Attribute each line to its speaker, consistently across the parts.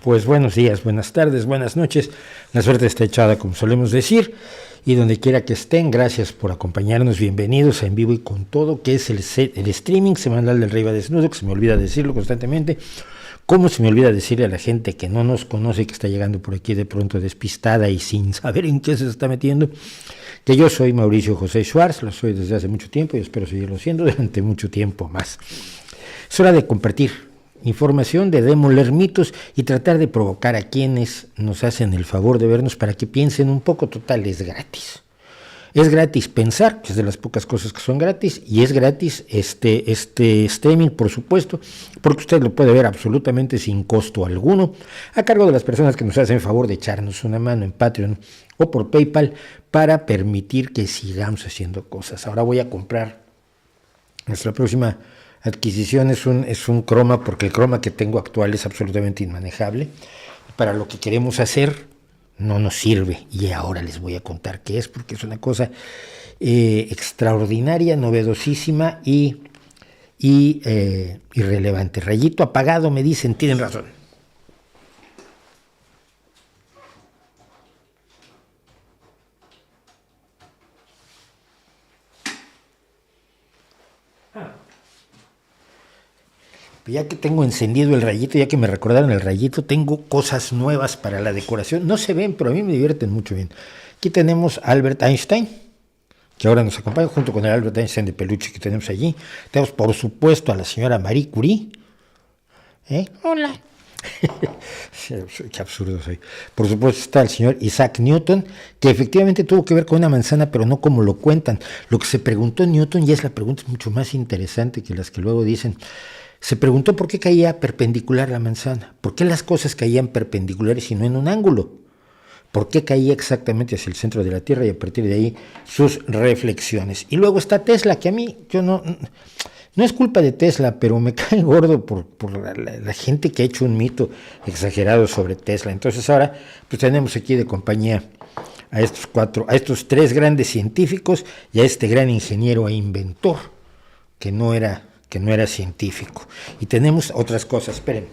Speaker 1: Pues buenos días, buenas tardes, buenas noches. La suerte está echada, como solemos decir, y donde quiera que estén, gracias por acompañarnos. Bienvenidos a En Vivo y Con Todo, que es el streaming semanal del Rey va Desnudo, que se me olvida decirlo constantemente. ¿Cómo se me olvida decirle a la gente que no nos conoce y que está llegando por aquí de pronto despistada y sin saber en qué se está metiendo? Que yo soy Mauricio José Schwartz, lo soy desde hace mucho tiempo y espero seguirlo siendo durante mucho tiempo más. Es hora de compartir información, de demoler mitos y tratar de provocar a quienes nos hacen el favor de vernos para que piensen un poco. Total, es gratis. Es gratis pensar, que es de las pocas cosas que son gratis, y es gratis este streaming, por supuesto, porque usted lo puede ver absolutamente sin costo alguno, a cargo de las personas que nos hacen el favor de echarnos una mano en Patreon o por PayPal para permitir que sigamos haciendo cosas. Ahora voy a comprar nuestra próxima adquisición, es un croma, porque el croma que tengo actual es absolutamente inmanejable. Para lo que queremos hacer no nos sirve, y ahora les voy a contar qué es, porque es una cosa extraordinaria, novedosísima y irrelevante. Rayito apagado, me dicen, tienen razón. Ya que tengo encendido el rayito, ya que me recordaron el rayito, tengo cosas nuevas para la decoración. No se ven, pero a mí me divierten mucho bien. Aquí tenemos a Albert Einstein, que ahora nos acompaña, junto con el Albert Einstein de peluche que tenemos allí. Tenemos, por supuesto, a la señora Marie Curie. Hola. Qué absurdo soy. Por supuesto está el señor Isaac Newton, que efectivamente tuvo que ver con una manzana, pero no como lo cuentan. Lo que se preguntó Newton, y es la pregunta mucho más interesante que las que luego dicen, se preguntó por qué caía perpendicular la manzana, por qué las cosas caían perpendiculares y no en un ángulo, por qué caía exactamente hacia el centro de la Tierra, y a partir de ahí sus reflexiones. Y luego está Tesla, que a mí, yo no es culpa de Tesla, pero me cae gordo por la gente que ha hecho un mito exagerado sobre Tesla. Entonces ahora pues tenemos aquí de compañía a estos tres grandes científicos y a este gran ingeniero e inventor que no era científico. Y tenemos otras cosas, esperen.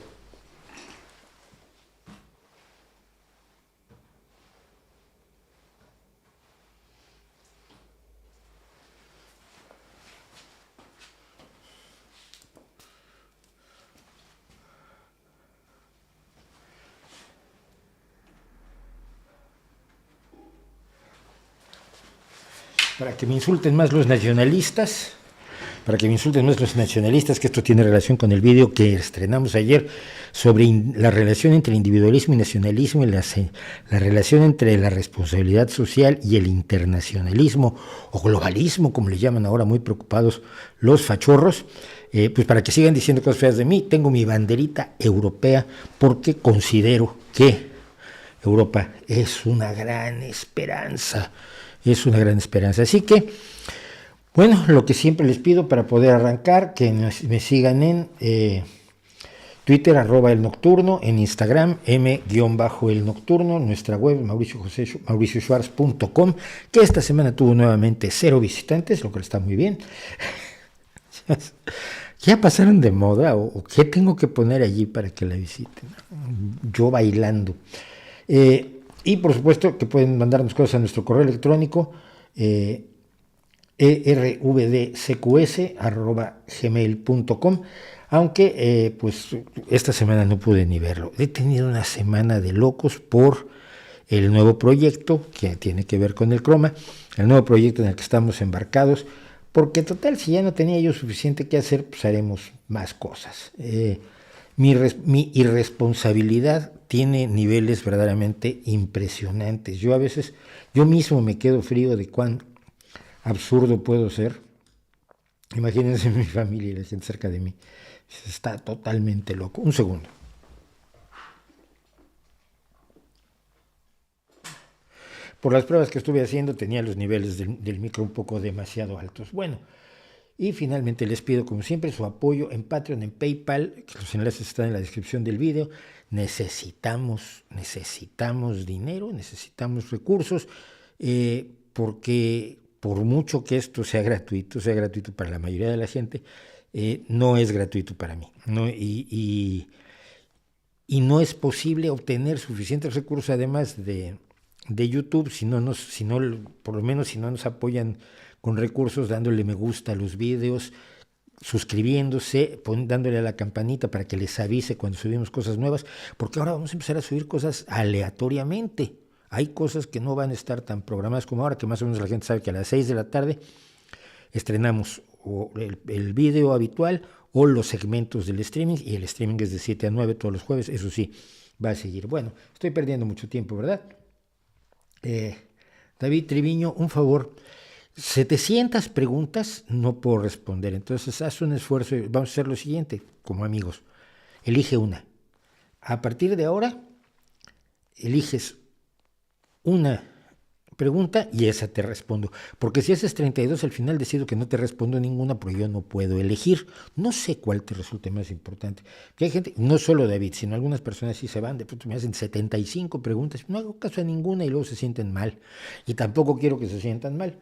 Speaker 1: Para que me insulten más los nacionalistas, que esto tiene relación con el vídeo que estrenamos ayer sobre la relación entre individualismo y nacionalismo, y la relación entre la responsabilidad social y el internacionalismo o globalismo, como le llaman ahora muy preocupados los fachorros. Pues para que sigan diciendo cosas feas de mí, tengo mi banderita europea porque considero que Europa es una gran esperanza. Así que, bueno, lo que siempre les pido para poder arrancar, que me sigan en Twitter, @elnocturno, en Instagram, m_elnocturno, nuestra web, mauricioschwartz.com, que esta semana tuvo nuevamente 0 visitantes, lo que está muy bien. ¿Ya pasaron de moda o qué tengo que poner allí para que la visiten? Yo bailando. Y por supuesto que pueden mandarnos cosas a nuestro correo electrónico, ervdcqs@gmail.com, aunque pues esta semana no pude ni verlo. He tenido una semana de locos por el nuevo proyecto que tiene que ver con el croma, el nuevo proyecto en el que estamos embarcados, porque total, si ya no tenía yo suficiente que hacer, pues haremos más cosas. Mi irresponsabilidad tiene niveles verdaderamente impresionantes. Yo a veces, yo mismo me quedo frío de cuán absurdo puedo ser. Imagínense mi familia y la gente cerca de mí. Está totalmente loco. Un segundo. Por las pruebas que estuve haciendo, tenía los niveles del micro un poco demasiado altos. Bueno, y finalmente les pido, como siempre, su apoyo en Patreon, en PayPal, que los enlaces están en la descripción del video. Necesitamos dinero, necesitamos recursos, porque por mucho que esto sea gratuito para la mayoría de la gente, no es gratuito para mí, ¿no? Y y no es posible obtener suficientes recursos además de YouTube si no, por lo menos si no nos apoyan con recursos, dándole me gusta a los videos, suscribiéndose, dándole a la campanita para que les avise cuando subimos cosas nuevas, porque ahora vamos a empezar a subir cosas aleatoriamente. Hay cosas que no van a estar tan programadas como ahora, que más o menos la gente sabe que a las 6 de la tarde estrenamos o el video habitual o los segmentos del streaming, y el streaming es de 7 a 9 todos los jueves, eso sí, va a seguir. Bueno, estoy perdiendo mucho tiempo, ¿verdad? David Triviño, un favor, 700 preguntas no puedo responder, entonces haz un esfuerzo y vamos a hacer lo siguiente, como amigos, elige una. A partir de ahora, eliges una pregunta y esa te respondo, porque si haces 32 al final decido que no te respondo ninguna porque yo no puedo elegir, no sé cuál te resulte más importante, porque hay gente, no solo David, sino algunas personas sí se van, de pronto me hacen 75 preguntas, no hago caso a ninguna y luego se sienten mal, y tampoco quiero que se sientan mal.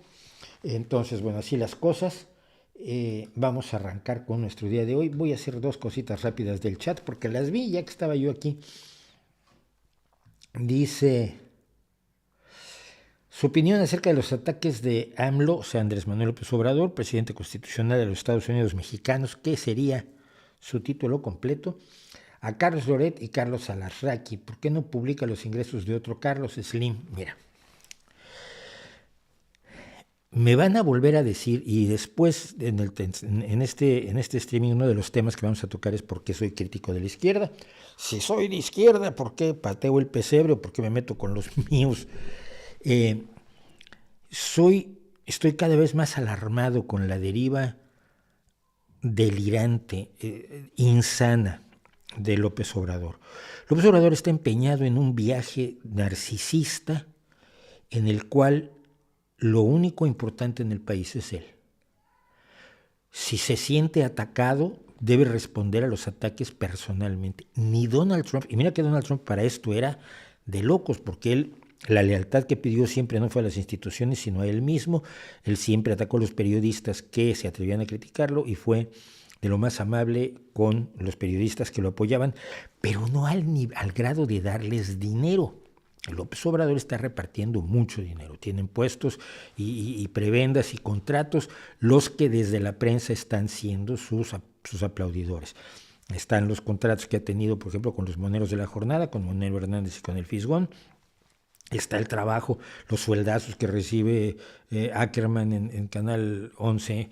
Speaker 1: Entonces, bueno, así las cosas. Vamos a arrancar con nuestro día de hoy. Voy a hacer dos cositas rápidas del chat porque las vi ya que estaba yo aquí. Dice: su opinión acerca de los ataques de AMLO, o sea, Andrés Manuel López Obrador, presidente constitucional de los Estados Unidos mexicanos, ¿qué sería su título completo? A Carlos Loret y Carlos Alarraqui. ¿Por qué no publica los ingresos de otro Carlos Slim? Mira, me van a volver a decir, y después en este streaming uno de los temas que vamos a tocar es por qué soy crítico de la izquierda. Si soy de izquierda, ¿por qué pateo el pesebre o por qué me meto con los míos? Estoy cada vez más alarmado con la deriva delirante, insana de López Obrador. López Obrador está empeñado en un viaje narcisista en el cual lo único importante en el país es él. Si se siente atacado, debe responder a los ataques personalmente. Ni Donald Trump, y mira que Donald Trump para esto era de locos, porque él, la lealtad que pidió siempre no fue a las instituciones, sino a él mismo. Él siempre atacó a los periodistas que se atrevían a criticarlo y fue de lo más amable con los periodistas que lo apoyaban, pero no al grado de darles dinero. López Obrador está repartiendo mucho dinero, tienen puestos y prebendas y contratos los que desde la prensa están siendo sus aplaudidores. Están los contratos que ha tenido, por ejemplo, con los moneros de la jornada, con Monero Hernández y con el Fisgón. Está el trabajo, los sueldazos que recibe Ackerman en Canal 11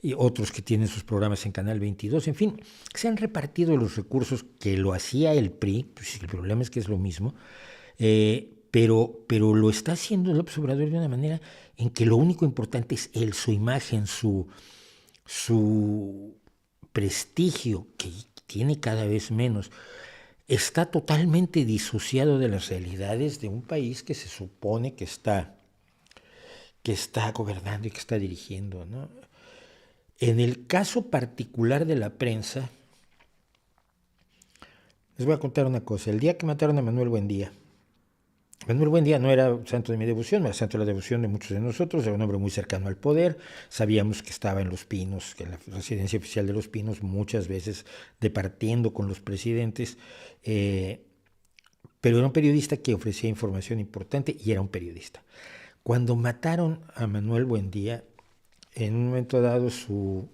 Speaker 1: y otros que tienen sus programas en Canal 22. En fin, se han repartido los recursos que lo hacía el PRI, pues el problema es que es lo mismo, pero lo está haciendo López Obrador de una manera en que lo único importante es él, su imagen, su prestigio, que tiene cada vez menos. Está totalmente disociado de las realidades de un país que se supone que está gobernando y que está dirigiendo, ¿no? En el caso particular de la prensa, les voy a contar una cosa. El día que mataron a Manuel Buendía no era santo de mi devoción, era santo de la devoción de muchos de nosotros, era un hombre muy cercano al poder, sabíamos que estaba en Los Pinos, que en la residencia oficial de Los Pinos, muchas veces departiendo con los presidentes, pero era un periodista que ofrecía información importante y era un periodista. Cuando mataron a Manuel Buendía, en un momento dado su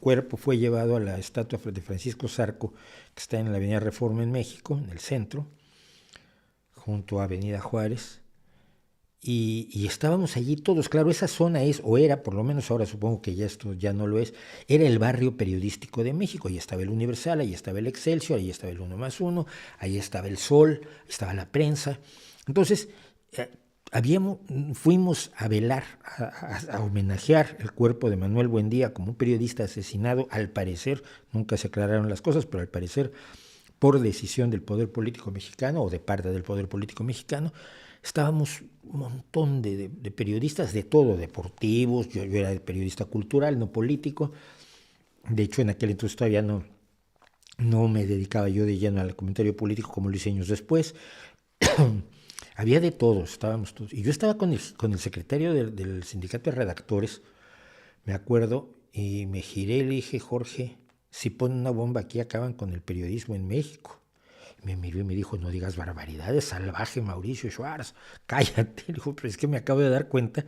Speaker 1: cuerpo fue llevado a la estatua de Francisco Zarco, que está en la Avenida Reforma en México, en el centro, junto a Avenida Juárez, y estábamos allí todos. Claro, esa zona es, o era, por lo menos ahora supongo que ya esto ya no lo es, era el barrio periodístico de México. Ahí estaba el Universal, ahí estaba el Excelsior, ahí estaba el 1+1, ahí estaba el Sol, estaba la prensa. Entonces, fuimos a velar, a homenajear el cuerpo de Manuel Buendía como un periodista asesinado, al parecer, nunca se aclararon las cosas, pero al parecer por decisión del poder político mexicano o de parte del poder político mexicano. Estábamos un montón de periodistas de todo, deportivos, yo era periodista cultural, no político. De hecho, en aquel entonces todavía no me dedicaba yo de lleno al comentario político como lo hice años después. Había de todos, estábamos todos. Y yo estaba con el secretario del sindicato de redactores, me acuerdo, y me giré y le dije: Jorge, si ponen una bomba aquí acaban con el periodismo en México. Me miró y me dijo, no digas barbaridades, salvaje Mauricio Schwartz, cállate. Le dijo, pero es que me acabo de dar cuenta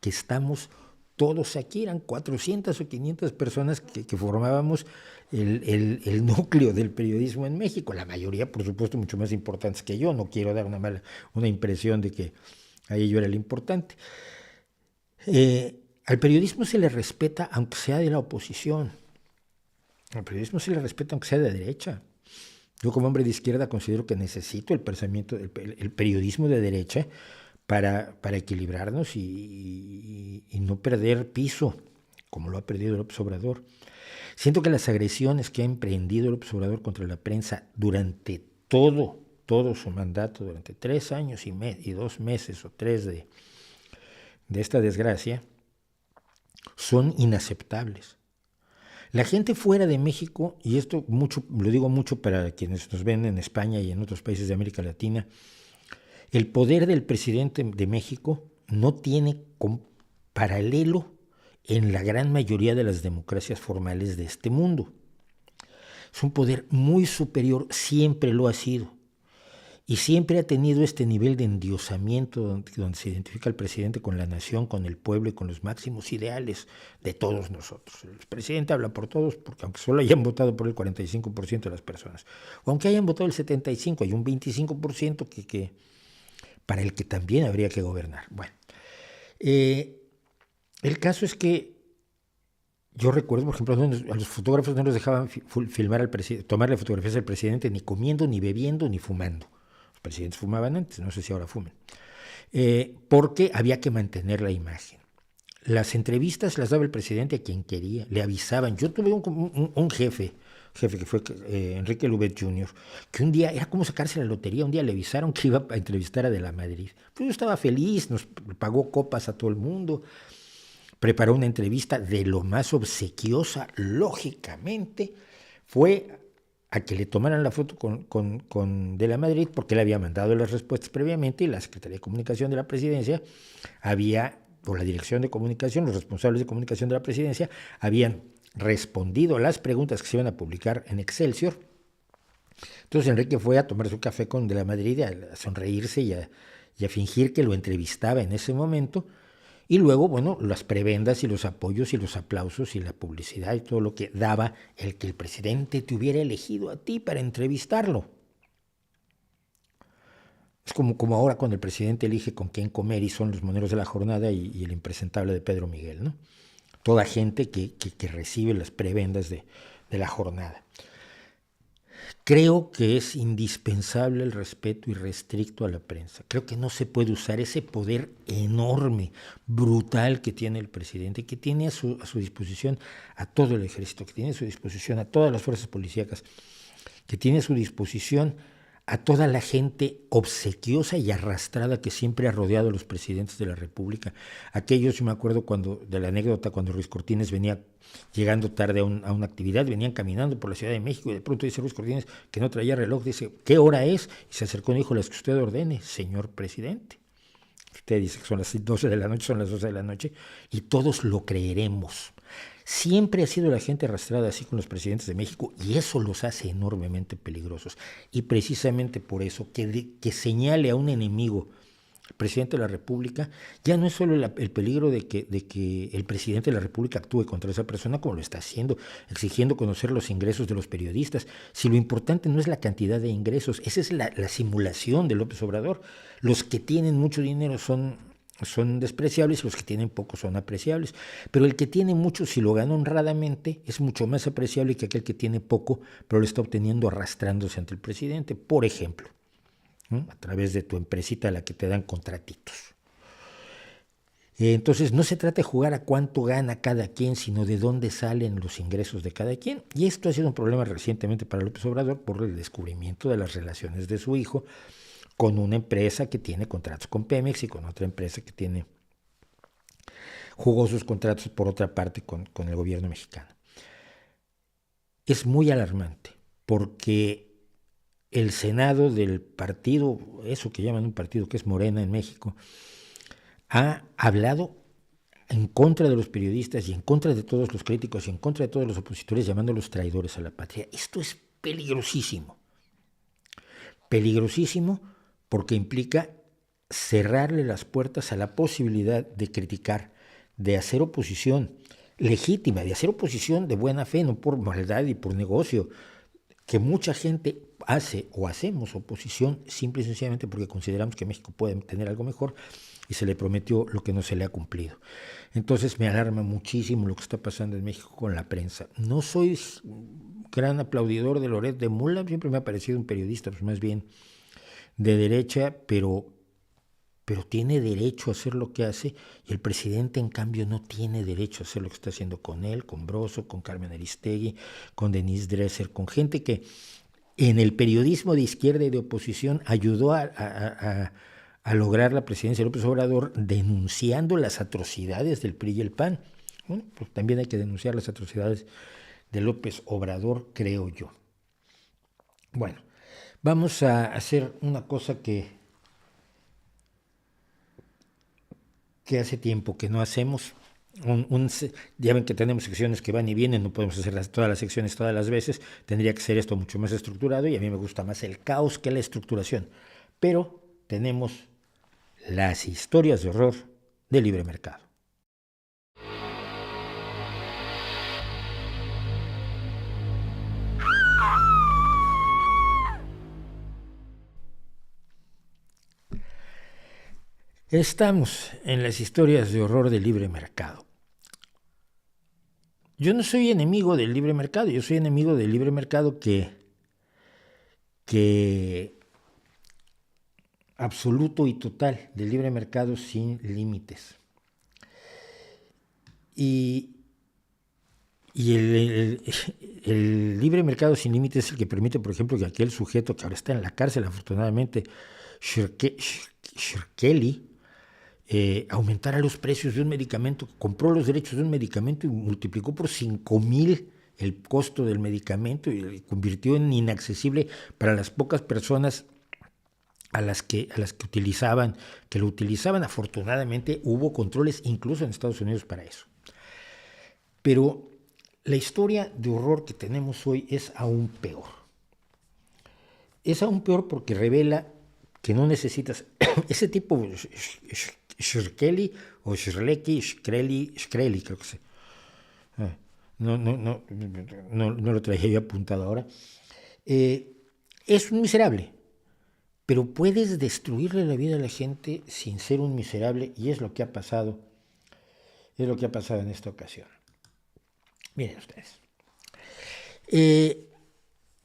Speaker 1: que estamos todos aquí, eran 400 o 500 personas que formábamos el núcleo del periodismo en México, la mayoría, por supuesto, mucho más importantes que yo. No quiero dar una impresión de que ahí yo era el importante. Al periodismo se le respeta aunque sea de la oposición. Al periodismo se le respeta aunque sea de derecha. Yo como hombre de izquierda considero que necesito el pensamiento, el periodismo de derecha para equilibrarnos y no perder piso, como lo ha perdido López Obrador. Siento que las agresiones que ha emprendido López Obrador contra la prensa durante todo su mandato, durante 3 años y 2 meses o 3 de esta desgracia, son inaceptables. La gente fuera de México, y esto lo digo mucho para quienes nos ven en España y en otros países de América Latina, el poder del presidente de México no tiene paralelo en la gran mayoría de las democracias formales de este mundo. Es un poder muy superior, siempre lo ha sido. Y siempre ha tenido este nivel de endiosamiento donde se identifica al presidente con la nación, con el pueblo y con los máximos ideales de todos nosotros. El presidente habla por todos, porque aunque solo hayan votado por el 45% de las personas, o aunque hayan votado el 75%, hay un 25% que para el que también habría que gobernar. Bueno, el caso es que yo recuerdo, por ejemplo, a los fotógrafos no los dejaban filmar al presidente, tomarle fotografías al presidente ni comiendo, ni bebiendo, ni fumando. Los presidentes fumaban antes, no sé si ahora fumen. Porque había que mantener la imagen. Las entrevistas las daba el presidente a quien quería, le avisaban. Yo tuve un jefe que fue Enrique Lubet Jr., que un día, era como sacarse la lotería, un día le avisaron que iba a entrevistar a De la Madrid. Pues yo estaba feliz, nos pagó copas a todo el mundo, preparó una entrevista de lo más obsequiosa, lógicamente, fue a que le tomaran la foto con De la Madrid, porque él había mandado las respuestas previamente y la Secretaría de Comunicación de la Presidencia había, por la Dirección de Comunicación, los responsables de comunicación de la Presidencia, habían respondido a las preguntas que se iban a publicar en Excelsior. Entonces Enrique fue a tomar su café con De la Madrid, a sonreírse y a fingir que lo entrevistaba en ese momento. Y luego, bueno, las prebendas y los apoyos y los aplausos y la publicidad y todo lo que daba el que el presidente te hubiera elegido a ti para entrevistarlo. Es como ahora cuando el presidente elige con quién comer y son los moneros de la jornada y el impresentable de Pedro Miguel, ¿no? Toda gente que recibe las prebendas de la jornada. Creo que es indispensable el respeto irrestricto a la prensa. Creo que no se puede usar ese poder enorme, brutal que tiene el presidente, que tiene a su disposición a todo el ejército, que tiene a su disposición a todas las fuerzas policíacas, que tiene a su disposición a toda la gente obsequiosa y arrastrada que siempre ha rodeado a los presidentes de la República. Aquellos, yo me acuerdo de la anécdota cuando Ruiz Cortines venía llegando tarde a una actividad, venían caminando por la Ciudad de México y de pronto dice Ruiz Cortines que no traía reloj, dice, ¿qué hora es? Y se acercó y dijo, las que usted ordene, señor presidente. Usted dice que son las 12 de la noche, son las 12 de la noche, y todos lo creeremos. Siempre ha sido la gente arrastrada así con los presidentes de México y eso los hace enormemente peligrosos. Y precisamente por eso, que señale a un enemigo, el presidente de la República, ya no es solo el peligro de que el presidente de la República actúe contra esa persona como lo está haciendo, exigiendo conocer los ingresos de los periodistas. Si lo importante no es la cantidad de ingresos, esa es la simulación de López Obrador. Los que tienen mucho dinero son despreciables y los que tienen poco son apreciables. Pero el que tiene mucho, si lo gana honradamente, es mucho más apreciable que aquel que tiene poco, pero lo está obteniendo arrastrándose ante el presidente. Por ejemplo, ¿no? A través de tu empresita a la que te dan contratitos. Entonces no se trata de jugar a cuánto gana cada quien, sino de dónde salen los ingresos de cada quien. Y esto ha sido un problema recientemente para López Obrador por el descubrimiento de las relaciones de su hijo con una empresa que tiene contratos con Pemex y con otra empresa que tiene jugosos contratos por otra parte con el gobierno mexicano. Es muy alarmante porque el Senado del partido, eso que llaman un partido que es Morena en México, ha hablado en contra de los periodistas y en contra de todos los críticos y en contra de todos los opositores, llamándolos traidores a la patria. Esto es peligrosísimo. peligrosísimo porque implica cerrarle las puertas a la posibilidad de criticar, de hacer oposición legítima, de hacer oposición de buena fe, no por maldad y por negocio, que mucha gente hace o hacemos oposición simple y sencillamente porque consideramos que México puede tener algo mejor y se le prometió lo que no se le ha cumplido. Entonces me alarma muchísimo lo que está pasando en México con la prensa. No soy gran aplaudidor de Loret de Mola, siempre me ha parecido un periodista pues más bien de derecha, pero tiene derecho a hacer lo que hace, y el presidente en cambio no tiene derecho a hacer lo que está haciendo con él, con Broso, con Carmen Aristegui, con Denise Dresser, con gente que en el periodismo de izquierda y de oposición ayudó a lograr la presidencia de López Obrador denunciando las atrocidades del PRI y el PAN. Bueno, pues también hay que denunciar las atrocidades de López Obrador, creo yo. Bueno, vamos a hacer una cosa que hace tiempo que no hacemos. Ya ven que tenemos secciones que van y vienen, no podemos hacer todas las secciones todas las veces, tendría que ser esto mucho más estructurado y a mí me gusta más el caos que la estructuración. Pero tenemos las historias de horror de libre mercado. Estamos en las historias de horror del libre mercado. Yo no soy enemigo del libre mercado, yo soy enemigo del libre mercado que absoluto y total, del libre mercado sin límites. Y el libre mercado sin límites es el que permite, por ejemplo, que aquel sujeto que ahora está en la cárcel, afortunadamente, Shirkeli, aumentara los precios de un medicamento, compró los derechos de un medicamento y multiplicó por 5,000 el costo del medicamento y convirtió en inaccesible para las pocas personas a las que lo utilizaban. Afortunadamente hubo controles incluso en Estados Unidos para eso. Pero la historia de horror que tenemos hoy es aún peor. Es aún peor porque revela que no necesitas ese tipo Shirkeli o Shirleki, Shkreli, creo que sí. No lo traía yo apuntado ahora. Es un miserable, pero puedes destruirle la vida a la gente sin ser un miserable, y es lo que ha pasado. Es lo que ha pasado en esta ocasión. Miren ustedes.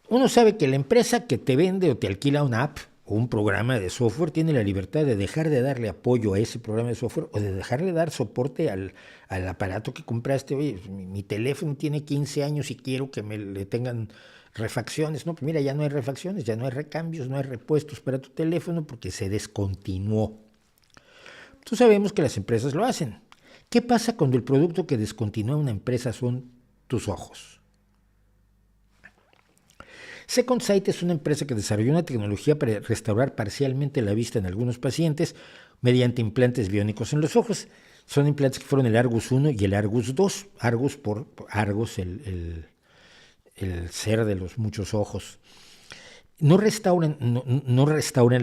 Speaker 1: Uno sabe que la empresa que te vende o te alquila una app o un programa de software tiene la libertad de dejar de darle apoyo a ese programa de software o de dejarle dar soporte al aparato que compraste. Oye, mi teléfono tiene 15 años y quiero que le tengan refacciones. No, pues mira, ya no hay refacciones, ya no hay recambios, no hay repuestos para tu teléfono porque se descontinuó. Entonces sabemos que las empresas lo hacen. ¿Qué pasa cuando el producto que descontinúa una empresa son tus ojos? Second Sight es una empresa que desarrolló una tecnología para restaurar parcialmente la vista en algunos pacientes mediante implantes biónicos en los ojos. Son implantes que fueron el Argus 1 y el Argus 2. Argus por Argos, el ser de los muchos ojos. No restauran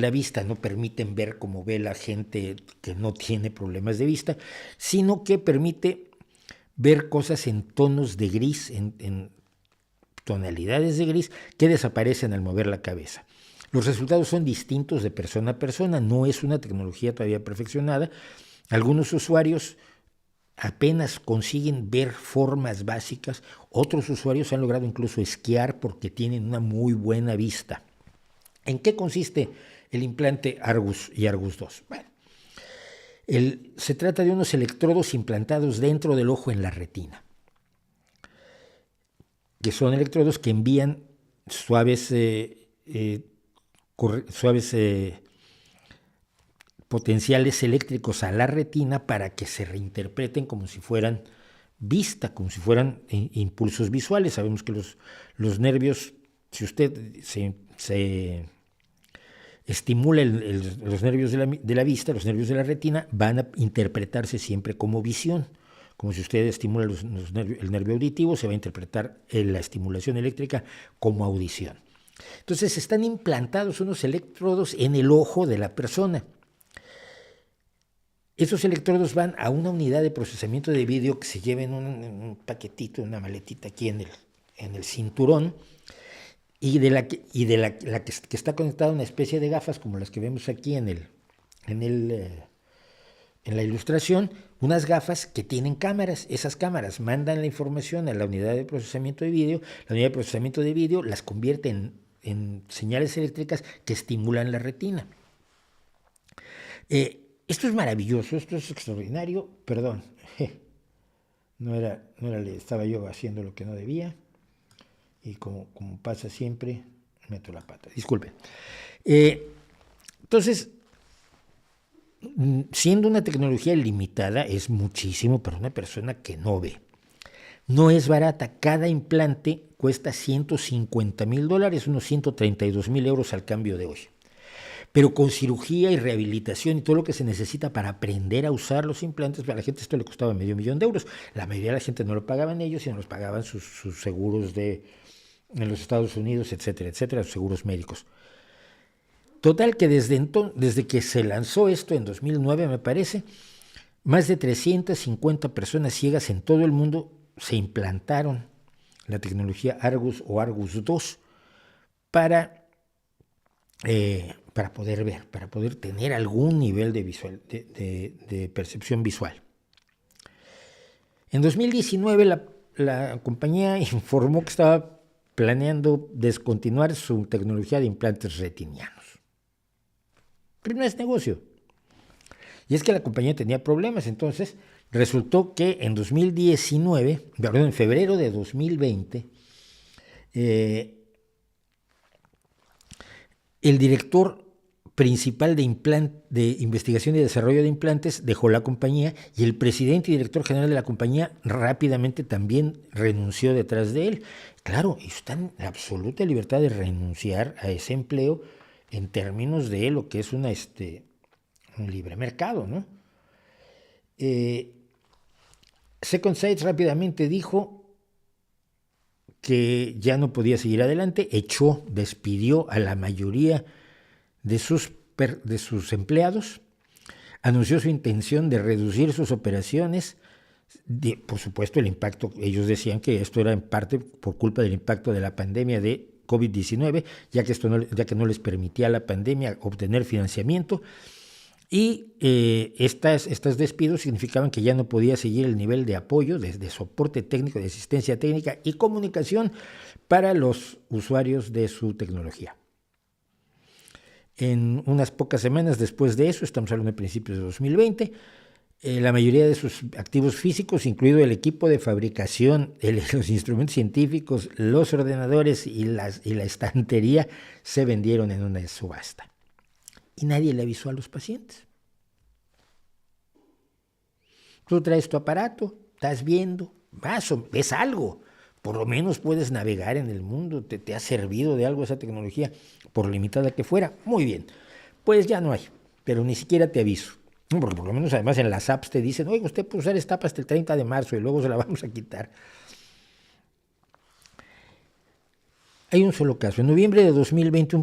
Speaker 1: la vista, no permiten ver como ve la gente que no tiene problemas de vista, sino que permite ver cosas en tonos de gris, en tonalidades de gris que desaparecen al mover la cabeza. Los resultados son distintos de persona a persona, no es una tecnología todavía perfeccionada. Algunos usuarios apenas consiguen ver formas básicas, otros usuarios han logrado incluso esquiar porque tienen una muy buena vista. ¿En qué consiste el implante Argus y Argus 2? Bueno, se trata de unos electrodos implantados dentro del ojo en la retina, que son electrodos que envían suaves potenciales eléctricos a la retina para que se reinterpreten como si fueran vista, como si fueran impulsos visuales. Sabemos que los nervios, si usted se estimula los nervios de la vista, los nervios de la retina, van a interpretarse siempre como visión. Como si usted estimula el nervio auditivo, se va a interpretar la estimulación eléctrica como audición. Entonces están implantados unos electrodos en el ojo de la persona. Esos electrodos van a una unidad de procesamiento de vídeo que se lleva en un paquetito, una maletita aquí en el cinturón, y de la que está conectada a una especie de gafas como las que vemos aquí en la ilustración, unas gafas que tienen cámaras. Esas cámaras mandan la información a la unidad de procesamiento de vídeo. La unidad de procesamiento de vídeo las convierte en señales eléctricas que estimulan la retina. Esto es maravilloso, esto es extraordinario. Perdón, estaba yo haciendo lo que no debía. Y como pasa siempre, meto la pata. Disculpen. Entonces, siendo una tecnología limitada, es muchísimo para una persona que no ve. No es barata. Cada implante cuesta $150,000, unos 132,000 euros al cambio de hoy. Pero con cirugía y rehabilitación y todo lo que se necesita para aprender a usar los implantes, a la gente esto le costaba $500,000. La mayoría de la gente no lo pagaban ellos, sino los pagaban sus seguros en los Estados Unidos, etcétera, etcétera, sus seguros médicos. Total que desde que se lanzó esto en 2009, me parece, más de 350 personas ciegas en todo el mundo se implantaron la tecnología Argus o Argus 2 para poder ver, para poder tener algún nivel de percepción visual. En 2019 la compañía informó que estaba planeando descontinuar su tecnología de implantes retinianos. Pero no es negocio. Y es que la compañía tenía problemas, entonces resultó que en febrero de 2020, el director principal de investigación y desarrollo de implantes dejó la compañía y el presidente y director general de la compañía rápidamente también renunció detrás de él. Claro, está en absoluta libertad de renunciar a ese empleo en términos de lo que es un libre mercado, ¿no? Second Sight rápidamente dijo que ya no podía seguir adelante, despidió a la mayoría de sus empleados, anunció su intención de reducir sus operaciones. Por supuesto, el impacto, ellos decían que esto era en parte por culpa del impacto de la pandemia de COVID-19, ya que no les permitía a la pandemia obtener financiamiento. Y estos despidos significaban que ya no podía seguir el nivel de apoyo, de soporte técnico, de asistencia técnica y comunicación para los usuarios de su tecnología. En unas pocas semanas después de eso, estamos hablando de principios de 2020, la mayoría de sus activos físicos, incluido el equipo de fabricación, los instrumentos científicos, los ordenadores y la estantería, se vendieron en una subasta. Y nadie le avisó a los pacientes. Tú traes tu aparato, estás viendo, ves algo. Por lo menos puedes navegar en el mundo, te ha servido de algo esa tecnología, por limitada que fuera. Muy bien, pues ya no hay, pero ni siquiera te aviso. Porque por lo menos además en las apps te dicen, oiga, usted puede usar esta app hasta el 30 de marzo y luego se la vamos a quitar. Hay un solo caso. En noviembre de 2020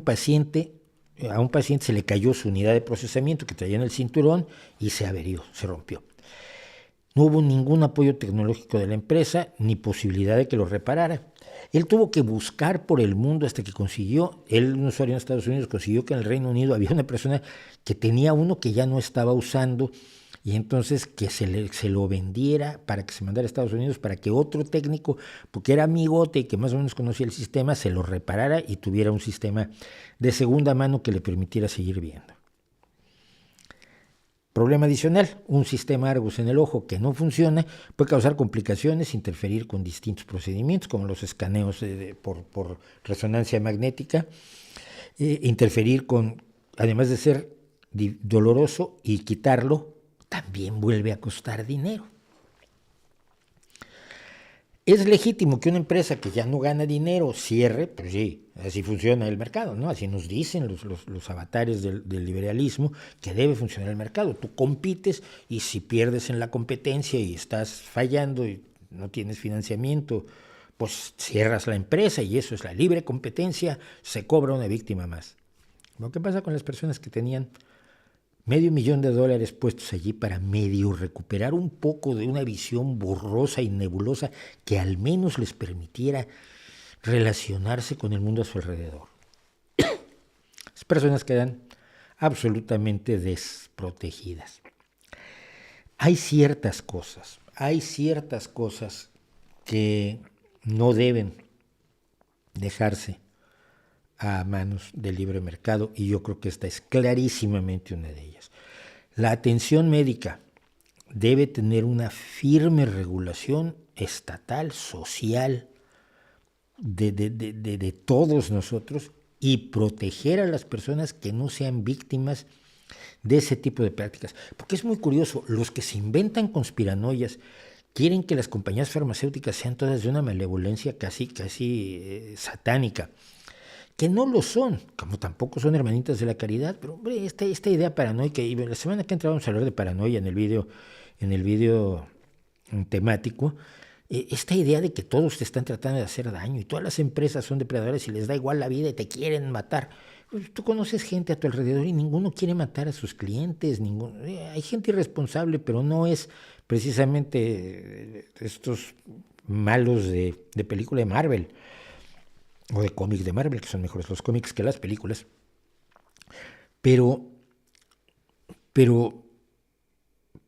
Speaker 1: a un paciente se le cayó su unidad de procesamiento que traía en el cinturón y se averió, se rompió. No hubo ningún apoyo tecnológico de la empresa ni posibilidad de que lo reparara. Él tuvo que buscar por el mundo hasta que consiguió, un usuario en Estados Unidos consiguió que en el Reino Unido había una persona que tenía uno que ya no estaba usando y entonces que se lo vendiera para que se mandara a Estados Unidos para que otro técnico, porque era amigote y que más o menos conocía el sistema, se lo reparara y tuviera un sistema de segunda mano que le permitiera seguir viendo. Problema adicional, un sistema Argus en el ojo que no funciona puede causar complicaciones, interferir con distintos procedimientos como los escaneos por resonancia magnética, interferir además de ser doloroso y quitarlo, también vuelve a costar dinero. ¿Es legítimo que una empresa que ya no gana dinero cierre? Pues sí, así funciona el mercado, ¿no? Así nos dicen los avatares del liberalismo que debe funcionar el mercado. Tú compites y si pierdes en la competencia y estás fallando y no tienes financiamiento pues cierras la empresa y eso es la libre competencia, se cobra una víctima más. Lo que pasa con las personas que tenían $500,000 puestos allí para medio recuperar un poco de una visión borrosa y nebulosa que al menos les permitiera relacionarse con el mundo a su alrededor. Las personas quedan absolutamente desprotegidas. Hay ciertas cosas que no deben dejarse a manos del libre mercado, y yo creo que esta es clarísimamente una de ellas. La atención médica debe tener una firme regulación estatal, social, de todos nosotros, y proteger a las personas que no sean víctimas de ese tipo de prácticas. Porque es muy curioso, los que se inventan conspiranoias quieren que las compañías farmacéuticas sean todas de una malevolencia casi satánica, que no lo son, como tampoco son hermanitas de la caridad, pero hombre, esta idea paranoica, y la semana que entra vamos a hablar de paranoia en el video temático, esta idea de que todos te están tratando de hacer daño y todas las empresas son depredadores y les da igual la vida y te quieren matar. Tú conoces gente a tu alrededor y ninguno quiere matar a sus clientes, hay gente irresponsable, pero no es precisamente estos malos de película de Marvel o de cómics de Marvel, que son mejores los cómics que las películas. Pero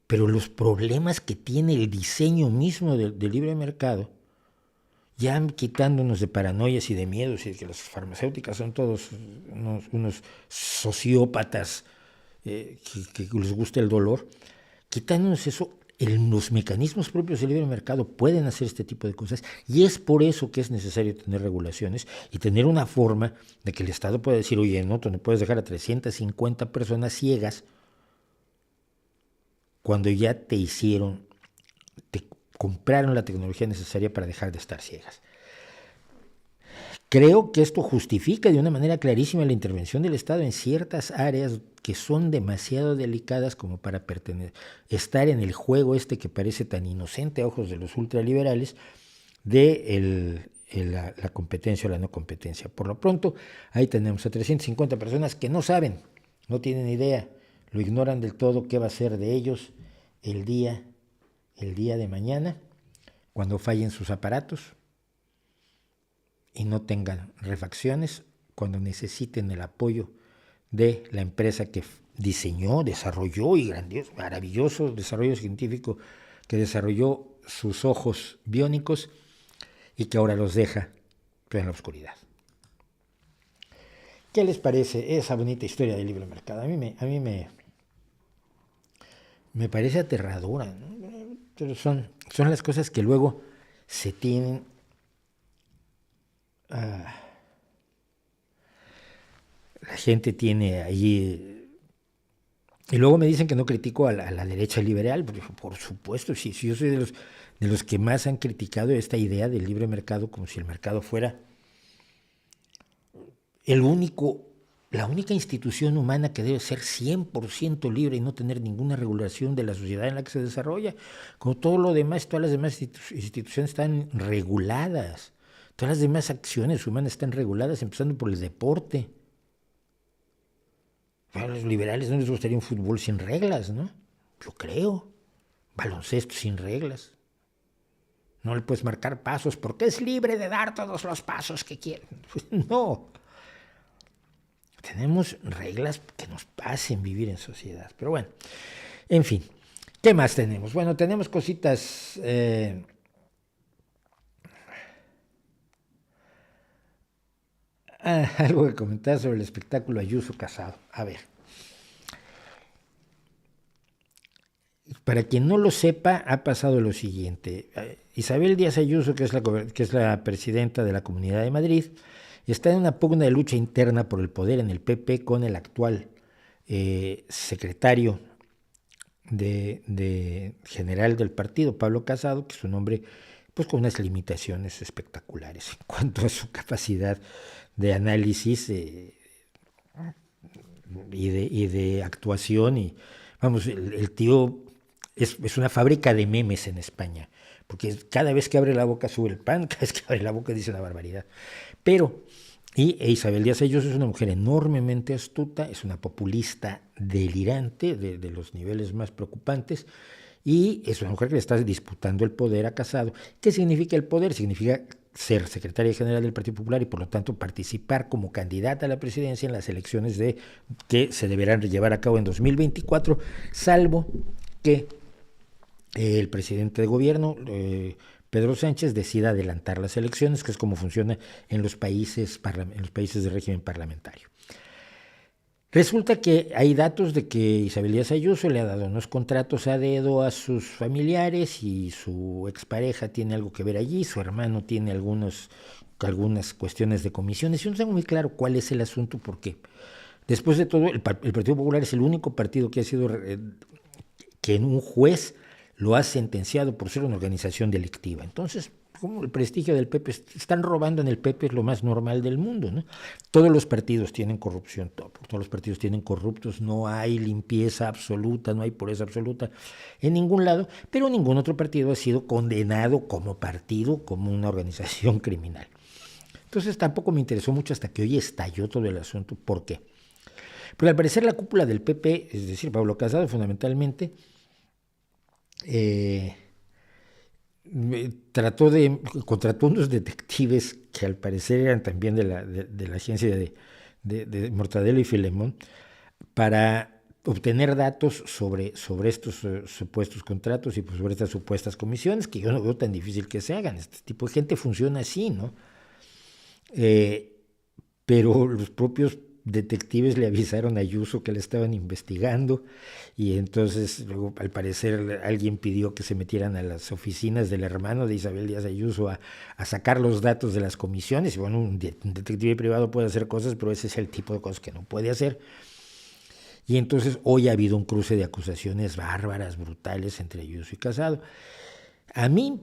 Speaker 1: los problemas que tiene el diseño mismo del libre mercado, ya quitándonos de paranoias y de miedos y de que las farmacéuticas son todos unos sociópatas que les gusta el dolor, quitándonos eso, los mecanismos propios del libre mercado pueden hacer este tipo de cosas, y es por eso que es necesario tener regulaciones y tener una forma de que el Estado pueda decir, oye, no, tú no puedes dejar a 350 personas ciegas cuando ya te compraron la tecnología necesaria para dejar de estar ciegas. Creo que esto justifica de una manera clarísima la intervención del Estado en ciertas áreas que son demasiado delicadas como para estar en el juego este que parece tan inocente a ojos de los ultraliberales de la competencia o la no competencia. Por lo pronto, ahí tenemos a 350 personas que no saben, no tienen idea, lo ignoran del todo qué va a ser de ellos el día de mañana, cuando fallen sus aparatos y no tengan refacciones, cuando necesiten el apoyo de la empresa que diseñó, desarrolló y maravilloso desarrollo científico que desarrolló sus ojos biónicos y que ahora los deja en la oscuridad. ¿Qué les parece esa bonita historia del libre mercado? A mí me parece aterradora, ¿no? Pero son las cosas que luego se tienen la gente tiene ahí. Y luego me dicen que no critico a la derecha liberal. Por supuesto, sí, yo soy de los que más han criticado esta idea del libre mercado, como si el mercado fuera la única institución humana que debe ser 100% libre y no tener ninguna regulación de la sociedad en la que se desarrolla. Como todo lo demás, todas las demás instituciones están reguladas. Todas las demás acciones humanas están reguladas, empezando por el deporte. A los liberales no les gustaría un fútbol sin reglas, ¿no? Yo creo. Baloncesto sin reglas. No le puedes marcar pasos porque es libre de dar todos los pasos que quiere. No. Tenemos reglas que nos hacen vivir en sociedad. Pero bueno, en fin. ¿Qué más tenemos? Bueno, tenemos cositas... algo que comentar sobre el espectáculo Ayuso Casado. A ver. Para quien no lo sepa, ha pasado lo siguiente. Isabel Díaz Ayuso, que es la presidenta de la Comunidad de Madrid, está en una pugna de lucha interna por el poder en el PP con el actual secretario general del partido, Pablo Casado, que es un hombre pues con unas limitaciones espectaculares en cuanto a su capacidad de análisis y de actuación. Y vamos, el tío es una fábrica de memes en España, porque cada vez que abre la boca sube el pan, cada vez que abre la boca dice una barbaridad. Pero, Isabel Díaz Ayuso es una mujer enormemente astuta, es una populista delirante de los niveles más preocupantes, y es una mujer que le está disputando el poder a Casado. ¿Qué significa el poder? Significa ser secretaria general del Partido Popular y por lo tanto participar como candidata a la presidencia en las elecciones que se deberán llevar a cabo en 2024, salvo que el presidente de gobierno, Pedro Sánchez, decida adelantar las elecciones, que es como funciona en los países de régimen parlamentario. Resulta que hay datos de que Isabel Díaz Ayuso le ha dado unos contratos a dedo a sus familiares y su expareja tiene algo que ver allí, su hermano tiene algunas cuestiones de comisiones. Yo no tengo muy claro cuál es el asunto, porque después de todo el Partido Popular es el único partido que ha sido que un juez lo ha sentenciado por ser una organización delictiva. Entonces, como el prestigio del PP, están robando en el PP, es lo más normal del mundo, ¿no? Todos los partidos tienen corrupción, todos los partidos tienen corruptos, no hay limpieza absoluta, no hay pureza absoluta en ningún lado, pero ningún otro partido ha sido condenado como partido, como una organización criminal. Entonces tampoco me interesó mucho hasta que hoy estalló todo el asunto. ¿Por qué? Porque al parecer la cúpula del PP, es decir, Pablo Casado fundamentalmente, contrató unos detectives que al parecer eran también de la agencia de Mortadelo y Filemón para obtener datos sobre estos supuestos contratos y sobre estas supuestas comisiones, que yo no veo tan difícil que se hagan. Este tipo de gente funciona así, ¿no? Pero los propios detectives le avisaron a Ayuso que le estaban investigando, y entonces luego al parecer alguien pidió que se metieran a las oficinas del hermano de Isabel Díaz Ayuso a sacar los datos de las comisiones. Y bueno, un detective privado puede hacer cosas, pero ese es el tipo de cosas que no puede hacer. Y entonces hoy ha habido un cruce de acusaciones bárbaras, brutales entre Ayuso y Casado. A mí,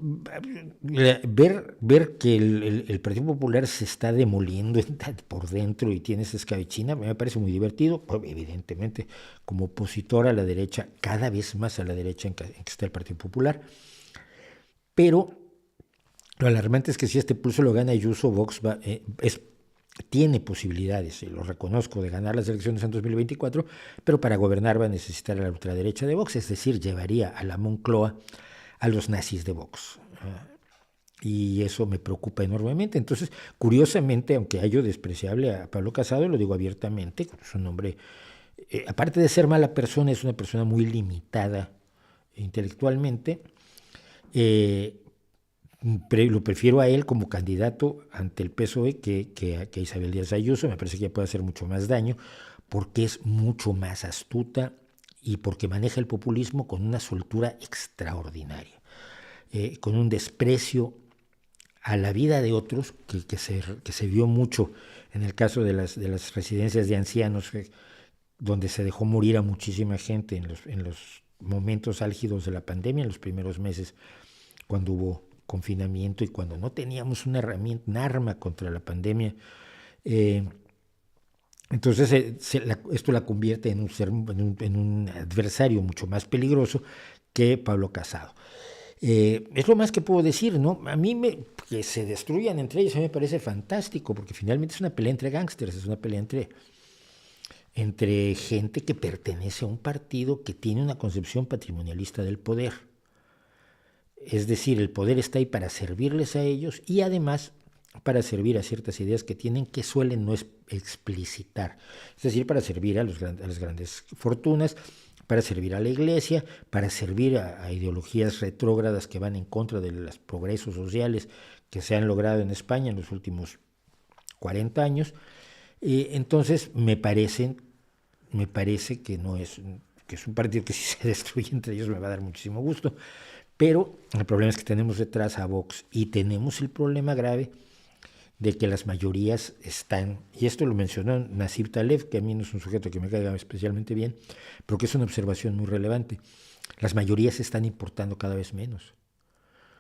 Speaker 1: ver que el Partido Popular se está demoliendo por dentro y tiene esa escabechina, me parece muy divertido. Evidentemente, como opositor a la derecha, cada vez más a la derecha en que está el Partido Popular. Pero lo alarmante es que si este pulso lo gana Ayuso, Vox tiene posibilidades, y lo reconozco, de ganar las elecciones en 2024, pero para gobernar va a necesitar a la ultraderecha de Vox, es decir, llevaría a la Moncloa a los nazis de Vox. Y eso me preocupa enormemente. Entonces, curiosamente, aunque hallo despreciable a Pablo Casado, lo digo abiertamente, es un hombre, aparte de ser mala persona, es una persona muy limitada intelectualmente. Lo prefiero a él como candidato ante el PSOE que a Isabel Díaz Ayuso. Me parece que ella puede hacer mucho más daño porque es mucho más astuta y porque maneja el populismo con una soltura extraordinaria, con un desprecio a la vida de otros que se vio mucho en el caso de las residencias de ancianos, donde se dejó morir a muchísima gente en los momentos álgidos de la pandemia, en los primeros meses, cuando hubo confinamiento y cuando no teníamos una herramienta, un arma contra la pandemia. Entonces esto la convierte en un adversario mucho más peligroso que Pablo Casado. Es lo más que puedo decir, ¿no? A mí que se destruyan entre ellos, a mí me parece fantástico, porque finalmente es una pelea entre gángsters, es una pelea entre gente que pertenece a un partido que tiene una concepción patrimonialista del poder. Es decir, el poder está ahí para servirles a ellos y además para servir a ciertas ideas que tienen, que suelen no explicitar. Es decir, para servir a las grandes fortunas, para servir a la iglesia, para servir a ideologías retrógradas que van en contra de los progresos sociales que se han logrado en España en los últimos 40 años. Entonces me parece que es un partido que si se destruye entre ellos me va a dar muchísimo gusto. Pero el problema es que tenemos detrás a Vox y tenemos el problema grave de que las mayorías están, y esto lo mencionó Nassim Taleb, que a mí no es un sujeto que me caiga especialmente bien, pero que es una observación muy relevante. Las mayorías se están importando cada vez menos.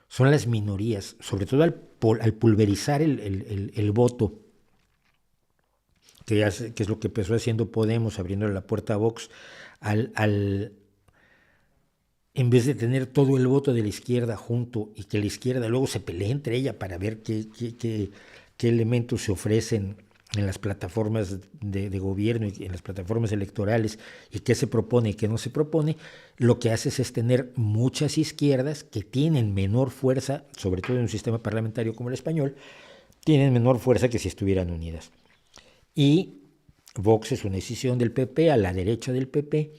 Speaker 1: Son las minorías, sobre todo al pulverizar el voto, que es lo que empezó haciendo Podemos, abriéndole la puerta a Vox, al en vez de tener todo el voto de la izquierda junto y que la izquierda luego se pelee entre ella para ver qué elementos se ofrecen en las plataformas de gobierno y en las plataformas electorales y qué se propone y qué no se propone, lo que hace es tener muchas izquierdas que tienen menor fuerza, sobre todo en un sistema parlamentario como el español, tienen menor fuerza que si estuvieran unidas. Y Vox es una decisión del PP, a la derecha del PP,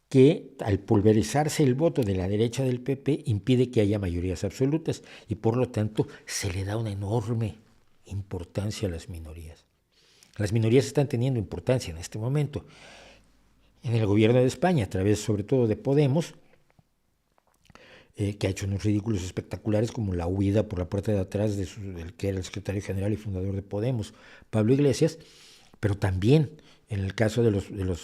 Speaker 1: que al pulverizarse el voto de la derecha del PP impide que haya mayorías absolutas y por lo tanto se le da una enorme importancia a las minorías. Las minorías están teniendo importancia en este momento. En el gobierno de España, a través sobre todo de Podemos, que ha hecho unos ridículos espectaculares como la huida por la puerta de atrás del que era el secretario general y fundador de Podemos, Pablo Iglesias, pero también en el caso de las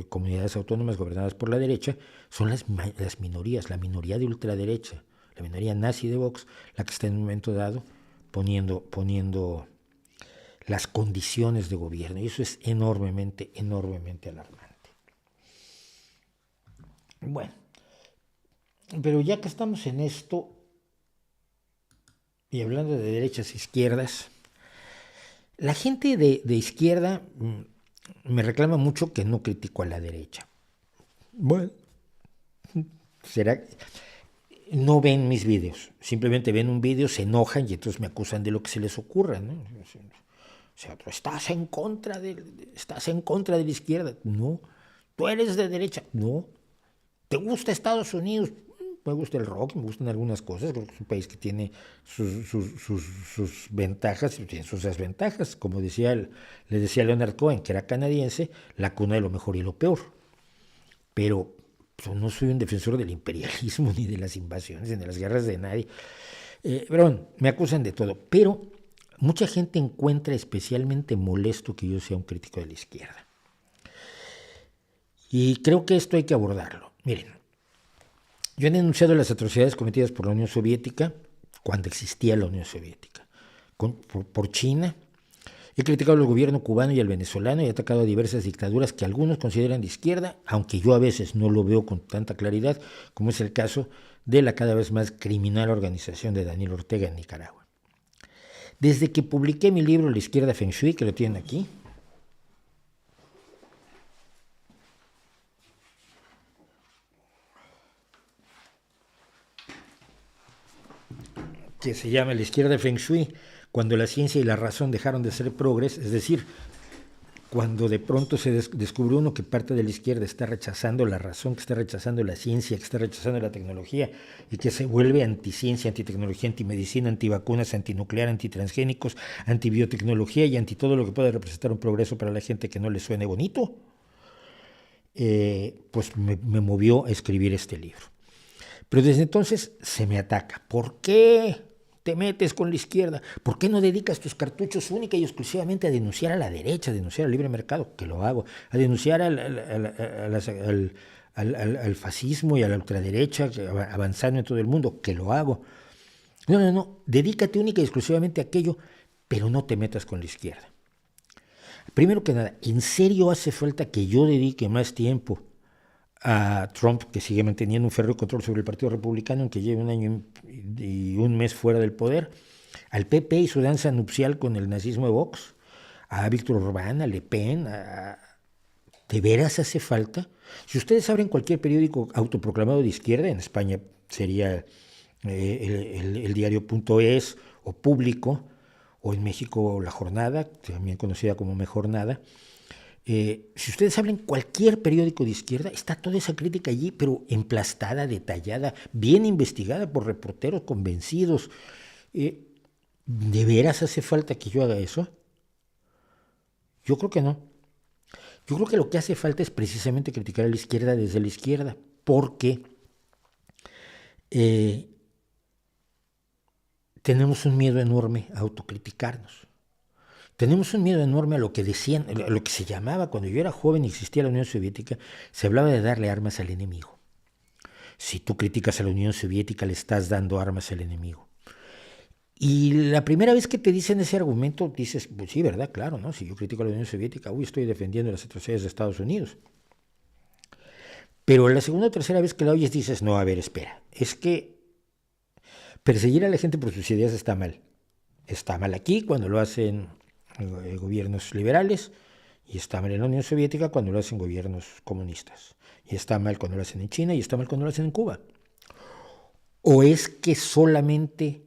Speaker 1: comunidades autónomas gobernadas por la derecha, son las minorías, la minoría de ultraderecha, la minoría nazi de Vox, la que está en un momento dado poniendo las condiciones de gobierno, y eso es enormemente alarmante. Bueno, pero ya que estamos en esto, y hablando de derechas e izquierdas, la gente de izquierda me reclama mucho que no critico a la derecha. Bueno, será... No ven mis vídeos, simplemente ven un vídeo, se enojan y entonces me acusan de lo que se les ocurra, ¿no? O sea, estás en contra de la izquierda. No. Tú eres de derecha. No. ¿Te gusta Estados Unidos? Me gusta el rock, me gustan algunas cosas. Creo que es un país que tiene sus ventajas y tiene sus desventajas. Como le decía Leonard Cohen, que era canadiense, la cuna de lo mejor y lo peor. Pero yo no soy un defensor del imperialismo, ni de las invasiones, ni de las guerras de nadie. Pero bueno, me acusan de todo. Pero mucha gente encuentra especialmente molesto que yo sea un crítico de la izquierda. Y creo que esto hay que abordarlo. Miren, yo he denunciado las atrocidades cometidas por la Unión Soviética cuando existía la Unión Soviética, por China. He criticado al gobierno cubano y al venezolano y he atacado a diversas dictaduras que algunos consideran de izquierda, aunque yo a veces no lo veo con tanta claridad, como es el caso de la cada vez más criminal organización de Daniel Ortega en Nicaragua. Desde que publiqué mi libro La izquierda Feng Shui, que lo tienen aquí, que se llama La izquierda Feng Shui, cuando la ciencia y la razón dejaron de ser progres, es decir, cuando de pronto se descubrió uno que parte de la izquierda está rechazando la razón, que está rechazando la ciencia, que está rechazando la tecnología y que se vuelve anticiencia, antitecnología, antimedicina, antivacunas, antinuclear, antitransgénicos, antibiotecnología y anti todo lo que pueda representar un progreso para la gente que no le suene bonito, pues me movió a escribir este libro. Pero desde entonces se me ataca. ¿Por qué te metes con la izquierda? ¿Por qué no dedicas tus cartuchos única y exclusivamente a denunciar a la derecha, a denunciar al libre mercado? Que lo hago. A denunciar al fascismo y a la ultraderecha avanzando en todo el mundo, que lo hago. No. Dedícate única y exclusivamente a aquello, pero no te metas con la izquierda. Primero que nada, ¿en serio hace falta que yo dedique más tiempo a Trump, que sigue manteniendo un férreo control sobre el Partido Republicano, aunque lleve 1 año y un mes fuera del poder, al PP y su danza nupcial con el nazismo de Vox, a Víctor Orbán, a Le Pen, ¿de veras hace falta? Si ustedes abren cualquier periódico autoproclamado de izquierda, en España sería el diario.es o Público, o en México La Jornada, también conocida como Mejor Nada. Si ustedes hablan cualquier periódico de izquierda, está toda esa crítica allí, pero emplastada, detallada, bien investigada por reporteros convencidos. ¿De veras hace falta que yo haga eso? Yo creo que no. Yo creo que lo que hace falta es precisamente criticar a la izquierda desde la izquierda, porque tenemos un miedo enorme a autocriticarnos. Tenemos un miedo enorme a lo que decían, a lo que se llamaba, cuando yo era joven y existía la Unión Soviética, se hablaba de darle armas al enemigo. Si tú criticas a la Unión Soviética, le estás dando armas al enemigo. Y la primera vez que te dicen ese argumento, dices, pues sí, ¿verdad? Claro, ¿no? Si yo critico a la Unión Soviética, estoy defendiendo las atrocidades de Estados Unidos. Pero la segunda o tercera vez que la oyes dices, no, a ver, espera, es que perseguir a la gente por sus ideas está mal. Está mal aquí cuando lo hacen gobiernos liberales, y está mal en la Unión Soviética cuando lo hacen gobiernos comunistas, y está mal cuando lo hacen en China, y está mal cuando lo hacen en Cuba. ¿O es que solamente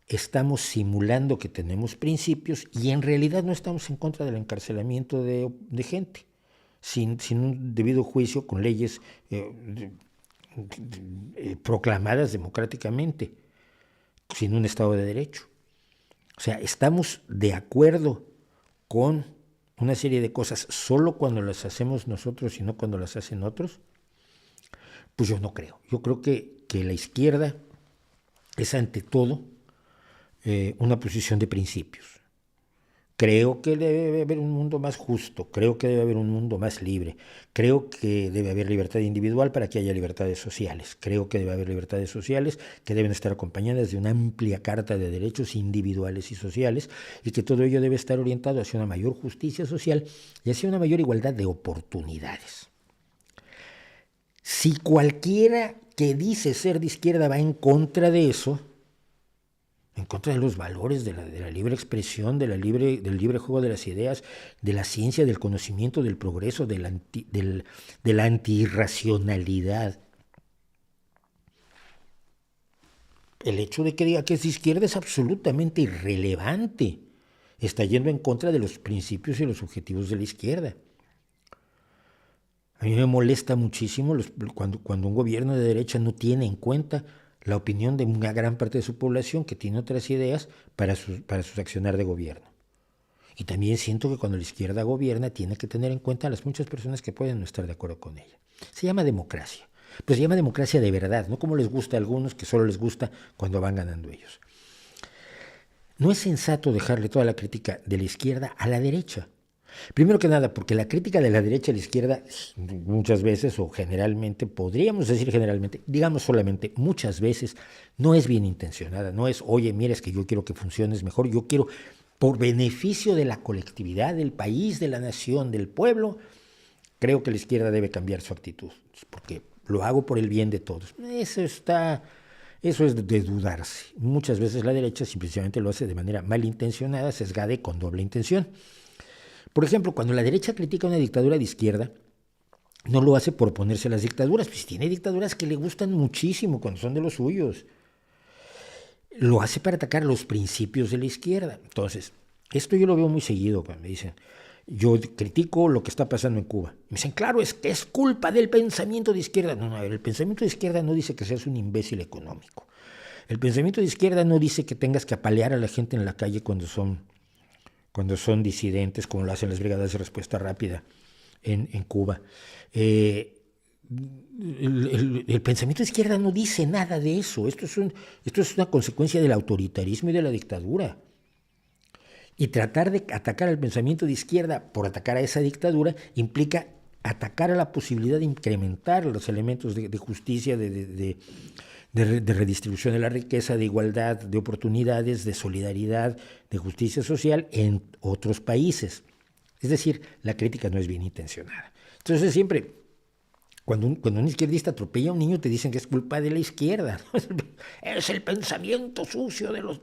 Speaker 1: estamos simulando que tenemos principios y en realidad no estamos en contra del encarcelamiento de gente, sin un debido juicio, con leyes proclamadas democráticamente, sin un Estado de Derecho? O sea, estamos de acuerdo con una serie de cosas solo cuando las hacemos nosotros y no cuando las hacen otros. Pues yo no creo. Yo creo que la izquierda es ante todo una posición de principios. Creo que debe haber un mundo más justo, creo que debe haber un mundo más libre, creo que debe haber libertad individual para que haya libertades sociales, creo que debe haber libertades sociales que deben estar acompañadas de una amplia carta de derechos individuales y sociales, y que todo ello debe estar orientado hacia una mayor justicia social y hacia una mayor igualdad de oportunidades. Si cualquiera que dice ser de izquierda va en contra de eso, en contra de los valores de la libre expresión, del libre juego de las ideas, de la ciencia, del conocimiento, del progreso, de la antirracionalidad. El hecho de que diga que es de izquierda es absolutamente irrelevante. Está yendo en contra de los principios y los objetivos de la izquierda. A mí me molesta muchísimo cuando un gobierno de derecha no tiene en cuenta la opinión de una gran parte de su población que tiene otras ideas para su accionar de gobierno. Y también siento que cuando la izquierda gobierna tiene que tener en cuenta a las muchas personas que pueden no estar de acuerdo con ella. Se llama democracia. Pues se llama democracia de verdad, no como les gusta a algunos, que solo les gusta cuando van ganando ellos. No es sensato dejarle toda la crítica de la izquierda a la derecha. Primero que nada, porque la crítica de la derecha a la izquierda muchas veces, o generalmente, podríamos decir generalmente, digamos solamente muchas veces, no es bien intencionada, no es, oye, mira, es que yo quiero que funciones mejor, yo quiero, por beneficio de la colectividad, del país, de la nación, del pueblo, creo que la izquierda debe cambiar su actitud, porque lo hago por el bien de todos. Eso es de dudarse. Muchas veces la derecha simplemente lo hace de manera malintencionada, sesgada y con doble intención. Por ejemplo, cuando la derecha critica una dictadura de izquierda, no lo hace por oponerse a las dictaduras, pues tiene dictaduras que le gustan muchísimo cuando son de los suyos. Lo hace para atacar los principios de la izquierda. Entonces, esto yo lo veo muy seguido cuando me dicen, yo critico lo que está pasando en Cuba. Me dicen, claro, es que es culpa del pensamiento de izquierda. No, a ver, el pensamiento de izquierda no dice que seas un imbécil económico. El pensamiento de izquierda no dice que tengas que apalear a la gente en la calle cuando son disidentes, como lo hacen las brigadas de respuesta rápida en Cuba. El pensamiento de izquierda no dice nada de eso. Esto es una consecuencia del autoritarismo y de la dictadura. Y tratar de atacar al pensamiento de izquierda por atacar a esa dictadura implica atacar a la posibilidad de incrementar los elementos de justicia, de redistribución de la riqueza, de igualdad de oportunidades, de solidaridad, de justicia social en otros países. Es decir, la crítica no es bien intencionada. Entonces siempre, cuando un izquierdista atropella a un niño, te dicen que es culpa de la izquierda. Es el pensamiento sucio de los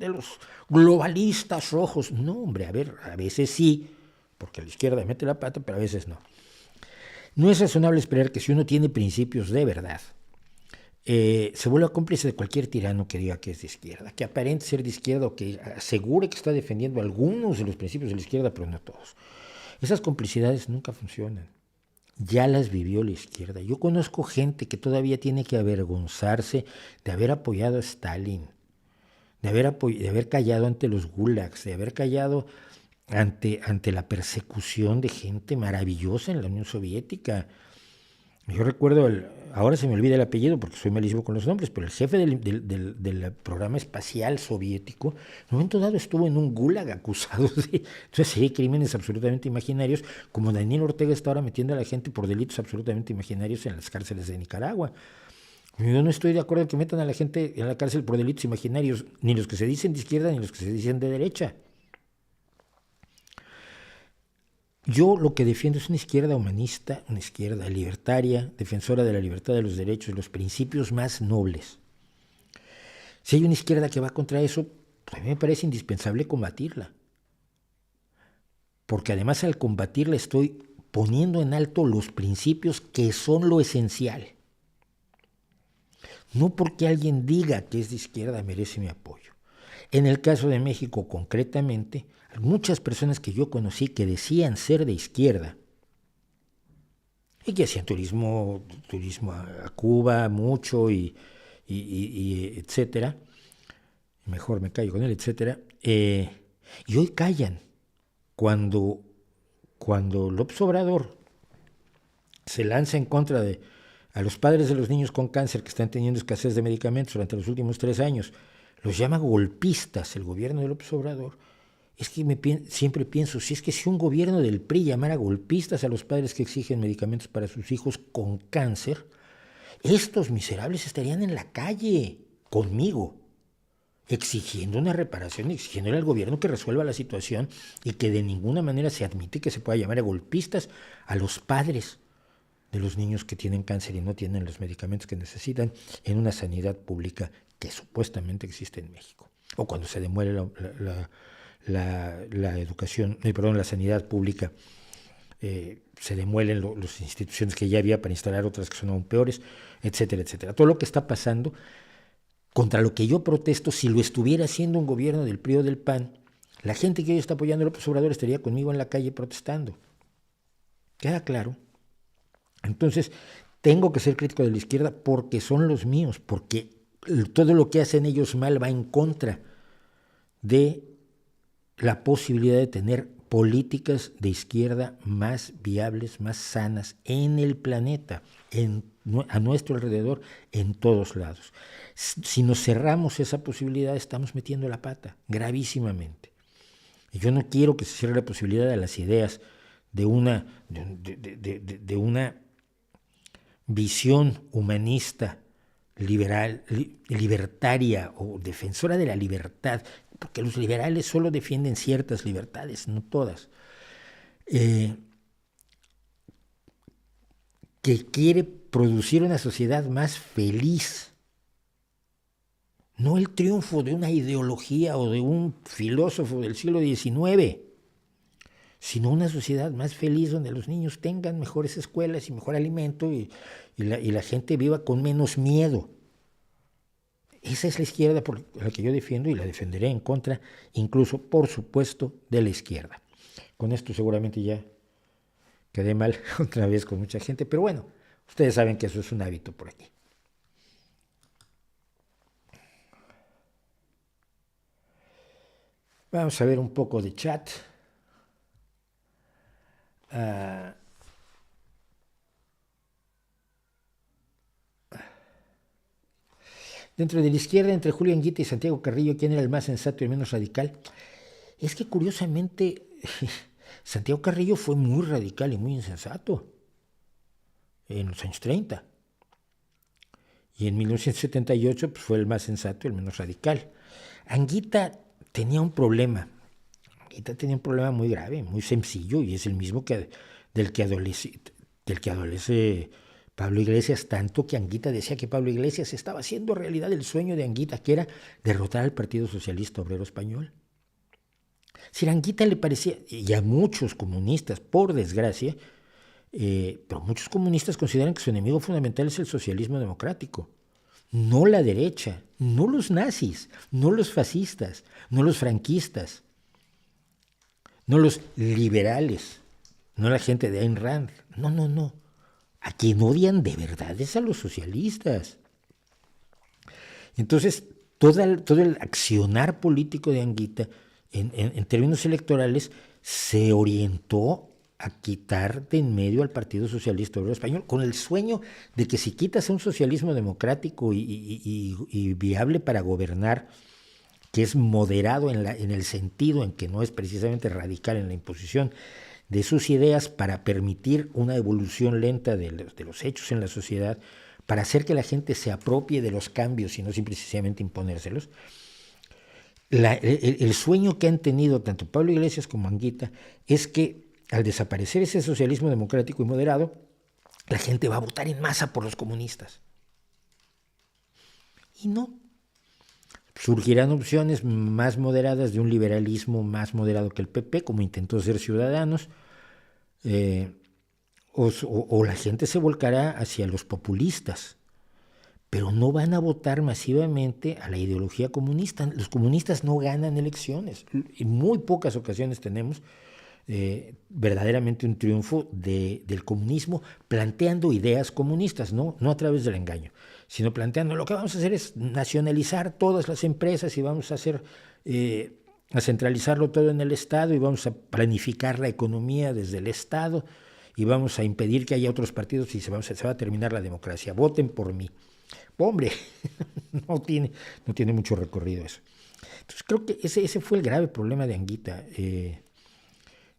Speaker 1: globalistas rojos. No, hombre, a ver, a veces sí, porque la izquierda mete la pata, pero a veces no. No es razonable esperar que si uno tiene principios de verdad, se vuelva cómplice de cualquier tirano que diga que es de izquierda, que aparente ser de izquierda o que asegure que está defendiendo algunos de los principios de la izquierda, pero no todos. Esas complicidades nunca funcionan. Ya las vivió la izquierda. Yo conozco gente que todavía tiene que avergonzarse de haber apoyado a Stalin, de haber callado ante los gulags, de haber callado ante la persecución de gente maravillosa en la Unión Soviética. Yo recuerdo, ahora se me olvida el apellido porque soy malísimo con los nombres, pero el jefe del programa espacial soviético, en un momento dado estuvo en un gulag acusado de una serie de crímenes absolutamente imaginarios, como Daniel Ortega está ahora metiendo a la gente por delitos absolutamente imaginarios en las cárceles de Nicaragua. Yo no estoy de acuerdo en que metan a la gente en la cárcel por delitos imaginarios, ni los que se dicen de izquierda ni los que se dicen de derecha. Yo lo que defiendo es una izquierda humanista, una izquierda libertaria, defensora de la libertad, de los derechos y los principios más nobles. Si hay una izquierda que va contra eso, pues a mí me parece indispensable combatirla. Porque además al combatirla estoy poniendo en alto los principios que son lo esencial. No porque alguien diga que es de izquierda merece mi apoyo. En el caso de México concretamente, muchas personas que yo conocí que decían ser de izquierda y que hacían turismo a Cuba mucho y etcétera, mejor me callo con él, etcétera, y hoy callan cuando López Obrador se lanza en contra de a los padres de los niños con cáncer que están teniendo escasez de medicamentos durante los últimos 3 años, los llama golpistas el gobierno de López Obrador. Es que siempre pienso, si un gobierno del PRI llamara golpistas a los padres que exigen medicamentos para sus hijos con cáncer, estos miserables estarían en la calle conmigo, exigiendo una reparación, exigiéndole al gobierno que resuelva la situación y que de ninguna manera se admite que se pueda llamar a golpistas a los padres de los niños que tienen cáncer y no tienen los medicamentos que necesitan en una sanidad pública que supuestamente existe en México. O cuando se demuele la educación, la sanidad pública, se demuelen las instituciones que ya había para instalar otras que son aún peores, etcétera, etcétera. Todo lo que está pasando, contra lo que yo protesto, si lo estuviera haciendo un gobierno del PRI o del PAN, la gente que hoy está apoyando a López Obrador estaría conmigo en la calle protestando. ¿Queda claro? Entonces, tengo que ser crítico de la izquierda porque son los míos, porque todo lo que hacen ellos mal va en contra de la posibilidad de tener políticas de izquierda más viables, más sanas en el planeta, a nuestro alrededor, en todos lados. Si nos cerramos esa posibilidad, estamos metiendo la pata gravísimamente. Y yo no quiero que se cierre la posibilidad de las ideas de una visión humanista, liberal, libertaria o defensora de la libertad, porque los liberales solo defienden ciertas libertades, no todas, que quiere producir una sociedad más feliz, no el triunfo de una ideología o de un filósofo del siglo XIX, sino una sociedad más feliz donde los niños tengan mejores escuelas y mejor alimento y la gente viva con menos miedo. Esa es la izquierda por la que yo defiendo y la defenderé en contra, incluso, por supuesto, de la izquierda. Con esto seguramente ya quedé mal otra vez con mucha gente, pero bueno, ustedes saben que eso es un hábito por aquí. Vamos a ver un poco de chat. Dentro de la izquierda, entre Julio Anguita y Santiago Carrillo, ¿quién era el más sensato y el menos radical? Es que curiosamente Santiago Carrillo fue muy radical y muy insensato en los años 30. Y en 1978 pues, fue el más sensato y el menos radical. Anguita tenía un problema. Anguita tenía un problema muy grave, muy sencillo, y es el mismo del que adolece Pablo Iglesias, tanto que Anguita decía que Pablo Iglesias estaba haciendo realidad el sueño de Anguita, que era derrotar al Partido Socialista Obrero Español. Si a Anguita le parecía, y a muchos comunistas, por desgracia, pero muchos comunistas consideran que su enemigo fundamental es el socialismo democrático, no la derecha, no los nazis, no los fascistas, no los franquistas, no los liberales, no la gente de Ayn Rand, no. A quien odian de verdad es a los socialistas. Entonces, todo el accionar político de Anguita, en términos electorales, se orientó a quitar de en medio al Partido Socialista Obrero Español, con el sueño de que si quitas un socialismo democrático y viable para gobernar, que es moderado en el sentido en que no es precisamente radical en la imposición de sus ideas, para permitir una evolución lenta de los hechos en la sociedad, para hacer que la gente se apropie de los cambios y no simplemente imponérselos. El sueño que han tenido tanto Pablo Iglesias como Anguita es que al desaparecer ese socialismo democrático y moderado, la gente va a votar en masa por los comunistas. Y no. Surgirán opciones más moderadas de un liberalismo más moderado que el PP, como intentó ser Ciudadanos, o la gente se volcará hacia los populistas, pero no van a votar masivamente a la ideología comunista. Los comunistas no ganan elecciones. En muy pocas ocasiones tenemos verdaderamente un triunfo del comunismo planteando ideas comunistas, no a través del engaño, sino planteando lo que vamos a hacer es nacionalizar todas las empresas y vamos a hacer a centralizarlo todo en el Estado y vamos a planificar la economía desde el Estado y vamos a impedir que haya otros partidos y se va a terminar la democracia. Voten por mí. Hombre, no tiene mucho recorrido eso. Entonces creo que ese fue el grave problema de Anguita.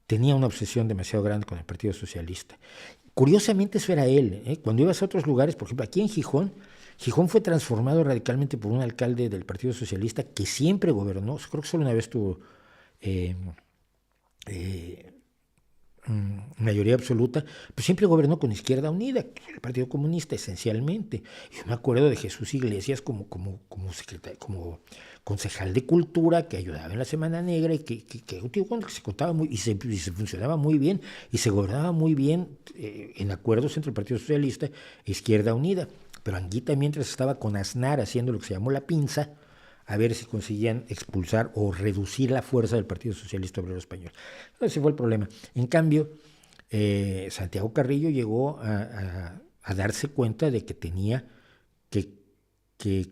Speaker 1: Tenía una obsesión demasiado grande con el Partido Socialista. Curiosamente eso era él. Cuando ibas a otros lugares, por ejemplo, aquí en Gijón fue transformado radicalmente por un alcalde del Partido Socialista que siempre gobernó, creo que solo una vez tuvo mayoría absoluta, pues siempre gobernó con Izquierda Unida, el Partido Comunista esencialmente. Yo me acuerdo de Jesús Iglesias como concejal de Cultura, que ayudaba en la Semana Negra y que se contaba muy y se funcionaba muy bien y se gobernaba muy bien en acuerdos entre el Partido Socialista e Izquierda Unida. Pero Anguita, mientras estaba con Aznar haciendo lo que se llamó la pinza, a ver si conseguían expulsar o reducir la fuerza del Partido Socialista Obrero Español. Ese fue el problema. En cambio, Santiago Carrillo llegó a darse cuenta de que tenía que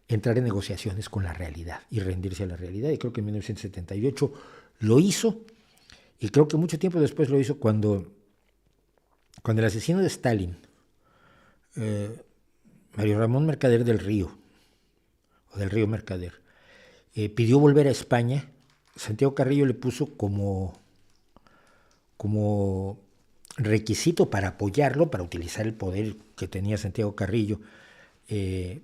Speaker 1: entrar en negociaciones con la realidad y rendirse a la realidad. Y creo que en 1978 lo hizo, y creo que mucho tiempo después lo hizo cuando el asesino de Stalin, Mario Ramón Mercader del Río Mercader, pidió volver a España. Santiago Carrillo le puso como requisito para apoyarlo, para utilizar el poder que tenía Santiago Carrillo,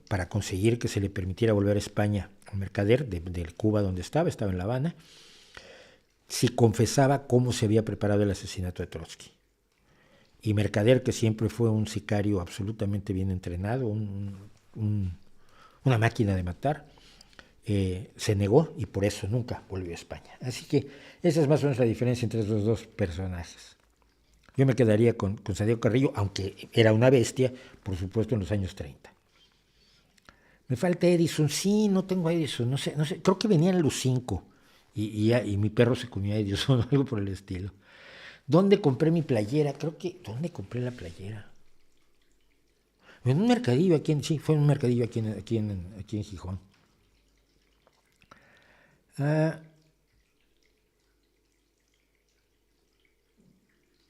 Speaker 1: para conseguir que se le permitiera volver a España a Mercader, de Cuba donde estaba en La Habana, si confesaba cómo se había preparado el asesinato de Trotsky. Y Mercader, que siempre fue un sicario absolutamente bien entrenado, una máquina de matar, se negó y por eso nunca volvió a España. Así que esa es más o menos la diferencia entre los dos personajes. Yo me quedaría con Santiago Carrillo, aunque era una bestia, por supuesto, en los años 30. Me falta Edison. Sí, no tengo a Edison, no sé, creo que venían los 5 y mi perro se comió a Edison o algo por el estilo. ¿Dónde compré mi playera? ¿Dónde compré la playera? En un mercadillo fue en un mercadillo aquí en Gijón.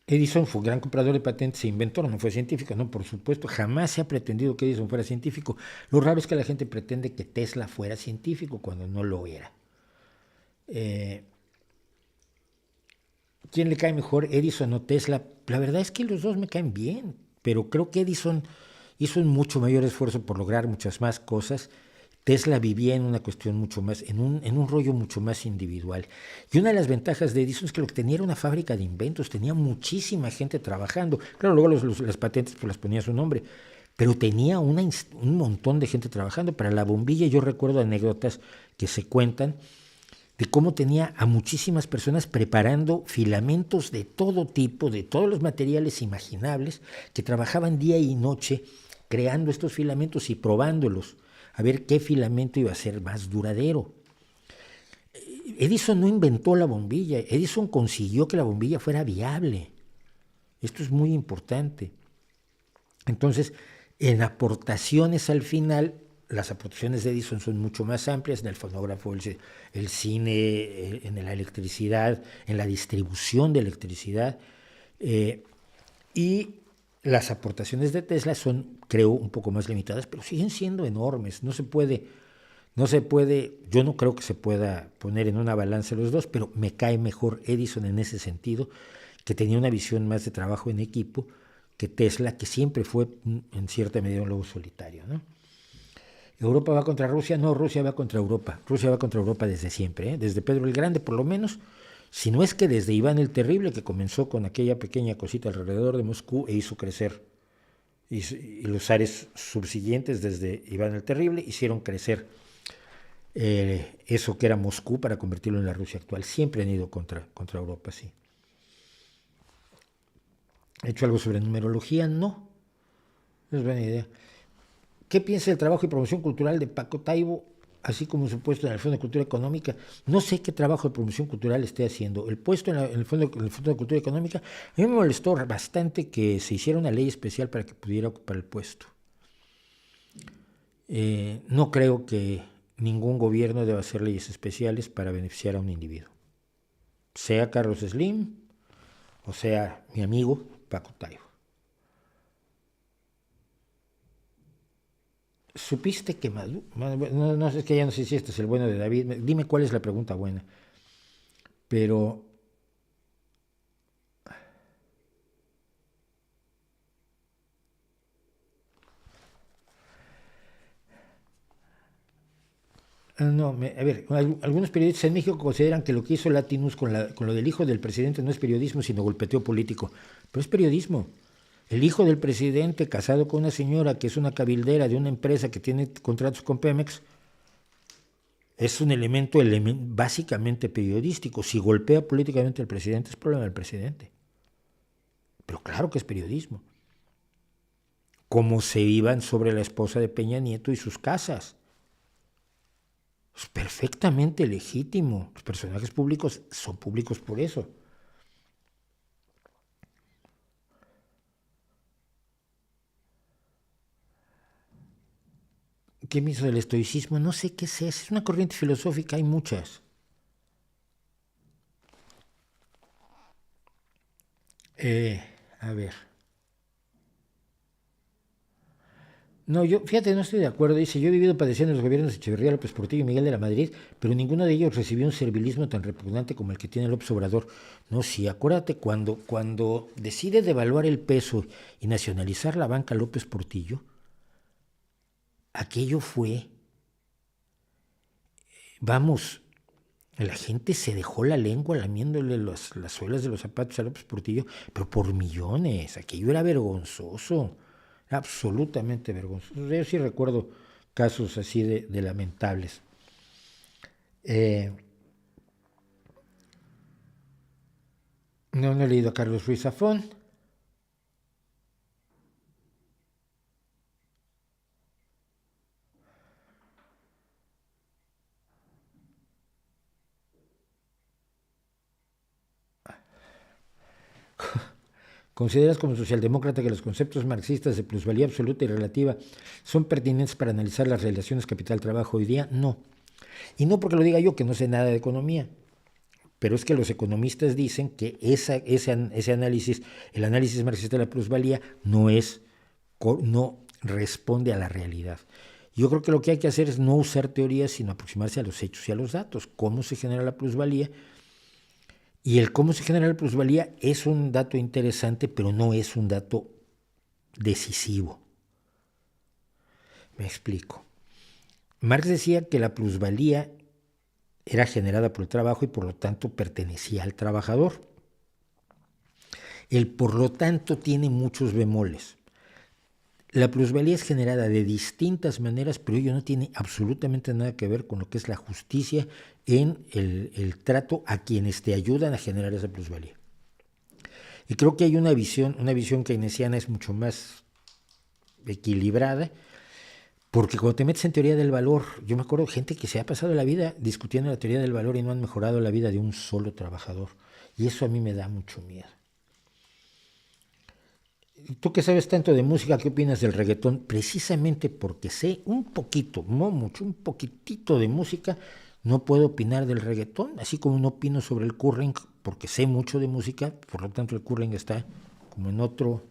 Speaker 1: Edison fue un gran comprador de patentes e inventor, no fue científico, no, por supuesto, jamás se ha pretendido que Edison fuera científico. Lo raro es que la gente pretende que Tesla fuera científico cuando no lo era. ¿Quién le cae mejor, Edison o Tesla? La verdad es que los dos me caen bien, pero creo que Edison hizo un mucho mayor esfuerzo por lograr muchas más cosas. Tesla vivía en una cuestión mucho más, en un rollo mucho más individual. Y una de las ventajas de Edison es que lo que tenía era una fábrica de inventos, tenía muchísima gente trabajando. Claro, luego las patentes pues las ponía su nombre, pero tenía un montón de gente trabajando. Para la bombilla yo recuerdo anécdotas que se cuentan de cómo tenía a muchísimas personas preparando filamentos de todo tipo, de todos los materiales imaginables, que trabajaban día y noche creando estos filamentos y probándolos, a ver qué filamento iba a ser más duradero. Edison no inventó la bombilla, Edison consiguió que la bombilla fuera viable. Esto es muy importante. Entonces, en aportaciones al final, las aportaciones de Edison son mucho más amplias, en el fonógrafo, el cine, en la electricidad, en la distribución de electricidad, y las aportaciones de Tesla son, creo, un poco más limitadas, pero siguen siendo enormes. No se puede, yo no creo que se pueda poner en una balanza los dos, pero me cae mejor Edison en ese sentido, que tenía una visión más de trabajo en equipo, que Tesla, que siempre fue en cierta medida un lobo solitario, ¿no? ¿Europa va contra Rusia? No, Rusia va contra Europa. Rusia va contra Europa desde siempre, ¿eh? Desde Pedro el Grande, por lo menos, Si no es que desde Iván el Terrible, que comenzó con aquella pequeña cosita alrededor de Moscú e hizo crecer, y los zares subsiguientes desde Iván el Terrible hicieron crecer eso que era Moscú para convertirlo en la Rusia actual. Siempre han ido contra Europa, sí. ¿He hecho algo sobre numerología? No. No es buena idea. ¿Qué piensa del trabajo y promoción cultural de Paco Taibo, así como su puesto en el Fondo de Cultura Económica? No sé qué trabajo de promoción cultural esté haciendo. El puesto en el Fondo de Cultura Económica, a mí me molestó bastante que se hiciera una ley especial para que pudiera ocupar el puesto. No creo que ningún gobierno deba hacer leyes especiales para beneficiar a un individuo, sea Carlos Slim o sea mi amigo Paco Taibo. ¿Supiste que Maduro? No sé, es que ya no sé si este es el bueno de David. Dime cuál es la pregunta buena. Pero no, a ver, algunos periodistas en México consideran que lo que hizo Latinus con lo del hijo del presidente no es periodismo, sino golpeteo político. Pero es periodismo. El hijo del presidente, casado con una señora que es una cabildera de una empresa que tiene contratos con Pemex, es un elemento básicamente periodístico. Si golpea políticamente al presidente, es problema del presidente. Pero claro que es periodismo. Como se iban sobre la esposa de Peña Nieto y sus casas. Es perfectamente legítimo. Los personajes públicos son públicos por eso. ¿Qué me hizo del estoicismo? No sé qué es una corriente filosófica, hay muchas. A ver. No, fíjate, no estoy de acuerdo. Dice, yo he vivido padeciendo los gobiernos de Echeverría, López Portillo y Miguel de la Madrid, pero ninguno de ellos recibió un servilismo tan repugnante como el que tiene López Obrador. No, sí, acuérdate, cuando decide devaluar el peso y nacionalizar la banca López Portillo, aquello fue, vamos, la gente se dejó la lengua lamiéndole las suelas de los zapatos a López Portillo, pero por millones. Aquello era vergonzoso, absolutamente vergonzoso. Yo sí recuerdo casos así de lamentables. No he leído a Carlos Ruiz Zafón. ¿Consideras como socialdemócrata que los conceptos marxistas de plusvalía absoluta y relativa son pertinentes para analizar las relaciones capital-trabajo hoy día? No. Y no porque lo diga yo, que no sé nada de economía. Pero es que los economistas dicen que ese análisis, el análisis marxista de la plusvalía, no responde a la realidad. Yo creo que lo que hay que hacer es no usar teorías, sino aproximarse a los hechos y a los datos. ¿Cómo se genera la plusvalía? Y el cómo se genera la plusvalía es un dato interesante, pero no es un dato decisivo. Me explico. Marx decía que la plusvalía era generada por el trabajo y por lo tanto pertenecía al trabajador. El por lo tanto tiene muchos bemoles. La plusvalía es generada de distintas maneras, pero ello no tiene absolutamente nada que ver con lo que es la justicia en el trato a quienes te ayudan a generar esa plusvalía. Y creo que hay una visión keynesiana es mucho más equilibrada, porque cuando te metes en teoría del valor, yo me acuerdo de gente que se ha pasado la vida discutiendo la teoría del valor y no han mejorado la vida de un solo trabajador. Y eso a mí me da mucho miedo. Tú que sabes tanto de música, ¿qué opinas del reggaetón? Precisamente porque sé un poquito, no mucho, un poquitito de música, no puedo opinar del reggaetón, así como no opino sobre el curling, porque sé mucho de música, por lo tanto el curling está como en otro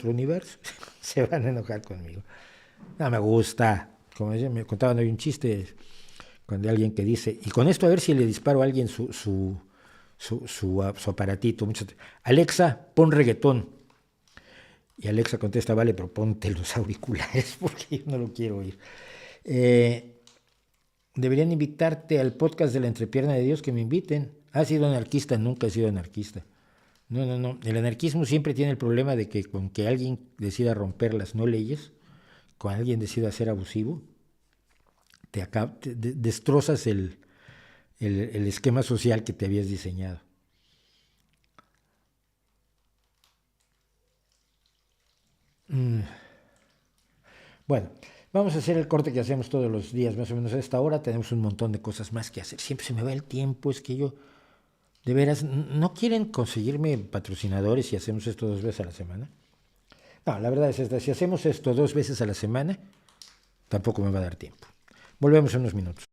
Speaker 1: universo. Se van a enojar conmigo. No me gusta. Como me contaban hoy un chiste cuando hay alguien que dice, y con esto a ver si le disparo a alguien su aparatito. Alexa, pon reggaetón. Y Alexa contesta, vale, pero ponte los auriculares porque yo no lo quiero oír. Deberían invitarte al podcast de La Entrepierna de Dios, que me inviten. ¿Has sido anarquista? Nunca he sido anarquista. No, no, no. El anarquismo siempre tiene el problema de que con que alguien decida romper las no leyes, con alguien decida ser abusivo, destrozas el esquema social que te habías diseñado. Bueno, vamos a hacer el corte que hacemos todos los días, más o menos a esta hora. Tenemos un montón de cosas más que hacer. Siempre se me va el tiempo, es que yo, de veras, ¿no quieren conseguirme patrocinadores si hacemos esto 2 veces a la semana? No, la verdad es esta, si hacemos esto 2 veces a la semana, tampoco me va a dar tiempo. Volvemos en unos minutos.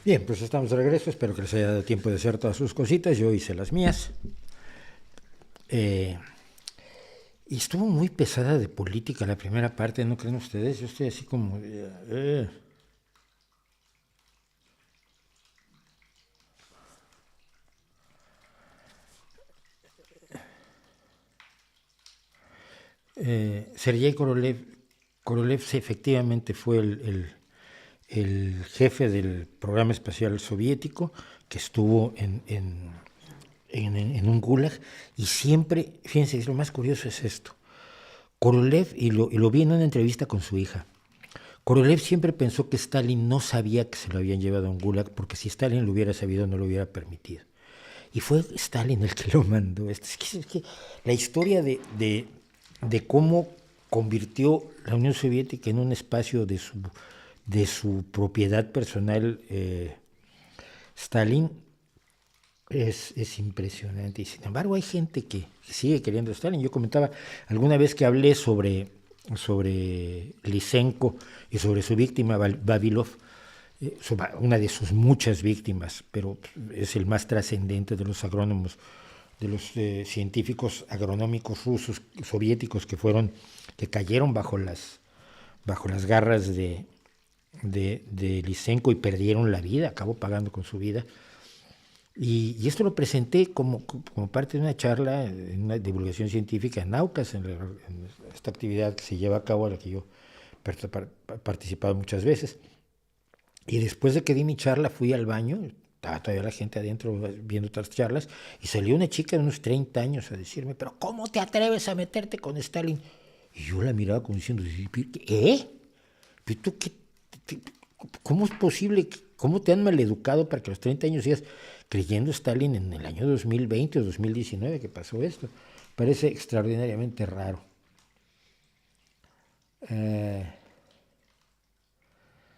Speaker 1: Bien, pues estamos de regreso. Espero que les haya dado tiempo de hacer todas sus cositas. Yo hice las mías. Y estuvo muy pesada de política la primera parte, ¿no creen ustedes? Yo estoy así como... Sergei Korolev efectivamente fue el jefe del programa espacial soviético que estuvo en un gulag y siempre, fíjense, lo más curioso es esto. Korolev, y lo vi en una entrevista con su hija, Korolev siempre pensó que Stalin no sabía que se lo habían llevado a un gulag, porque si Stalin lo hubiera sabido no lo hubiera permitido. Y fue Stalin el que lo mandó. Es que la historia de cómo convirtió la Unión Soviética en un espacio de su propiedad personal, Stalin, Es impresionante. Y sin embargo hay gente que sigue queriendo Stalin. Yo comentaba alguna vez que hablé sobre Lysenko y sobre su víctima Vavilov, una de sus muchas víctimas, pero es el más trascendente de los agrónomos, de los científicos agronómicos rusos, soviéticos que cayeron bajo las garras de Lysenko y perdieron la vida, acabó pagando con su vida. Y esto lo presenté como parte de una charla, en una divulgación científica en Naucas, en esta actividad que se lleva a cabo, a la que yo he participado muchas veces. Y después de que di mi charla fui al baño, estaba todavía la gente adentro viendo otras charlas, y salió una chica de unos 30 años a decirme, pero ¿cómo te atreves a meterte con Stalin? Y yo la miraba como diciendo, ¿Pero tú qué? ¿Cómo es posible? ¿Cómo te han maleducado para que a los 30 años sigas creyendo Stalin en el año 2020 o 2019 que pasó esto? Parece extraordinariamente raro.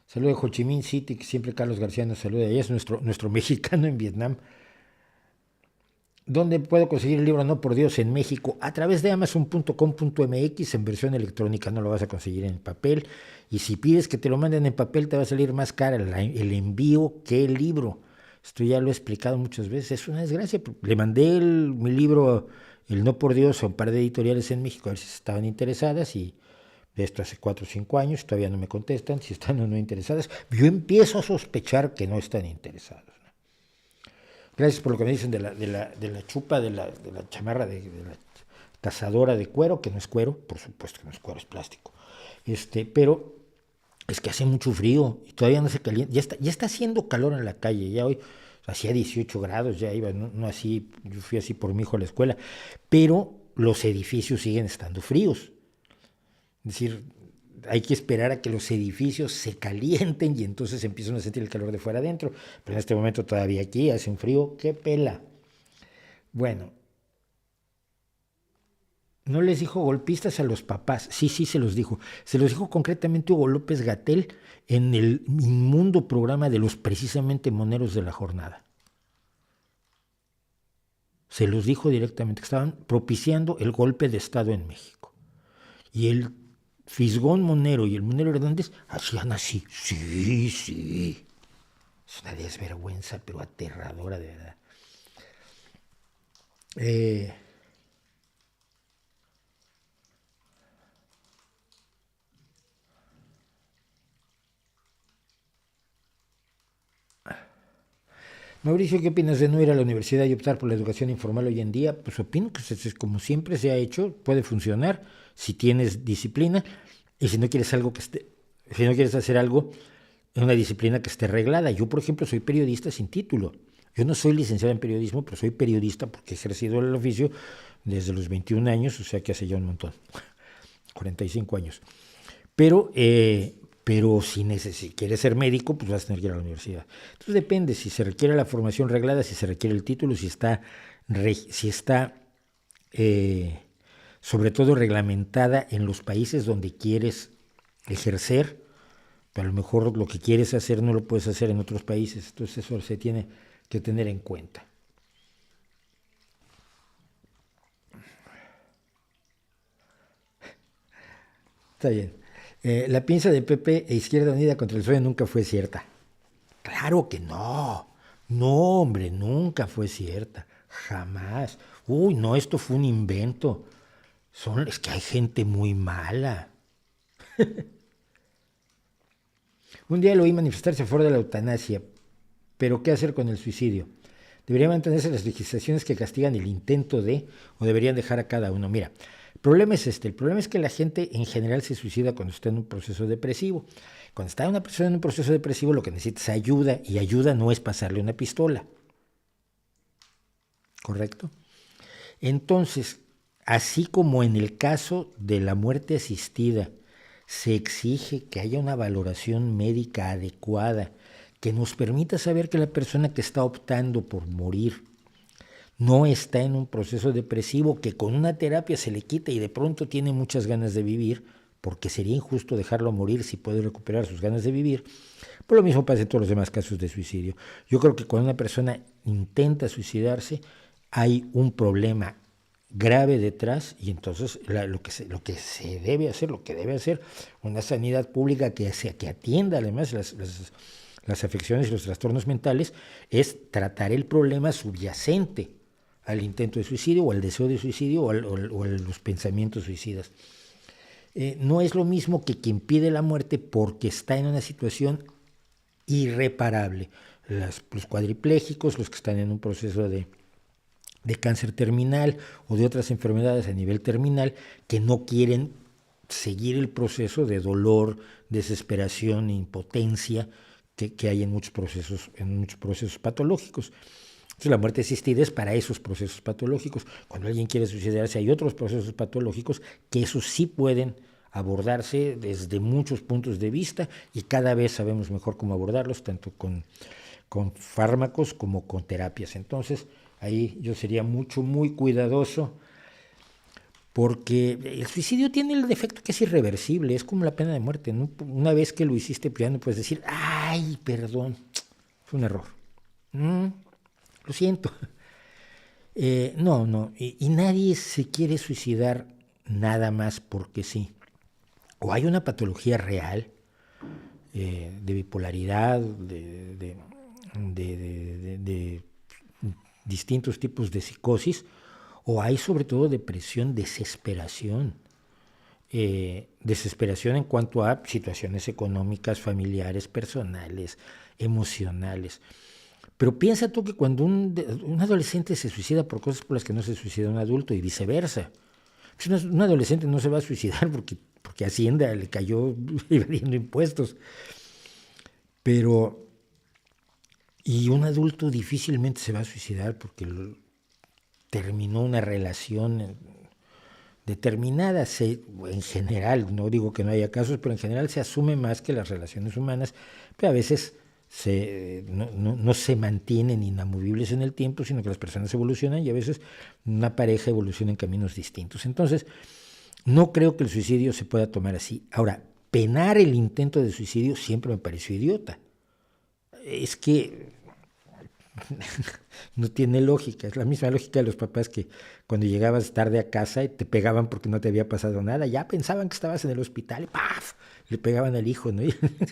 Speaker 1: Saludo de Ho Chi Minh City, que siempre Carlos García nos saluda. Ella es nuestro mexicano en Vietnam. ¿Dónde puedo conseguir el libro No por Dios en México? A través de amazon.com.mx en versión electrónica, no lo vas a conseguir en papel. Y si pides que te lo manden en papel, te va a salir más caro el envío que el libro. Esto ya lo he explicado muchas veces, es una desgracia. Le mandé mi libro, el No por Dios, a un par de editoriales en México, a ver si estaban interesadas, y de esto hace 4 o 5 años, todavía no me contestan si están o no interesadas. Yo empiezo a sospechar que no están interesados. Gracias por lo que me dicen de la chupa, de la chamarra, de la cazadora de cuero, que no es cuero, por supuesto que no es cuero, es plástico. Pero es que hace mucho frío y todavía no se calienta. Ya está haciendo calor en la calle. Ya hoy hacía 18 grados, ya iba, no así, yo fui así por mi hijo a la escuela. Pero los edificios siguen estando fríos. Es decir, hay que esperar a que los edificios se calienten y entonces empiezan a sentir el calor de fuera adentro. Pero en este momento todavía aquí hace un frío que pela. Bueno, no les dijo golpistas a los papás. Sí, se los dijo. Se los dijo concretamente Hugo López-Gatell en el inmundo programa de los precisamente moneros de la jornada. Se los dijo directamente que estaban propiciando el golpe de Estado en México. Y el Fisgón Monero y el Monero Hernández hacían así. Sí. Es una desvergüenza, pero aterradora, de verdad. Mauricio, ¿qué opinas de no ir a la universidad y optar por la educación informal hoy en día? Pues opino que como siempre se ha hecho, puede funcionar si tienes disciplina y si no quieres hacer algo en una disciplina que esté reglada. Yo, por ejemplo, soy periodista sin título. Yo no soy licenciado en periodismo, pero soy periodista porque he ejercido el oficio desde los 21 años, o sea que hace ya un montón, 45 años. Pero si quieres ser médico, pues vas a tener que ir a la universidad. Entonces depende si se requiere la formación reglada, si se requiere el título, si está sobre todo reglamentada en los países donde quieres ejercer. Pero a lo mejor lo que quieres hacer no lo puedes hacer en otros países. Entonces eso se tiene que tener en cuenta. Está bien. La pinza de PP e Izquierda Unida contra el PSOE nunca fue cierta. Claro que no. No, hombre, nunca fue cierta. Jamás. Uy, no, esto fue un invento. Es que hay gente muy mala. Un día lo oí manifestarse a favor de la eutanasia, pero ¿qué hacer con el suicidio? ¿Deberían mantenerse las legislaciones que castigan el intento de, o deberían dejar a cada uno? Mira, el problema es el problema es que la gente en general se suicida cuando está en un proceso depresivo. Cuando está una persona en un proceso depresivo lo que necesita es ayuda, y ayuda no es pasarle una pistola. ¿Correcto? Entonces, así como en el caso de la muerte asistida, se exige que haya una valoración médica adecuada que nos permita saber que la persona que está optando por morir no está en un proceso depresivo que con una terapia se le quita y de pronto tiene muchas ganas de vivir, porque sería injusto dejarlo morir si puede recuperar sus ganas de vivir. Por lo mismo pasa en todos los demás casos de suicidio. Yo creo que cuando una persona intenta suicidarse, hay un problema grave detrás, y entonces lo que debe hacer una sanidad pública que atienda además las afecciones y los trastornos mentales, es tratar el problema subyacente al intento de suicidio o al deseo de suicidio o a los pensamientos suicidas. No es lo mismo que quien pide la muerte porque está en una situación irreparable. Los cuadriplégicos, los que están en un proceso de cáncer terminal o de otras enfermedades a nivel terminal, que no quieren seguir el proceso de dolor, desesperación e impotencia que hay en muchos procesos patológicos. Entonces, la muerte asistida es para esos procesos patológicos. Cuando alguien quiere suicidarse, hay otros procesos patológicos que esos sí pueden abordarse desde muchos puntos de vista, y cada vez sabemos mejor cómo abordarlos, tanto con fármacos como con terapias. Entonces, ahí yo sería muy cuidadoso, porque el suicidio tiene el defecto que es irreversible, es como la pena de muerte, ¿no? Una vez que lo hiciste, pues ya no puedes decir, ay, perdón, fue un error. Lo siento. No, y nadie se quiere suicidar nada más porque sí. O hay una patología real de bipolaridad, de distintos tipos de psicosis, o hay sobre todo depresión, desesperación. Desesperación en cuanto a situaciones económicas, familiares, personales, emocionales. Pero piensa tú que cuando un adolescente se suicida por cosas por las que no se suicida un adulto, y viceversa. Un adolescente no se va a suicidar porque Hacienda le cayó evadiendo impuestos. Y un adulto difícilmente se va a suicidar porque terminó una relación determinada. En general, no digo que no haya casos, pero en general se asume más que las relaciones humanas, pero a veces no se mantienen inamovibles en el tiempo, sino que las personas evolucionan, y a veces una pareja evoluciona en caminos distintos. Entonces, no creo que el suicidio se pueda tomar así. Ahora, penar el intento de suicidio siempre me pareció idiota. Es que no tiene lógica. Es la misma lógica de los papás que cuando llegabas tarde a casa y te pegaban porque no te había pasado nada, ya pensaban que estabas en el hospital y ¡paf! Le pegaban al hijo, ¿no?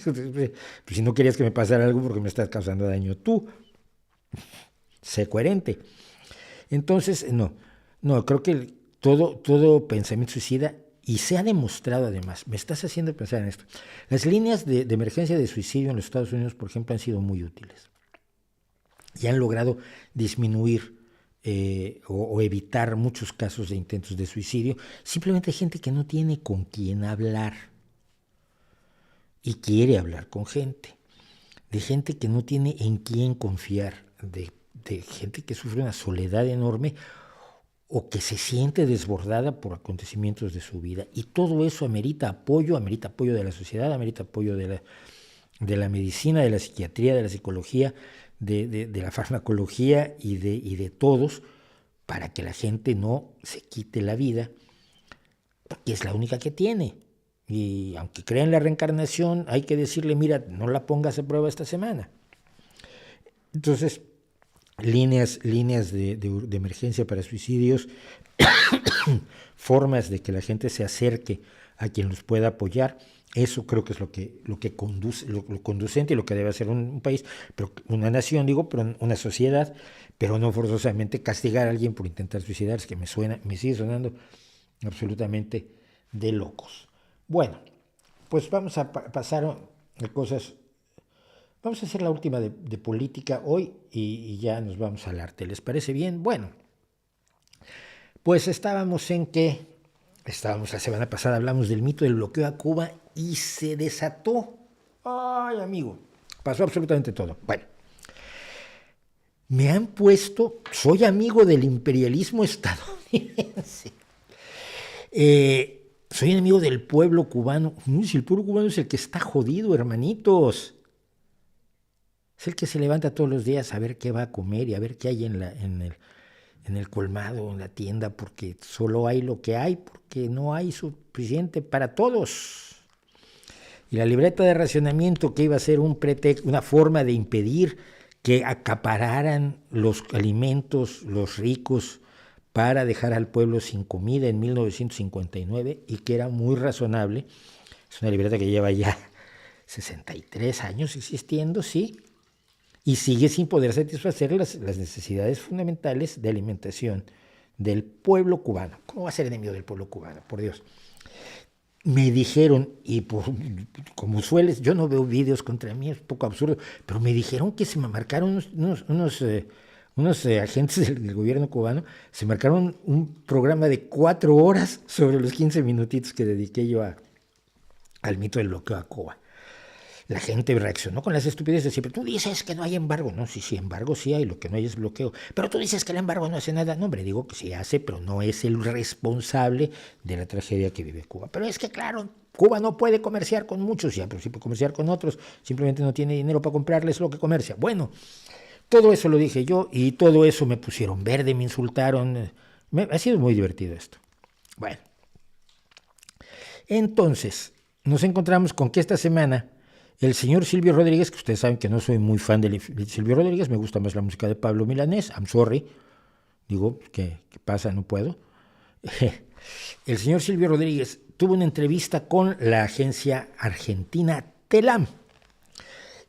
Speaker 1: Pues si no querías que me pasara algo, porque me estás causando daño tú. Sé coherente. Entonces, no, creo que todo pensamiento suicida, y se ha demostrado además, me estás haciendo pensar en esto, las líneas de emergencia de suicidio en los Estados Unidos, por ejemplo, han sido muy útiles y han logrado disminuir o evitar muchos casos de intentos de suicidio. Simplemente hay gente que no tiene con quién hablar y quiere hablar con gente, de gente que no tiene en quién confiar, de gente que sufre una soledad enorme o que se siente desbordada por acontecimientos de su vida. Y todo eso amerita apoyo de la sociedad, amerita apoyo de la medicina, de la psiquiatría, de la psicología, de la farmacología y de todos, para que la gente no se quite la vida, porque es la única que tiene. Y aunque crea en la reencarnación, hay que decirle, mira, no la pongas a prueba esta semana. Entonces, líneas de emergencia para suicidios, formas de que la gente se acerque a quien los pueda apoyar, eso creo que es lo que conduce, lo conducente, y lo que debe hacer un país, pero una nación, pero una sociedad, pero no forzosamente castigar a alguien por intentar suicidarse, que me sigue sonando absolutamente de locos. Bueno, pues vamos a pasar a cosas. Vamos a hacer la última de política hoy y ya nos vamos al arte. ¿Les parece bien? Bueno, pues estábamos la semana pasada, hablamos del mito del bloqueo a Cuba y se desató. Ay, amigo, pasó absolutamente todo. Bueno, me han puesto, soy amigo del imperialismo estadounidense. Soy enemigo del pueblo cubano. Si el pueblo cubano es el que está jodido, hermanitos. Es el que se levanta todos los días a ver qué va a comer y a ver qué hay en el colmado, en la tienda, porque solo hay lo que hay, porque no hay suficiente para todos. Y la libreta de racionamiento, que iba a ser un pretexto, una forma de impedir que acapararan los alimentos, los ricos, para dejar al pueblo sin comida en 1959 y que era muy razonable. Es una libreta que lleva ya 63 años existiendo, sí, y sigue sin poder satisfacer las necesidades fundamentales de alimentación del pueblo cubano. ¿Cómo va a ser enemigo del pueblo cubano? Por Dios. Me dijeron, y como sueles, yo no veo vídeos contra mí, es un poco absurdo, pero me dijeron que se me marcaron unos agentes del gobierno cubano, se marcaron un programa de 4 horas sobre los 15 minutitos que dediqué yo al mito del bloqueo a Cuba. La gente reaccionó con las estupideces de siempre. Tú dices que no hay embargo. No, sí, embargo sí hay, lo que no hay es bloqueo. Pero tú dices que el embargo no hace nada. No, hombre, digo que sí hace, pero no es el responsable de la tragedia que vive Cuba. Pero es que, claro, Cuba no puede comerciar con muchos, ya, pero sí puede comerciar con otros. Simplemente no tiene dinero para comprarles lo que comercia. Bueno, todo eso lo dije yo y todo eso me pusieron verde, me insultaron. Ha sido muy divertido esto. Bueno, entonces, nos encontramos con que esta semana el señor Silvio Rodríguez, que ustedes saben que no soy muy fan de Silvio Rodríguez, me gusta más la música de Pablo Milanés, I'm sorry, digo, ¿qué pasa? No puedo. El señor Silvio Rodríguez tuvo una entrevista con la agencia argentina Telam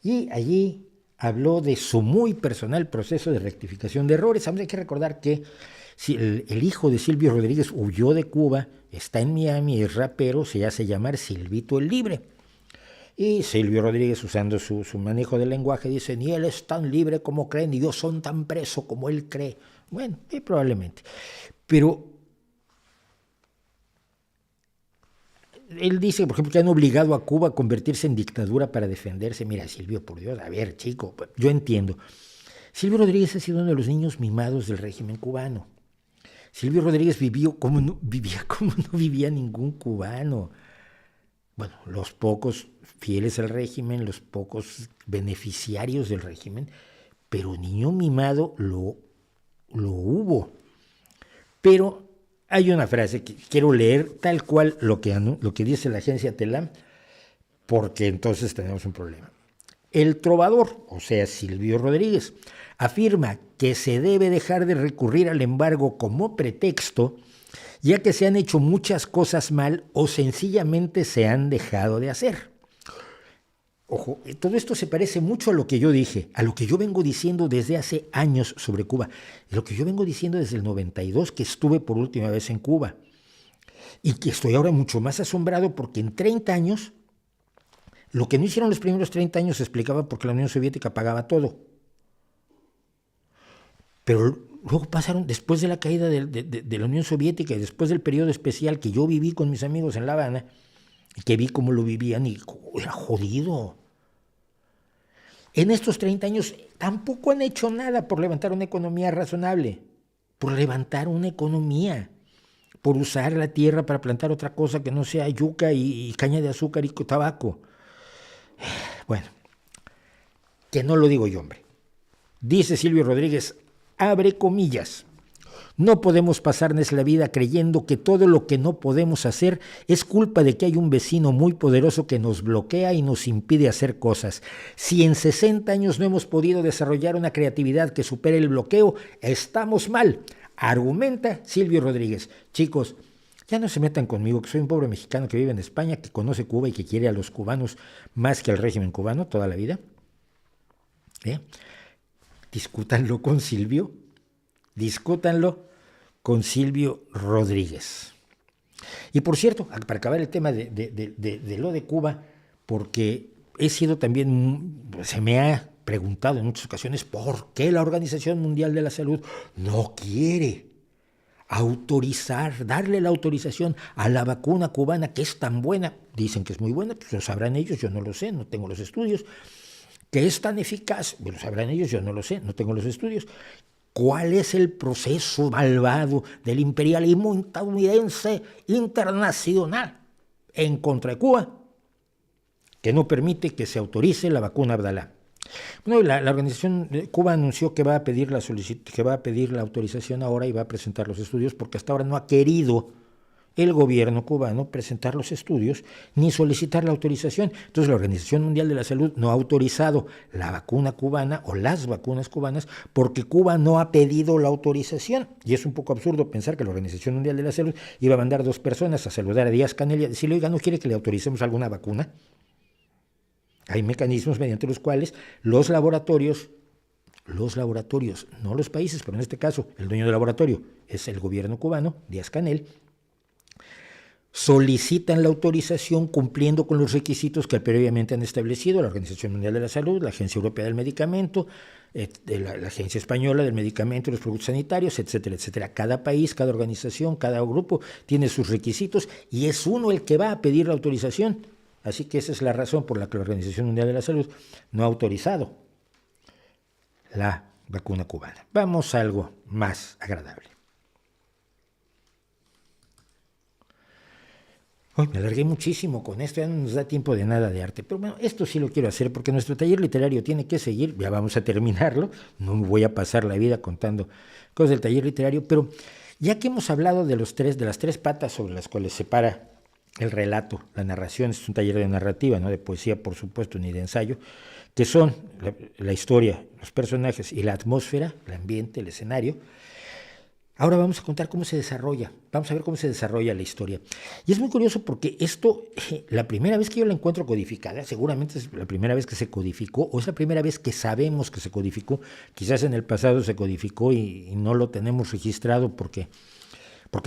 Speaker 1: y allí habló de su muy personal proceso de rectificación de errores. Hay que recordar que el hijo de Silvio Rodríguez huyó de Cuba, está en Miami, es rapero, se hace llamar Silvito el Libre. Y Silvio Rodríguez, usando su manejo del lenguaje, dice, ni él es tan libre como cree, ni yo soy tan preso como él cree. Bueno, probablemente. Pero él dice, por ejemplo, que han obligado a Cuba a convertirse en dictadura para defenderse. Mira, Silvio, por Dios, a ver, chico, yo entiendo. Silvio Rodríguez ha sido uno de los niños mimados del régimen cubano. Silvio Rodríguez vivió como no vivía ningún cubano. Bueno, los pocos fieles al régimen, los pocos beneficiarios del régimen, pero niño mimado lo hubo. Pero hay una frase que quiero leer tal cual lo que dice la agencia Telam, porque entonces tenemos un problema. El trovador, o sea, Silvio Rodríguez, afirma que se debe dejar de recurrir al embargo como pretexto, ya que se han hecho muchas cosas mal o sencillamente se han dejado de hacer. Ojo, todo esto se parece mucho a lo que yo dije, a lo que yo vengo diciendo desde hace años sobre Cuba, lo que yo vengo diciendo desde el 92, que estuve por última vez en Cuba, y que estoy ahora mucho más asombrado porque en 30 años, lo que no hicieron los primeros 30 años se explicaba porque la Unión Soviética pagaba todo. Pero luego pasaron, después de la caída de la Unión Soviética y después del periodo especial que yo viví con mis amigos en La Habana, y que vi cómo lo vivían y era jodido. En estos 30 años tampoco han hecho nada por levantar una economía razonable, por levantar una economía, por usar la tierra para plantar otra cosa que no sea yuca y caña de azúcar y tabaco. Bueno, que no lo digo yo, hombre. Dice Silvio Rodríguez, abre comillas, no podemos pasarnos la vida creyendo que todo lo que no podemos hacer es culpa de que hay un vecino muy poderoso que nos bloquea y nos impide hacer cosas. Si en 60 años no hemos podido desarrollar una creatividad que supere el bloqueo, estamos mal, argumenta Silvio Rodríguez. Chicos, ya no se metan conmigo, que soy un pobre mexicano que vive en España, que conoce Cuba y que quiere a los cubanos más que al régimen cubano toda la vida. Discútanlo con Silvio. Discútanlo con Silvio Rodríguez. Y por cierto, para acabar el tema de lo de Cuba, porque he sido también, se me ha preguntado en muchas ocasiones por qué la Organización Mundial de la Salud no quiere autorizar, darle la autorización a la vacuna cubana que es tan buena, dicen que es muy buena, pues lo sabrán ellos, yo no lo sé, no tengo los estudios, que es tan eficaz, lo sabrán ellos, yo no lo sé, no tengo los estudios. ¿Cuál es el proceso malvado del imperialismo estadounidense internacional en contra de Cuba que no permite que se autorice la vacuna Abdalá? Bueno, la organización de Cuba anunció que va a pedir la autorización ahora y va a presentar los estudios porque hasta ahora no ha querido el gobierno cubano presentar los estudios ni solicitar la autorización. Entonces la Organización Mundial de la Salud no ha autorizado la vacuna cubana o las vacunas cubanas porque Cuba no ha pedido la autorización. Y es un poco absurdo pensar que la Organización Mundial de la Salud iba a mandar 2 personas a saludar a Díaz-Canel y a decirle, oiga, ¿no quiere que le autoricemos alguna vacuna? Hay mecanismos mediante los cuales los laboratorios, no los países, pero en este caso el dueño del laboratorio es el gobierno cubano, Díaz-Canel, solicitan la autorización cumpliendo con los requisitos que previamente han establecido la Organización Mundial de la Salud, la Agencia Europea del Medicamento, la Agencia Española del Medicamento y los Productos Sanitarios, etcétera, etcétera. Cada país, cada organización, cada grupo tiene sus requisitos y es uno el que va a pedir la autorización. Así que esa es la razón por la que la Organización Mundial de la Salud no ha autorizado la vacuna cubana. Vamos a algo más agradable. Hoy me alargué muchísimo con esto, ya no nos da tiempo de nada de arte, pero bueno, esto sí lo quiero hacer porque nuestro taller literario tiene que seguir, ya vamos a terminarlo, no me voy a pasar la vida contando cosas del taller literario, pero ya que hemos hablado de las tres patas sobre las cuales se para el relato, la narración, es un taller de narrativa, no de poesía por supuesto, ni de ensayo, que son la historia, los personajes y la atmósfera, el ambiente, el escenario. Ahora vamos a contar cómo se desarrolla, vamos a ver cómo se desarrolla la historia. Y es muy curioso porque esto, la primera vez que yo la encuentro codificada, seguramente es la primera vez que se codificó, o es la primera vez que sabemos que se codificó, quizás en el pasado se codificó y no lo tenemos registrado porque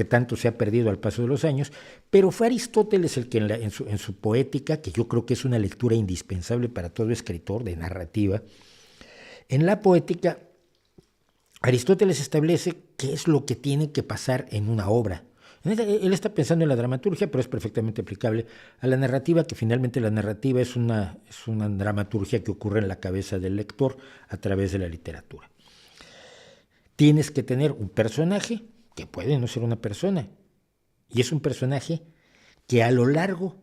Speaker 1: tanto se ha perdido al paso de los años, pero fue Aristóteles el que en su poética, que yo creo que es una lectura indispensable para todo escritor de narrativa, en la poética Aristóteles establece qué es lo que tiene que pasar en una obra. Él está pensando en la dramaturgia, pero es perfectamente aplicable a la narrativa, que finalmente la narrativa es una dramaturgia que ocurre en la cabeza del lector a través de la literatura. Tienes que tener un personaje que puede no ser una persona, y es un personaje que a lo largo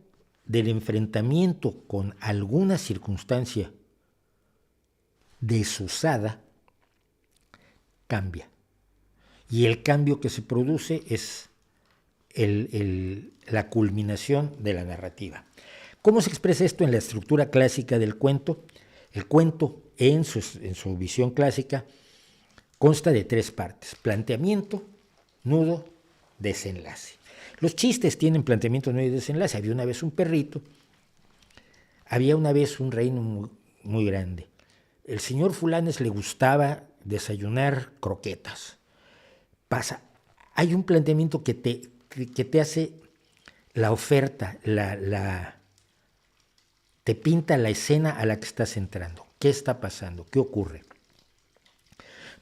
Speaker 1: del enfrentamiento con alguna circunstancia desusada cambia. Y el cambio que se produce es la culminación de la narrativa. ¿Cómo se expresa esto en la estructura clásica del cuento? El cuento, en su visión clásica, consta de 3 partes: planteamiento, nudo, desenlace. Los chistes tienen planteamiento, nudo y desenlace. Había una vez un perrito, había una vez un reino muy, muy grande. El señor Fulanes le gustaba desayunar croquetas. Hay un planteamiento que te hace la oferta, te pinta la escena a la que estás entrando. ¿Qué está pasando? ¿Qué ocurre?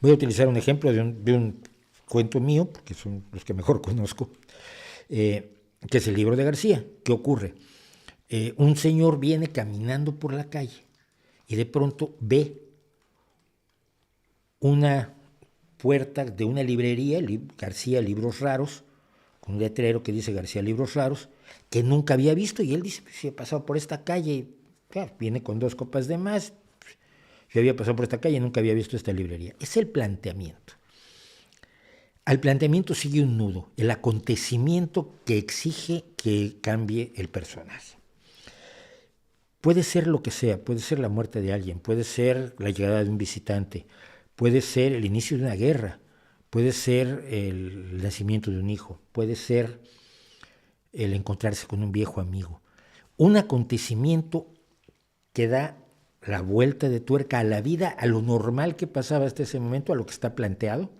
Speaker 1: Voy a utilizar un ejemplo de un cuento mío, porque son los que mejor conozco, que es el libro de García. ¿Qué ocurre? Un señor viene caminando por la calle y de pronto ve una puerta de una librería, García Libros Raros, con un letrero que dice García Libros Raros, que nunca había visto, y él dice, pues, si he pasado por esta calle, claro, viene con 2 copas de más, yo había pasado por esta calle y nunca había visto esta librería. Es el planteamiento. Al planteamiento sigue un nudo, el acontecimiento que exige que cambie el personaje. Puede ser lo que sea, puede ser la muerte de alguien, puede ser la llegada de un visitante, puede ser el inicio de una guerra, puede ser el nacimiento de un hijo, puede ser el encontrarse con un viejo amigo. Un acontecimiento que da la vuelta de tuerca a la vida, a lo normal que pasaba hasta ese momento, a lo que está planteado.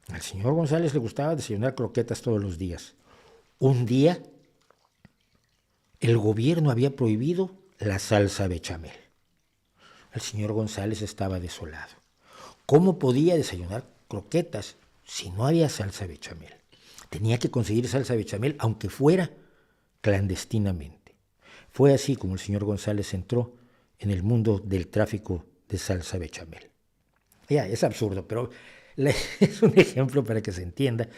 Speaker 1: Al señor González le gustaba desayunar croquetas todos los días. Un día, el gobierno había prohibido la salsa bechamel. El señor González estaba desolado. ¿Cómo podía desayunar croquetas si no había salsa bechamel? Tenía que conseguir salsa bechamel, aunque fuera clandestinamente. Fue así como el señor González entró en el mundo del tráfico de salsa bechamel. Ya, es absurdo, pero es un ejemplo para que se entienda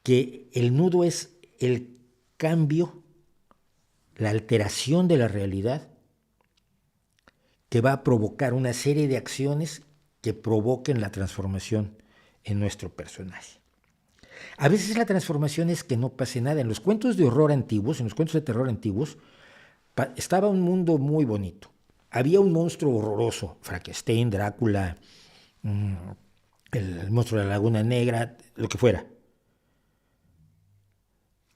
Speaker 1: que el nudo es el cambio, la alteración de la realidad que va a provocar una serie de acciones que provoquen la transformación en nuestro personaje. A veces la transformación es que no pase nada. En los cuentos de horror antiguos, en los cuentos de terror antiguos, estaba un mundo muy bonito. Había un monstruo horroroso, Frankenstein, Drácula, el monstruo de la Laguna Negra, lo que fuera.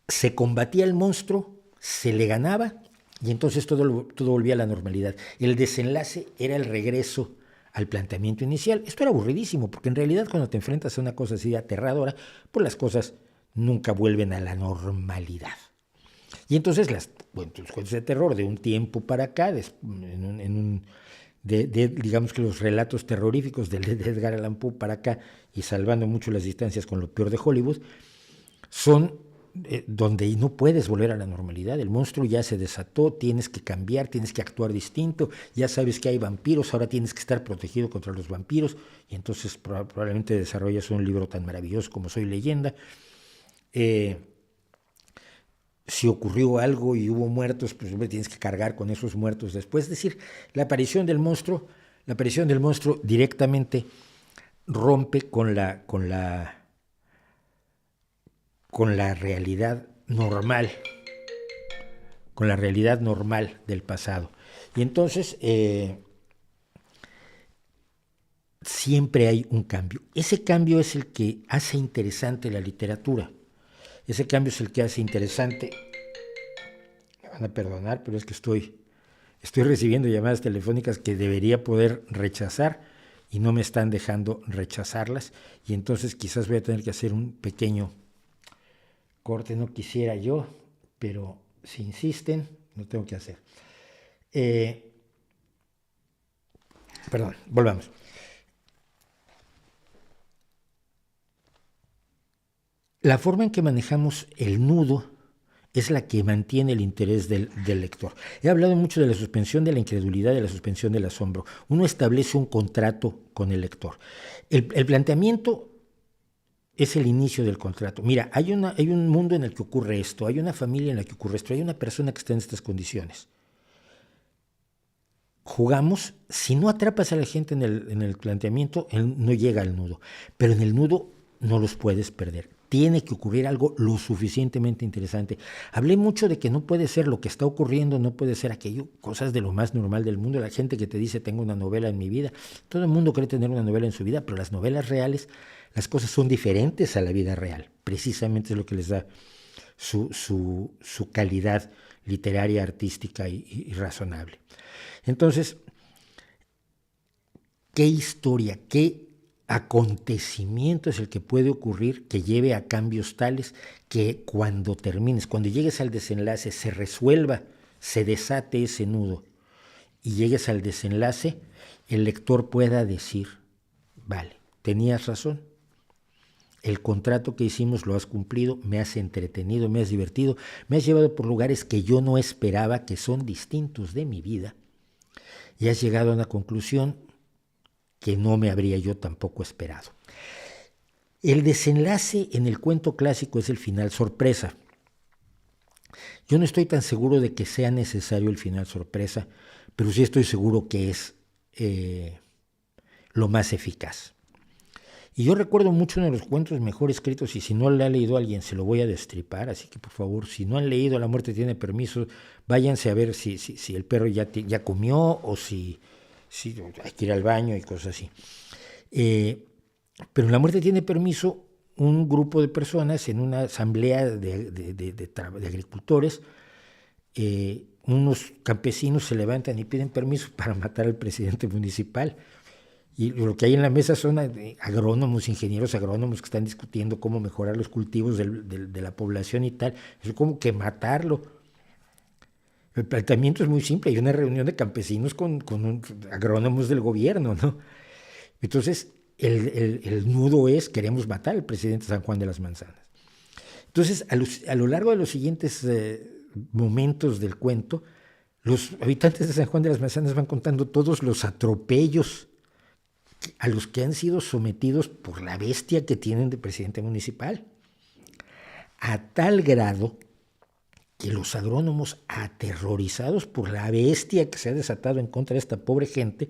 Speaker 1: Se combatía el monstruo, se le ganaba y entonces todo volvía a la normalidad. El desenlace era el regreso al planteamiento inicial. Esto era aburridísimo, porque en realidad cuando te enfrentas a una cosa así aterradora, pues las cosas nunca vuelven a la normalidad. Y entonces los cuentos de terror de un tiempo para acá, digamos que los relatos terroríficos de Edgar Allan Poe para acá, y salvando mucho las distancias con lo peor de Hollywood, son donde no puedes volver a la normalidad. El monstruo ya se desató, tienes que cambiar, tienes que actuar distinto, ya sabes que hay vampiros, ahora tienes que estar protegido contra los vampiros, y entonces probablemente desarrollas un libro tan maravilloso como Soy Leyenda. Si ocurrió algo y hubo muertos, pues siempre tienes que cargar con esos muertos después. Es decir, la aparición del monstruo directamente rompe con la realidad normal, del pasado. Y entonces siempre hay un cambio. Ese cambio es el que hace interesante la literatura. Ese cambio es el que hace interesante. Me van a perdonar, pero es que estoy recibiendo llamadas telefónicas que debería poder rechazar y no me están dejando rechazarlas. Y entonces quizás voy a tener que hacer un pequeño corte. No quisiera yo, pero si insisten, lo tengo que hacer. Perdón, volvamos. La forma en que manejamos el nudo es la que mantiene el interés del lector. He hablado mucho de la suspensión de la incredulidad, de la suspensión del asombro. Uno establece un contrato con el lector. El planteamiento es el inicio del contrato. Mira, hay un mundo en el que ocurre esto, hay una familia en la que ocurre esto, hay una persona que está en estas condiciones. Jugamos, si no atrapas a la gente en el planteamiento, no llega al nudo. Pero en el nudo no los puedes perder. Tiene que ocurrir algo lo suficientemente interesante. Hablé mucho de que no puede ser lo que está ocurriendo, no puede ser aquello, cosas de lo más normal del mundo. La gente que te dice, tengo una novela en mi vida. Todo el mundo cree tener una novela en su vida, pero las novelas reales, las cosas son diferentes a la vida real. Precisamente es lo que les da su calidad literaria, artística y razonable. Entonces, ¿qué historia, qué acontecimiento es el que puede ocurrir que lleve a cambios tales que cuando termines, cuando llegues al desenlace, se resuelva, se desate ese nudo y llegues al desenlace, el lector pueda decir, vale, tenías razón, el contrato que hicimos lo has cumplido, me has entretenido, me has divertido, me has llevado por lugares que yo no esperaba, que son distintos de mi vida, y has llegado a una conclusión que no me habría yo tampoco esperado. El desenlace en el cuento clásico es el final sorpresa. Yo no estoy tan seguro de que sea necesario el final sorpresa, pero sí estoy seguro que es lo más eficaz. Y yo recuerdo mucho uno de los cuentos mejor escritos, y si no le ha leído a alguien se lo voy a destripar, así que por favor, si no han leído La muerte tiene permiso, váyanse a ver si el perro ya comió o si hay que ir al baño y cosas así. Pero en La muerte tiene permiso, un grupo de personas en una asamblea de agricultores, unos campesinos se levantan y piden permiso para matar al presidente municipal. Y lo que hay en la mesa son agrónomos, ingenieros agrónomos que están discutiendo cómo mejorar los cultivos de la población y tal. Es como que matarlo. El planteamiento es muy simple. Hay una reunión de campesinos con agrónomos del gobierno, ¿no? Entonces, el nudo es, queremos matar al presidente San Juan de las Manzanas. Entonces, a lo largo de los siguientes momentos del cuento, los habitantes de San Juan de las Manzanas van contando todos los atropellos a los que han sido sometidos por la bestia que tienen de presidente municipal, a tal grado que los agrónomos, aterrorizados por la bestia que se ha desatado en contra de esta pobre gente,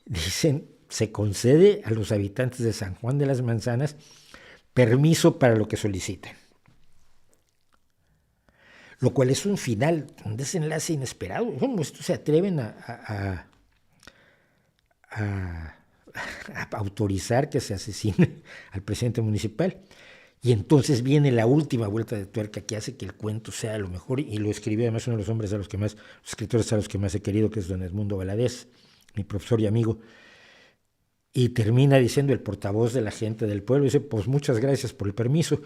Speaker 1: dicen, se concede a los habitantes de San Juan de las Manzanas permiso para lo que solicitan. Lo cual es un final, un desenlace inesperado. ¿Cómo estos se atreven a autorizar que se asesine al presidente municipal? Y entonces viene la última vuelta de tuerca que hace que el cuento sea a lo mejor, y lo escribió además uno de los hombres a los que más, los escritores a los que más he querido, que es don Edmundo Valadez, mi profesor y amigo, y termina diciendo el portavoz de la gente del pueblo, dice, pues muchas gracias por el permiso,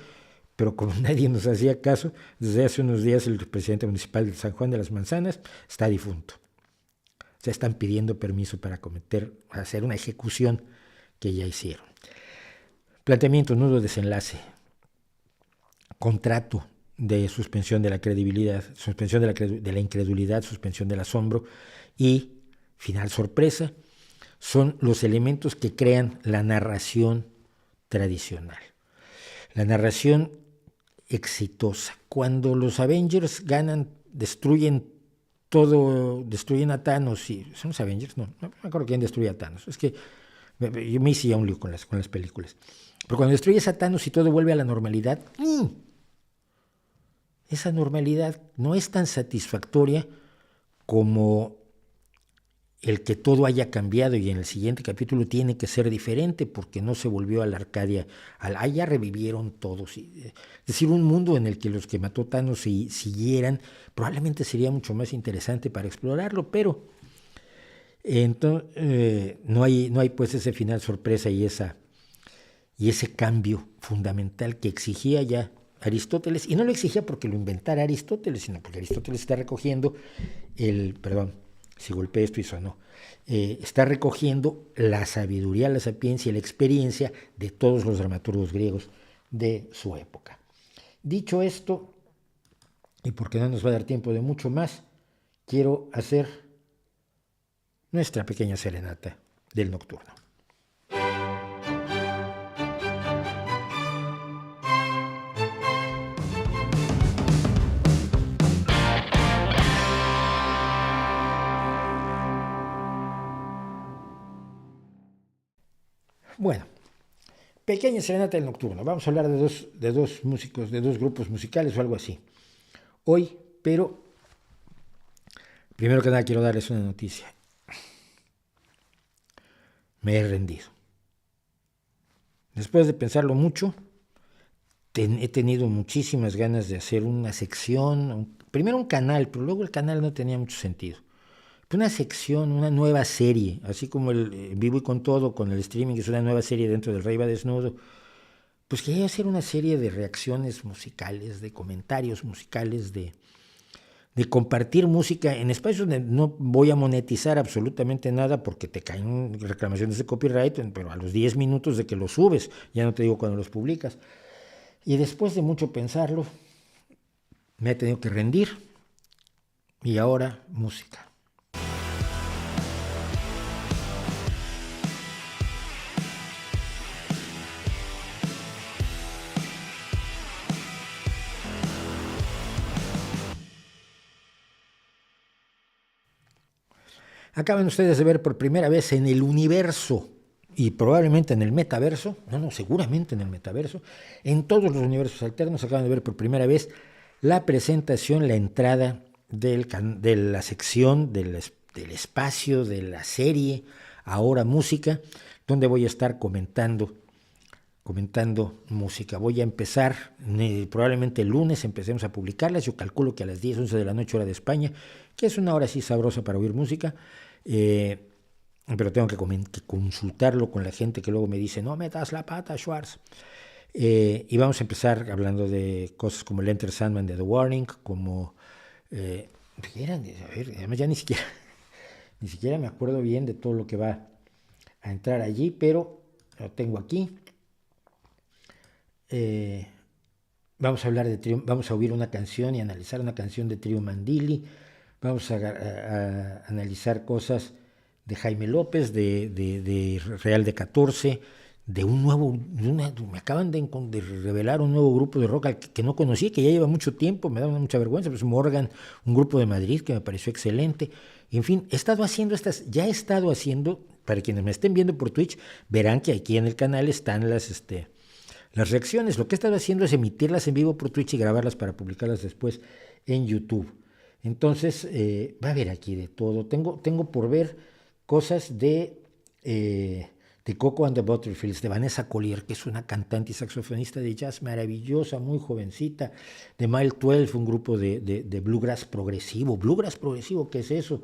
Speaker 1: pero como nadie nos hacía caso, desde hace unos días el presidente municipal de San Juan de las Manzanas está difunto. O sea, están pidiendo permiso para hacer una ejecución que ya hicieron. Planteamiento, nudo, desenlace. Contrato de suspensión de la credibilidad, suspensión de la incredulidad, suspensión del asombro y final sorpresa son los elementos que crean la narración tradicional. La narración exitosa. Cuando los Avengers ganan, destruyen todo, destruyen a Thanos y... ¿Son los Avengers? No me acuerdo quién destruye a Thanos. Es que yo me hice ya un lío con las películas. Pero cuando destruyes a Thanos y todo vuelve a la normalidad, esa normalidad no es tan satisfactoria como el que todo haya cambiado y en el siguiente capítulo tiene que ser diferente porque no se volvió a la Arcadia. Ya revivieron todos. Es decir, un mundo en el que los que mató Thanos siguieran probablemente sería mucho más interesante para explorarlo, pero entonces, no hay pues ese final sorpresa y ese cambio fundamental que exigía ya Aristóteles, y no lo exigía porque lo inventara Aristóteles, sino porque Aristóteles está recogiendo si golpeé esto y sonó, está recogiendo la sabiduría, la sapiencia y la experiencia de todos los dramaturgos griegos de su época. Dicho esto, y porque no nos va a dar tiempo de mucho más, quiero hacer nuestra pequeña serenata del nocturno. Bueno, pequeña serenata del nocturno. Vamos a hablar de dos músicos, de dos grupos musicales o algo así. Hoy, pero primero que nada quiero darles una noticia. Me he rendido. Después de pensarlo mucho, he tenido muchísimas ganas de hacer una sección, primero un canal, pero luego el canal no tenía mucho sentido. Una sección, una nueva serie, así como el Vivo y con Todo, con el streaming, es una nueva serie dentro del Rey va Desnudo, pues quería hacer una serie de reacciones musicales, de comentarios musicales, de compartir música en espacios donde no voy a monetizar absolutamente nada porque te caen reclamaciones de copyright, pero a los 10 minutos de que los subes, ya no te digo cuando los publicas. Y después de mucho pensarlo, me he tenido que rendir y ahora música. Acaban ustedes de ver por primera vez en el universo y probablemente en el metaverso, seguramente en el metaverso, en todos los universos alternos acaban de ver por primera vez la presentación, la entrada de la sección, del espacio, de la serie, ahora música, donde voy a estar comentando música. Voy a empezar, probablemente el lunes empecemos a publicarlas, yo calculo que a las 10, 11 de la noche hora de España, que es una hora así sabrosa para oír música, pero tengo que consultarlo con la gente que luego me dice, no metas la pata, Schwartz. Y vamos a empezar hablando de cosas como el Enter Sandman de The Warning, como... además ya ni siquiera me acuerdo bien de todo lo que va a entrar allí, pero lo tengo aquí. Vamos a hablar vamos a oír una canción y analizar una canción de Trio Mandili, vamos a analizar cosas de Jaime López, de Real de 14, de me acaban de revelar un nuevo grupo de rock que no conocí, que ya lleva mucho tiempo, me da mucha vergüenza, pues Morgan, un grupo de Madrid que me pareció excelente. En fin, he estado haciendo, para quienes me estén viendo por Twitch, verán que aquí en el canal están las reacciones. Lo que he estado haciendo es emitirlas en vivo por Twitch y grabarlas para publicarlas después en YouTube. Entonces, va a haber aquí de todo. Tengo por ver cosas de Coco and the Butterfields, de Vanessa Collier, que es una cantante y saxofonista de jazz maravillosa, muy jovencita, de Mile 12, un grupo de bluegrass progresivo. ¿Bluegrass progresivo qué es eso?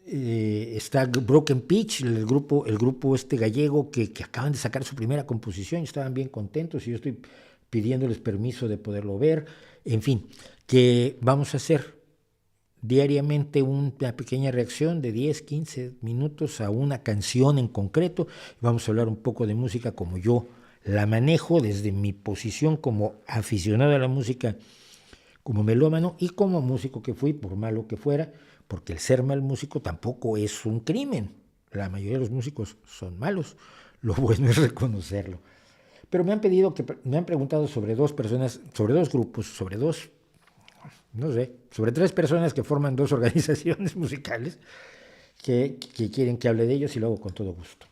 Speaker 1: Está Broken Pitch, el grupo este gallego que acaban de sacar su primera composición y estaban bien contentos, y yo estoy pidiéndoles permiso de poderlo ver. En fin, que vamos a hacer diariamente una pequeña reacción de 10, 15 minutos a una canción en concreto. Vamos a hablar un poco de música como yo la manejo desde mi posición como aficionado a la música, como melómano y como músico que fui, por malo que fuera, porque el ser mal músico tampoco es un crimen. La mayoría de los músicos son malos, lo bueno es reconocerlo. Pero me han preguntado sobre dos personas, sobre dos grupos, sobre tres personas que forman dos organizaciones musicales que quieren que hable de ellos, y lo hago con todo gusto.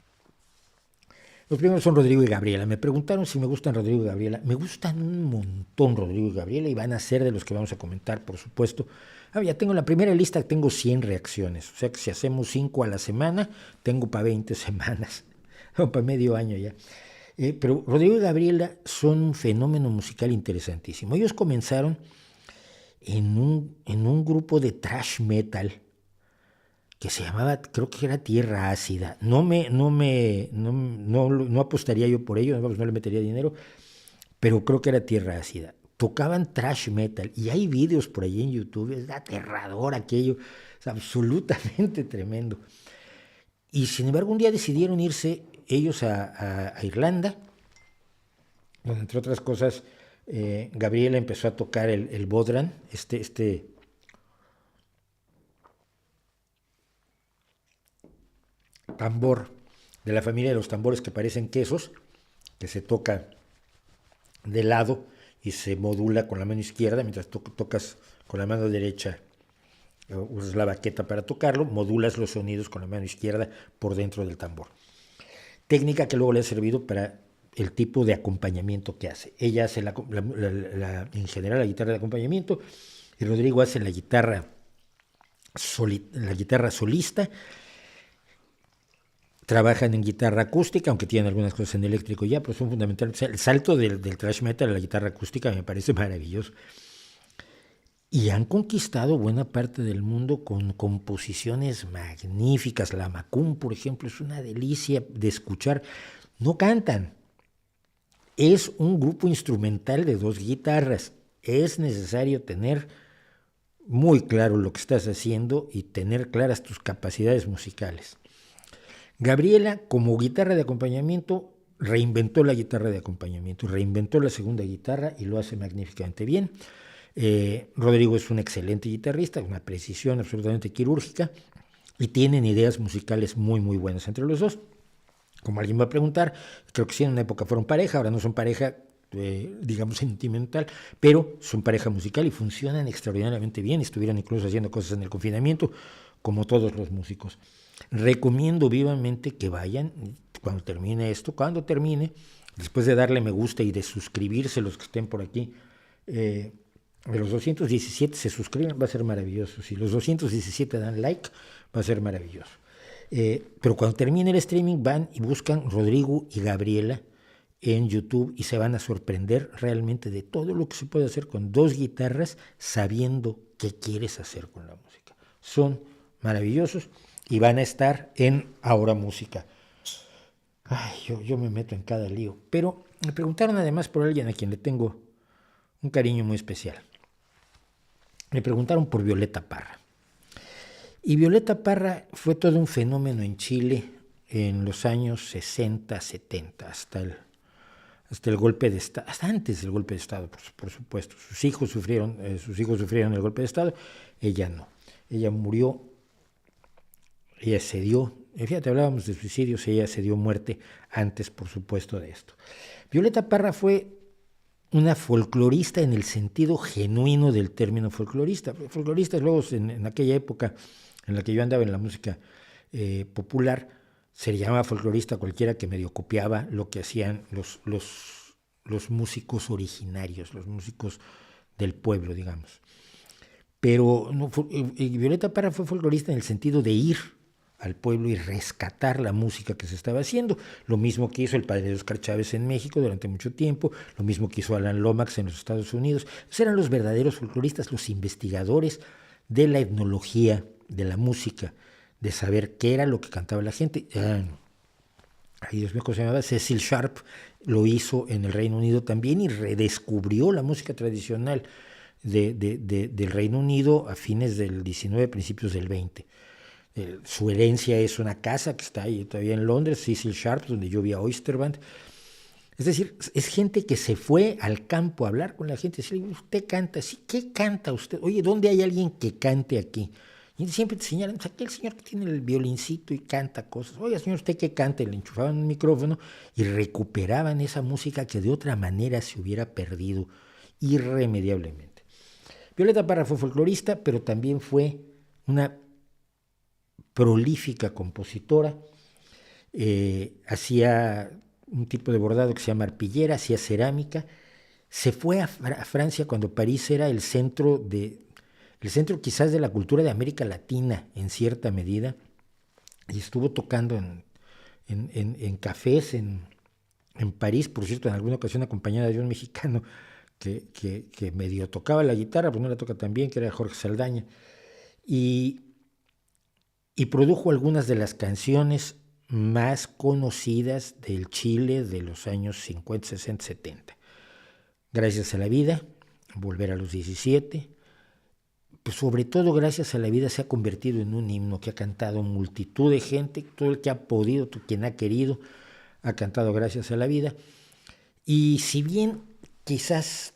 Speaker 1: Los primeros son Rodrigo y Gabriela. Me preguntaron si me gustan Rodrigo y Gabriela. Me gustan un montón Rodrigo y Gabriela, y van a ser de los que vamos a comentar, por supuesto. Ya tengo en la primera lista, tengo 100 reacciones. O sea que si hacemos 5 a la semana, tengo para 20 semanas, o para medio año ya. Pero Rodrigo y Gabriela son un fenómeno musical interesantísimo. Ellos comenzaron en un grupo de thrash metal que se llamaba, creo que era Tierra Ácida. No apostaría yo por ello, no le metería dinero, pero creo que era Tierra Ácida. Tocaban thrash metal y hay vídeos por ahí en YouTube, es aterrador aquello, es absolutamente tremendo. Y sin embargo un día decidieron irse ellos a Irlanda, donde entre otras cosas Gabriela empezó a tocar el bodhran, este tambor de la familia de los tambores que parecen quesos, que se toca de lado y se modula con la mano izquierda, mientras tocas con la mano derecha, usas la baqueta para tocarlo, modulas los sonidos con la mano izquierda por dentro del tambor. Técnica que luego le ha servido para el tipo de acompañamiento que hace. Ella hace en general la guitarra de acompañamiento, y Rodrigo hace la guitarra solista. Trabajan en guitarra acústica, aunque tienen algunas cosas en eléctrico ya, pero son fundamentales. O sea, el salto del thrash metal a la guitarra acústica me parece maravilloso. Y han conquistado buena parte del mundo con composiciones magníficas. La Macum, por ejemplo, es una delicia de escuchar. No cantan. Es un grupo instrumental de 2 guitarras. Es necesario tener muy claro lo que estás haciendo y tener claras tus capacidades musicales. Gabriela, como guitarra de acompañamiento, reinventó la guitarra de acompañamiento, reinventó la segunda guitarra y lo hace magníficamente bien. Rodrigo es un excelente guitarrista, una precisión absolutamente quirúrgica, y tienen ideas musicales muy, muy buenas entre los dos. Como alguien va a preguntar, creo que sí, en una época fueron pareja, ahora no son pareja, digamos, sentimental, pero son pareja musical y funcionan extraordinariamente bien. Estuvieron incluso haciendo cosas en el confinamiento, como todos los músicos. Recomiendo vivamente que vayan cuando termine, después de darle me gusta y de suscribirse los que estén por aquí. De los 217 se suscriben, va a ser maravilloso. Si los 217 dan like, va a ser maravilloso. Pero cuando termine el streaming, van y buscan Rodrigo y Gabriela en YouTube y se van a sorprender realmente de todo lo que se puede hacer con 2 guitarras, sabiendo qué quieres hacer con la música. Son maravillosos y van a estar en Ahora Música. Ay, yo me meto en cada lío. Pero me preguntaron además por alguien a quien le tengo un cariño muy especial. Me preguntaron por Violeta Parra. Y Violeta Parra fue todo un fenómeno en Chile en los años 60, 70, hasta el golpe de Estado, hasta antes del golpe de Estado, por supuesto. Sus hijos sufrieron el golpe de Estado, ella no. Ella murió, ella se dio, fíjate, hablábamos de suicidios, ella se dio muerte antes, por supuesto, de esto. Violeta Parra fue una folclorista en el sentido genuino del término folclorista. Folcloristas luego en aquella época en la que yo andaba en la música popular, se le llamaba folclorista a cualquiera que medio copiaba lo que hacían los músicos originarios, los músicos del pueblo, digamos. Pero no, Violeta Parra fue folclorista en el sentido de ir al pueblo y rescatar la música que se estaba haciendo, lo mismo que hizo el padre de Óscar Chávez en México durante mucho tiempo, lo mismo que hizo Alan Lomax en los Estados Unidos. Esos eran los verdaderos folcloristas, los investigadores de la etnología, de la música, de saber qué era lo que cantaba la gente. Ay, Dios mío, ¿cómo se llamaba? Cecil Sharp lo hizo en el Reino Unido también y redescubrió la música tradicional del Reino Unido a fines del 19, principios del 20. Su herencia es una casa que está ahí todavía en Londres, Cecil Sharp, donde yo vi a Oysterband. Es decir, es gente que se fue al campo a hablar con la gente, decirle, usted canta, sí, ¿qué canta usted? Oye, ¿dónde hay alguien que cante aquí? Y siempre te señalan, pues aquel señor que tiene el violincito y canta cosas. Oiga, señor, ¿usted qué canta? Y le enchufaban un micrófono y recuperaban esa música que de otra manera se hubiera perdido irremediablemente. Violeta Parra fue folclorista, pero también fue una prolífica compositora. Hacía un tipo de bordado que se llama arpillera, hacía cerámica. Se fue a Francia cuando París era el centro quizás de la cultura de América Latina en cierta medida, y estuvo tocando en cafés en París, por cierto, en alguna ocasión acompañada de un mexicano que medio tocaba la guitarra, pero no la toca tan bien, que era Jorge Saldaña, y produjo algunas de las canciones más conocidas del Chile de los años 50, 60, 70. Gracias a la vida, Volver a los 17, pues sobre todo gracias a la vida se ha convertido en un himno que ha cantado multitud de gente, todo el que ha podido, quien ha querido, ha cantado gracias a la vida. Y si bien quizás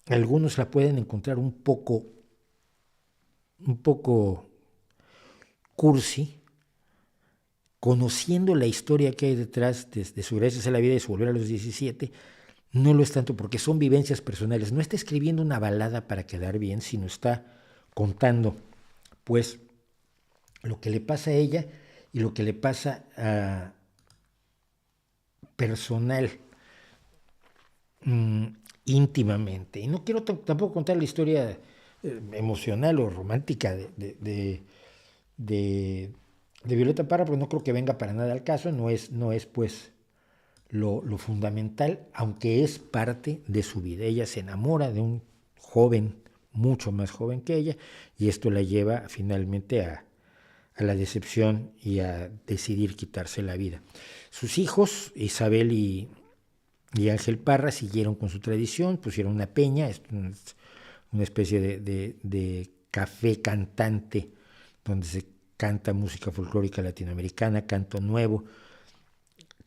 Speaker 1: algunos la pueden encontrar un poco cursi, conociendo la historia que hay detrás de su Gracias a la vida y su Volver a los 17, no lo es tanto porque son vivencias personales. No está escribiendo una balada para quedar bien, sino está contando, pues, lo que le pasa a ella y lo que le pasa a personal, íntimamente. Y no quiero tampoco contar la historia emocional o romántica de Violeta Parra, porque no creo que venga para nada al caso. No es pues lo fundamental, aunque es parte de su vida. Ella se enamora de un joven, mucho más joven que ella, y esto la lleva finalmente a la decepción y a decidir quitarse la vida. Sus hijos, Isabel y Ángel Parra, siguieron con su tradición, pusieron una peña, una especie de café cantante, donde se canta música folclórica latinoamericana, canto nuevo,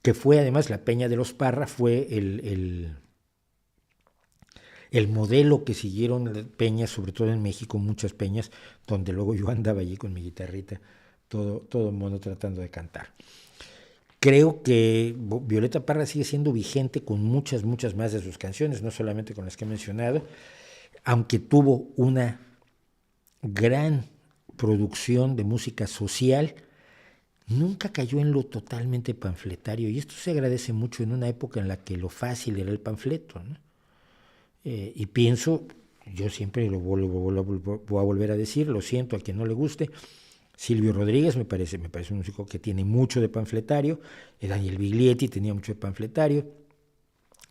Speaker 1: que fue además la Peña de los Parra, fue el modelo que siguieron peñas, sobre todo en México, muchas peñas, donde luego yo andaba allí con mi guitarrita, todo el mundo tratando de cantar. Creo que Violeta Parra sigue siendo vigente con muchas más de sus canciones, no solamente con las que he mencionado, aunque tuvo una gran producción de música social, nunca cayó en lo totalmente panfletario, y esto se agradece mucho en una época en la que lo fácil era el panfleto, ¿no? Y pienso, yo siempre lo voy a volver a decir, lo siento a quien no le guste, Silvio Rodríguez me parece un músico que tiene mucho de panfletario, Daniel Biglietti tenía mucho de panfletario,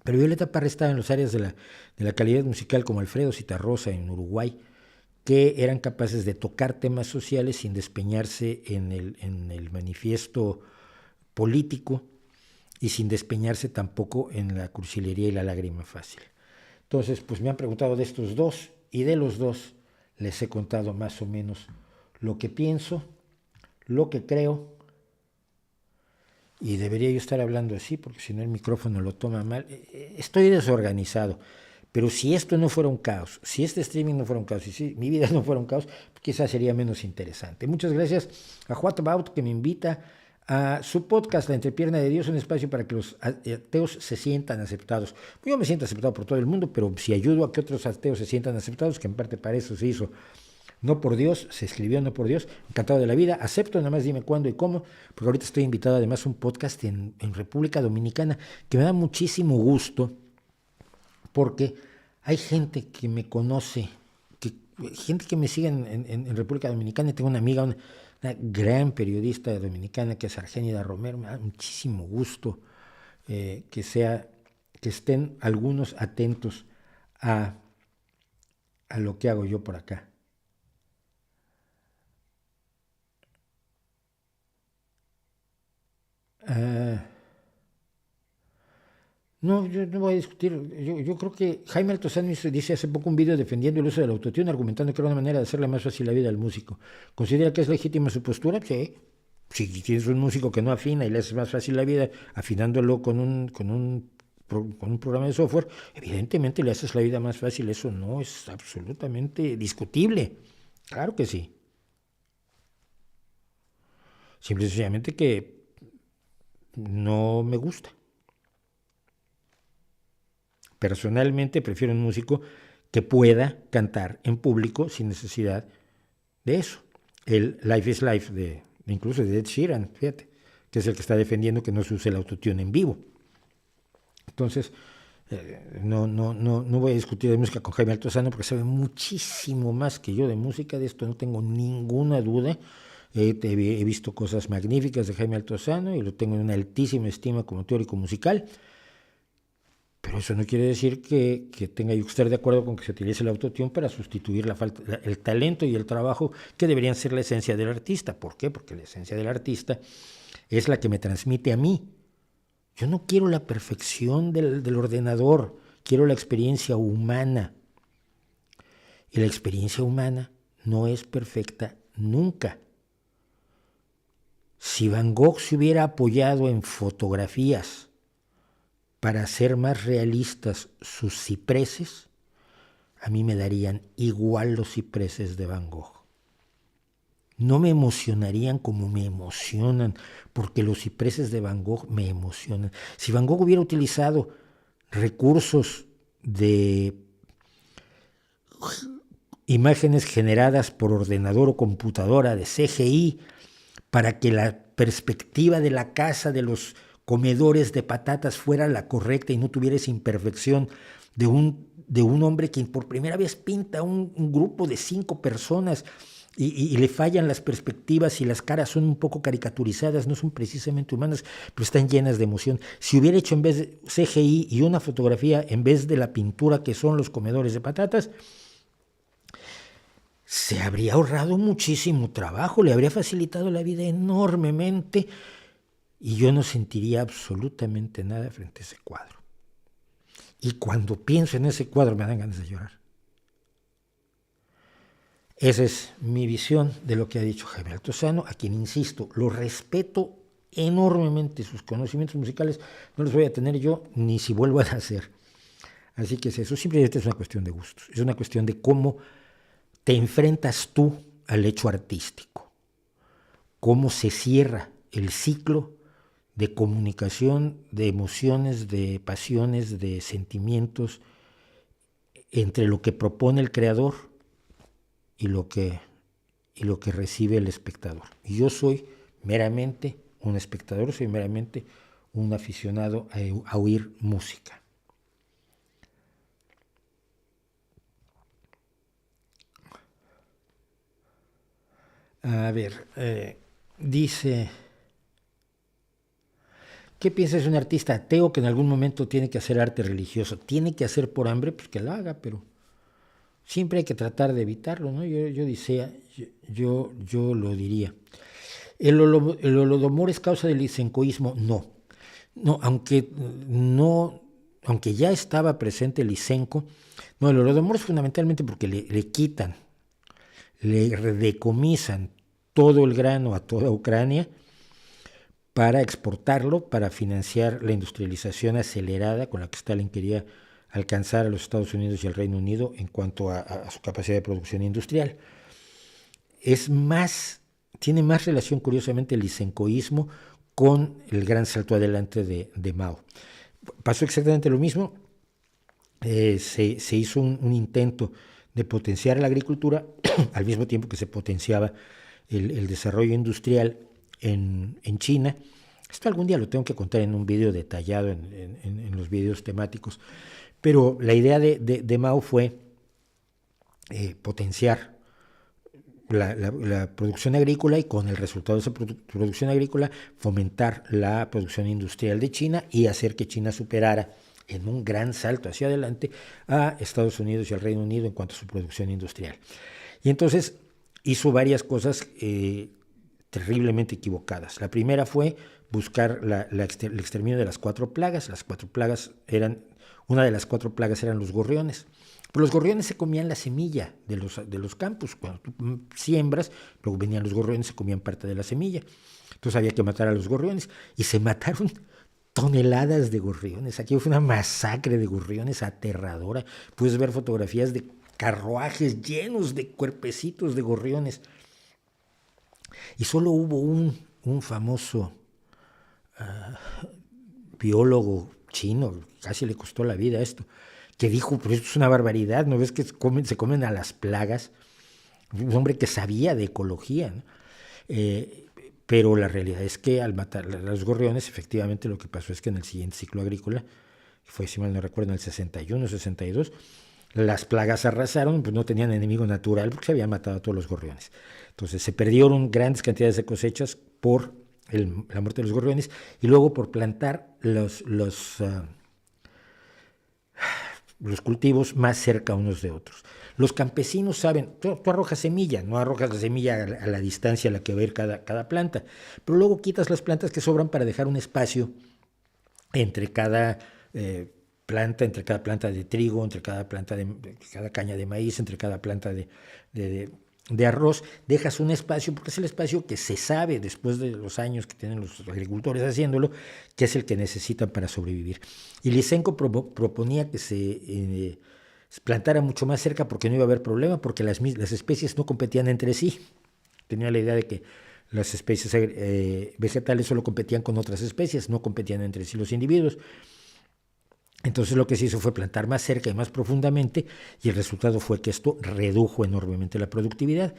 Speaker 1: pero Violeta Parra estaba en las áreas de la calidad musical como Alfredo Zitarrosa en Uruguay, que eran capaces de tocar temas sociales sin despeñarse en el manifiesto político y sin despeñarse tampoco en la cursilería y la lágrima fácil. Entonces, pues me han preguntado de estos dos, y de los dos les he contado más o menos lo que pienso, lo que creo, y debería yo estar hablando así, porque si no el micrófono lo toma mal. Estoy desorganizado. Pero si esto no fuera un caos, si este streaming no fuera un caos, y si mi vida no fuera un caos, pues quizás sería menos interesante. Muchas gracias a What About, que me invita a su podcast, La Entrepierna de Dios, un espacio para que los ateos se sientan aceptados. Yo me siento aceptado por todo el mundo, pero si ayudo a que otros ateos se sientan aceptados, que en parte para eso se hizo No por Dios, se escribió No por Dios, encantado de la vida, acepto, nada más dime cuándo y cómo, porque ahorita estoy invitado además a un podcast en República Dominicana, que me da muchísimo gusto, porque hay gente que me conoce, gente que me sigue en República Dominicana, y tengo una amiga, una gran periodista dominicana que es Argénida Romero, me da muchísimo gusto que estén algunos atentos a lo que hago yo por acá. No, yo no voy a discutir. Yo creo que Jaime Altozano dice hace poco un video defendiendo el uso del autotune, argumentando que era una manera de hacerle más fácil la vida al músico. ¿Considera que es legítima su postura? Sí. Si tienes un músico que no afina y le haces más fácil la vida afinándolo con un programa de software, evidentemente le haces la vida más fácil. Eso no es absolutamente discutible. Claro que sí. Simple y sencillamente que no me gusta. Personalmente prefiero un músico que pueda cantar en público sin necesidad de eso. El Life is Life, incluso de Ed Sheeran, fíjate, que es el que está defendiendo que no se use el autotune en vivo. Entonces, no voy a discutir de música con Jaime Altozano porque sabe muchísimo más que yo de música, de esto no tengo ninguna duda. He visto cosas magníficas de Jaime Altozano y lo tengo en una altísima estima como teórico musical. Pero eso no quiere decir que tenga yo que estar de acuerdo con que se utilice el autotune para sustituir el talento y el trabajo que deberían ser la esencia del artista. ¿Por qué? Porque la esencia del artista es la que me transmite a mí. Yo no quiero la perfección del ordenador, quiero la experiencia humana. Y la experiencia humana no es perfecta nunca. Si Van Gogh se hubiera apoyado en fotografías para hacer más realistas sus cipreses, a mí me darían igual los cipreses de Van Gogh. No me emocionarían como me emocionan, porque los cipreses de Van Gogh me emocionan. Si Van Gogh hubiera utilizado recursos de imágenes generadas por ordenador o computadora, de CGI, para que la perspectiva de la casa de los comedores de patatas fuera la correcta y no tuviera esa imperfección de un hombre que por primera vez pinta un grupo de 5 personas y le fallan las perspectivas y las caras son un poco caricaturizadas, no son precisamente humanas, pero están llenas de emoción. Si hubiera hecho en vez de CGI y una fotografía en vez de la pintura que son los comedores de patatas, se habría ahorrado muchísimo trabajo, le habría facilitado la vida enormemente y yo no sentiría absolutamente nada frente a ese cuadro. Y cuando pienso en ese cuadro me dan ganas de llorar. Esa es mi visión de lo que ha dicho Jaime Altozano, a quien, insisto, lo respeto enormemente. Sus conocimientos musicales no los voy a tener yo ni si vuelvo a nacer. Así que eso simplemente es una cuestión de gustos, es una cuestión de cómo te enfrentas tú al hecho artístico, cómo se cierra el ciclo de comunicación, de emociones, de pasiones, de sentimientos entre lo que propone el creador y lo que recibe el espectador. Y yo soy meramente un espectador, soy meramente un aficionado a oír música. A ver, dice, ¿qué piensas de un artista ateo que en algún momento tiene que hacer arte religioso? ¿Tiene que hacer por hambre? Pues que lo haga, pero siempre hay que tratar de evitarlo, ¿no? Yo lo diría. ¿El holodomor es causa del lisencoísmo? No, aunque ya estaba presente el lisenco, no, el holodomor es fundamentalmente porque le quitan, le decomisan todo el grano a toda Ucrania para exportarlo, para financiar la industrialización acelerada con la que Stalin quería alcanzar a los Estados Unidos y al Reino Unido en cuanto a su capacidad de producción industrial. Tiene más relación, curiosamente, el lisencoísmo con el gran salto adelante de Mao. Pasó exactamente lo mismo. Se hizo un intento de potenciar la agricultura al mismo tiempo que se potenciaba el desarrollo industrial en China. Esto algún día lo tengo que contar en un video detallado en los videos temáticos, pero la idea de Mao fue potenciar la producción agrícola y con el resultado de esa producción agrícola fomentar la producción industrial de China y hacer que China superara en un gran salto hacia adelante a Estados Unidos y al Reino Unido en cuanto a su producción industrial. Y entonces hizo varias cosas terriblemente equivocadas. La primera fue buscar el exterminio de las 4 plagas. Las 4 plagas una de las 4 plagas eran los gorriones. Pero los gorriones se comían la semilla de los campos. Cuando tú siembras, luego venían los gorriones, se comían parte de la semilla. Entonces había que matar a los gorriones. Y se mataron toneladas de gorriones. Aquí fue una masacre de gorriones aterradora. Puedes ver fotografías de carruajes llenos de cuerpecitos de gorriones. Y solo hubo un famoso biólogo chino, casi le costó la vida esto, que dijo, pero esto es una barbaridad, ¿no ves que se comen a las plagas? Un hombre que sabía de ecología, ¿no? Pero la realidad es que al matar a los gorriones, efectivamente lo que pasó es que en el siguiente ciclo agrícola, fue, si mal no recuerdo, en el 61, 62, las plagas arrasaron, pues no tenían enemigo natural porque se habían matado a todos los gorriones. Entonces se perdieron grandes cantidades de cosechas por la muerte de los gorriones y luego por plantar los cultivos más cerca unos de otros. Los campesinos saben, tú arrojas semilla, no arrojas la semilla a la distancia a la que va a ir cada planta, pero luego quitas las plantas que sobran para dejar un espacio entre cada planta, entre cada planta de trigo, entre cada planta cada caña de maíz, entre cada planta de arroz, dejas un espacio, porque es el espacio que se sabe después de los años que tienen los agricultores haciéndolo, que es el que necesitan para sobrevivir. Y Lysenko proponía que se plantara mucho más cerca porque no iba a haber problema, porque las especies no competían entre sí. Tenía la idea de que las especies vegetales solo competían con otras especies, no competían entre sí los individuos. Entonces lo que se hizo fue plantar más cerca y más profundamente y el resultado fue que esto redujo enormemente la productividad.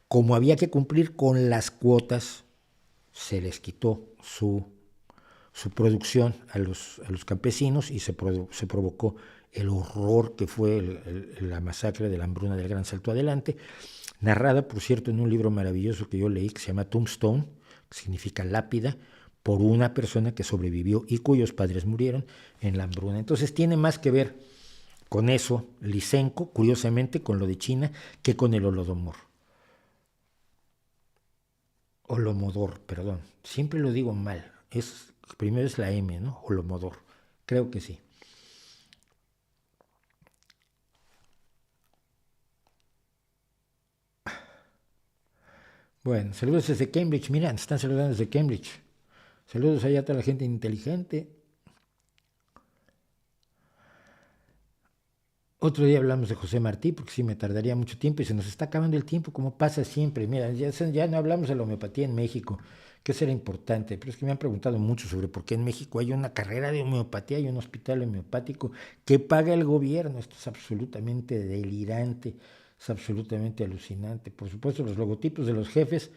Speaker 1: Como había que cumplir con las cuotas, se les quitó su producción a los campesinos y se provocó el horror que fue la masacre de la hambruna del Gran Salto Adelante, narrada, por cierto, en un libro maravilloso que yo leí que se llama Tombstone, que significa lápida, por una persona que sobrevivió y cuyos padres murieron en la hambruna. Entonces tiene más que ver con eso, Lysenko, curiosamente, con lo de China, que con el Holodomor. Holomodor, perdón. Siempre lo digo mal. Primero es la M, ¿no? Holomodor. Creo que sí. Bueno, saludos desde Cambridge. Mira, nos están saludando desde Cambridge. Saludos allá a toda la gente inteligente. Otro día hablamos de José Martí, porque sí me tardaría mucho tiempo y se nos está acabando el tiempo, como pasa siempre. Mira, ya no hablamos de la homeopatía en México, que eso era importante, pero es que me han preguntado mucho sobre por qué en México hay una carrera de homeopatía y un hospital homeopático que paga el gobierno. Esto es absolutamente delirante, es absolutamente alucinante. Por supuesto, los logotipos de los jefes,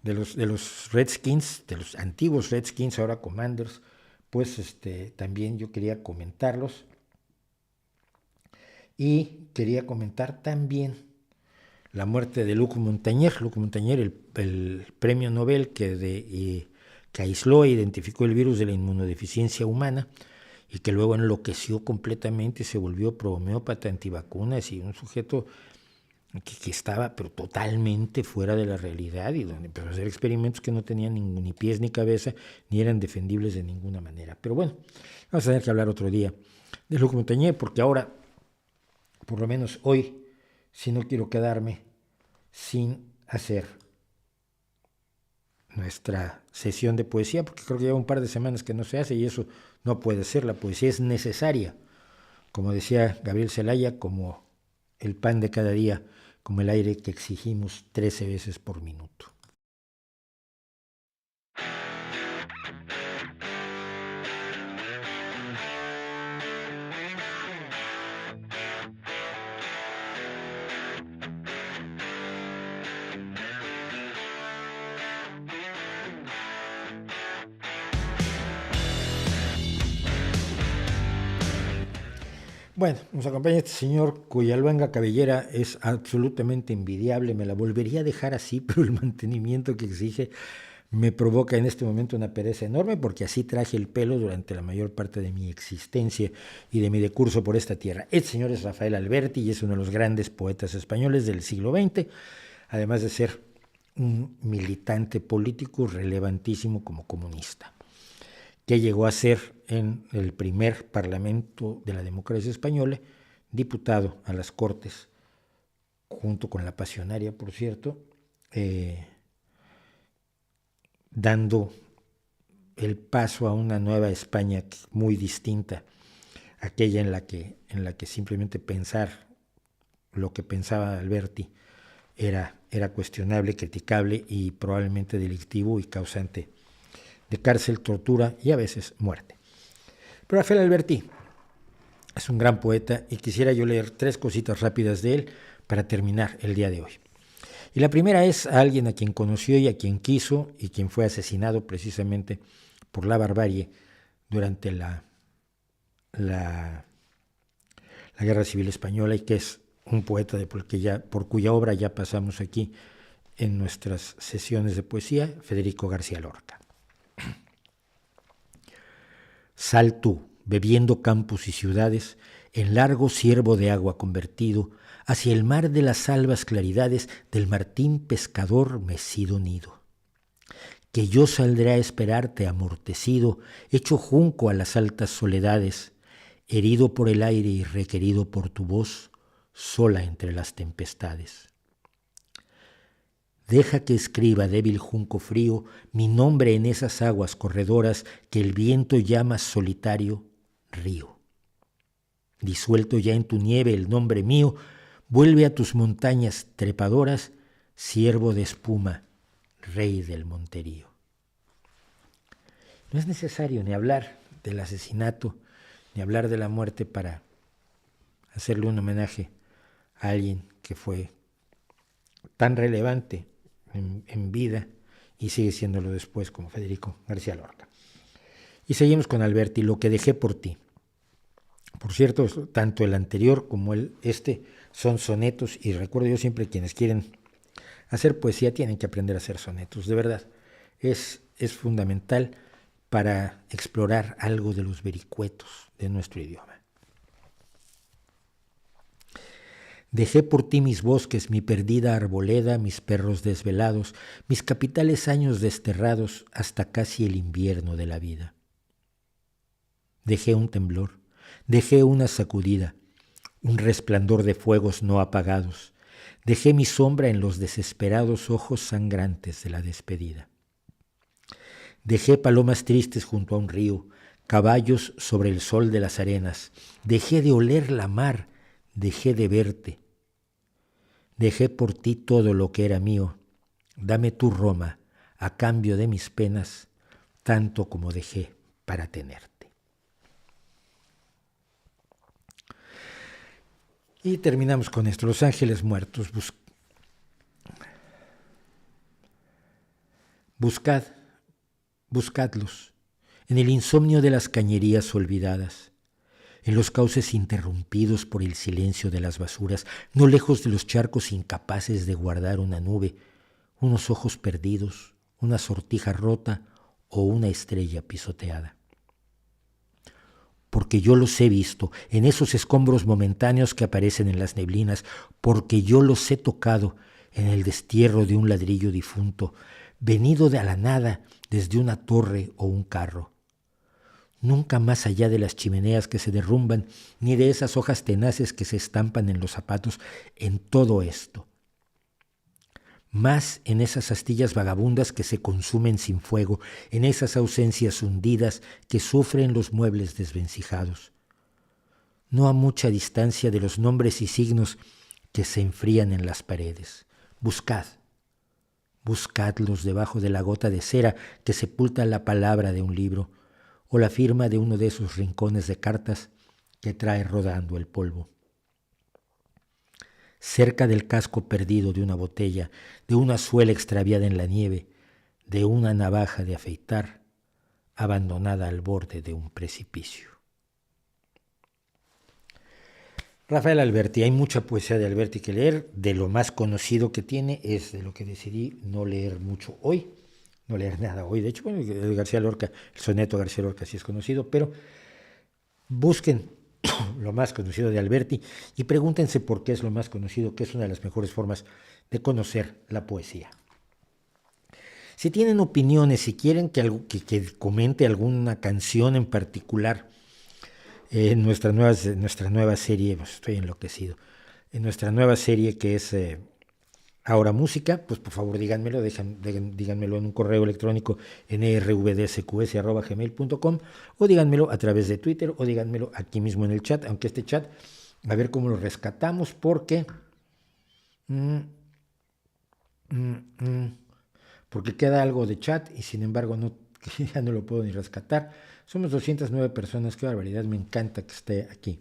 Speaker 1: de los Redskins, de los antiguos Redskins, ahora Commanders, pues también yo quería comentarlos. Y quería comentar también la muerte de Luc Montagnier. Luc Montagnier, el premio Nobel que aisló e identificó el virus de la inmunodeficiencia humana y que luego enloqueció completamente y se volvió pro-homeópata, antivacunas y un sujeto que estaba pero totalmente fuera de la realidad y donde empezó a hacer experimentos que no tenían ni pies ni cabeza ni eran defendibles de ninguna manera. Pero bueno, vamos a tener que hablar otro día de Luc Montagnier porque ahora, por lo menos hoy, si no quiero quedarme sin hacer nuestra sesión de poesía, porque creo que lleva un par de semanas que no se hace y eso no puede ser. La poesía es necesaria, como decía Gabriel Celaya, como el pan de cada día, como el aire que exigimos 13 veces por minuto. Bueno, nos acompaña este señor cuya luenga cabellera es absolutamente envidiable. Me la volvería a dejar así, pero el mantenimiento que exige me provoca en este momento una pereza enorme, porque así traje el pelo durante la mayor parte de mi existencia y de mi decurso por esta tierra. Este señor es Rafael Alberti y es uno de los grandes poetas españoles del siglo XX, además de ser un militante político relevantísimo como comunista, que llegó a ser en el primer parlamento de la democracia española, diputado a las Cortes, junto con la pasionaria, por cierto, dando el paso a una nueva España muy distinta, aquella en la que simplemente pensar lo que pensaba Alberti era cuestionable, criticable y probablemente delictivo y causante de cárcel, tortura y a veces muerte. Pero Rafael Alberti es un gran poeta y quisiera yo leer 3 cositas rápidas de él para terminar el día de hoy. Y la primera es a alguien a quien conoció y a quien quiso y quien fue asesinado precisamente por la barbarie durante la Guerra Civil Española, y que es un poeta por cuya obra ya pasamos aquí en nuestras sesiones de poesía, Federico García Lorca. Sal tú, bebiendo campos y ciudades, en largo ciervo de agua convertido, hacia el mar de las albas claridades del martín pescador mecido nido. Que yo saldré a esperarte amortecido, hecho junco a las altas soledades, herido por el aire y requerido por tu voz, sola entre las tempestades. Deja que escriba, débil junco frío, mi nombre en esas aguas corredoras que el viento llama solitario río. Disuelto ya en tu nieve el nombre mío, vuelve a tus montañas trepadoras, ciervo de espuma, rey del monterío. No es necesario ni hablar del asesinato, ni hablar de la muerte para hacerle un homenaje a alguien que fue tan relevante en vida y sigue siéndolo después, como Federico García Lorca. Y seguimos con Alberti, Lo que dejé por ti. Por cierto, tanto el anterior como este son sonetos, y recuerdo yo siempre, quienes quieren hacer poesía tienen que aprender a hacer sonetos, de verdad. Es fundamental para explorar algo de los vericuetos de nuestro idioma. Dejé por ti mis bosques, mi perdida arboleda, mis perros desvelados, mis capitales años desterrados hasta casi el invierno de la vida. Dejé un temblor, dejé una sacudida, un resplandor de fuegos no apagados, dejé mi sombra en los desesperados ojos sangrantes de la despedida. Dejé palomas tristes junto a un río, caballos sobre el sol de las arenas, dejé de oler la mar, dejé de verte. Dejé por ti todo lo que era mío, dame tú, Roma, a cambio de mis penas, tanto como dejé para tenerte. Y terminamos con esto, Los Ángeles Muertos. Buscadlos, en el insomnio de las cañerías olvidadas, en los cauces interrumpidos por el silencio de las basuras, no lejos de los charcos incapaces de guardar una nube, unos ojos perdidos, una sortija rota o una estrella pisoteada. Porque yo los he visto en esos escombros momentáneos que aparecen en las neblinas, porque yo los he tocado en el destierro de un ladrillo difunto, venido de a la nada desde una torre o un carro. Nunca más allá de las chimeneas que se derrumban, ni de esas hojas tenaces que se estampan en los zapatos, en todo esto. Más en esas astillas vagabundas que se consumen sin fuego, en esas ausencias hundidas que sufren los muebles desvencijados. No a mucha distancia de los nombres y signos que se enfrían en las paredes. Buscadlos debajo de la gota de cera que sepulta la palabra de un libro, o la firma de uno de esos rincones de cartas que trae rodando el polvo. Cerca del casco perdido de una botella, de una suela extraviada en la nieve, de una navaja de afeitar, abandonada al borde de un precipicio. Rafael Alberti, hay mucha poesía de Alberti que leer. De lo más conocido que tiene es de lo que decidí no leer mucho hoy, no leer nada hoy. De hecho, bueno, el García Lorca, el soneto García Lorca sí es conocido, pero busquen lo más conocido de Alberti y pregúntense por qué es lo más conocido, que es una de las mejores formas de conocer la poesía. Si tienen opiniones, si quieren que comente alguna canción en particular, en nuestra nueva serie, pues estoy enloquecido, en nuestra nueva serie que es Ahora Música, pues por favor díganmelo, díganmelo en un correo electrónico en rvdsqs@gmail.com o díganmelo a través de Twitter o díganmelo aquí mismo en el chat, aunque este chat, a ver cómo lo rescatamos porque... porque queda algo de chat y sin embargo ya no lo puedo ni rescatar. Somos 209 personas, qué barbaridad, me encanta que esté aquí.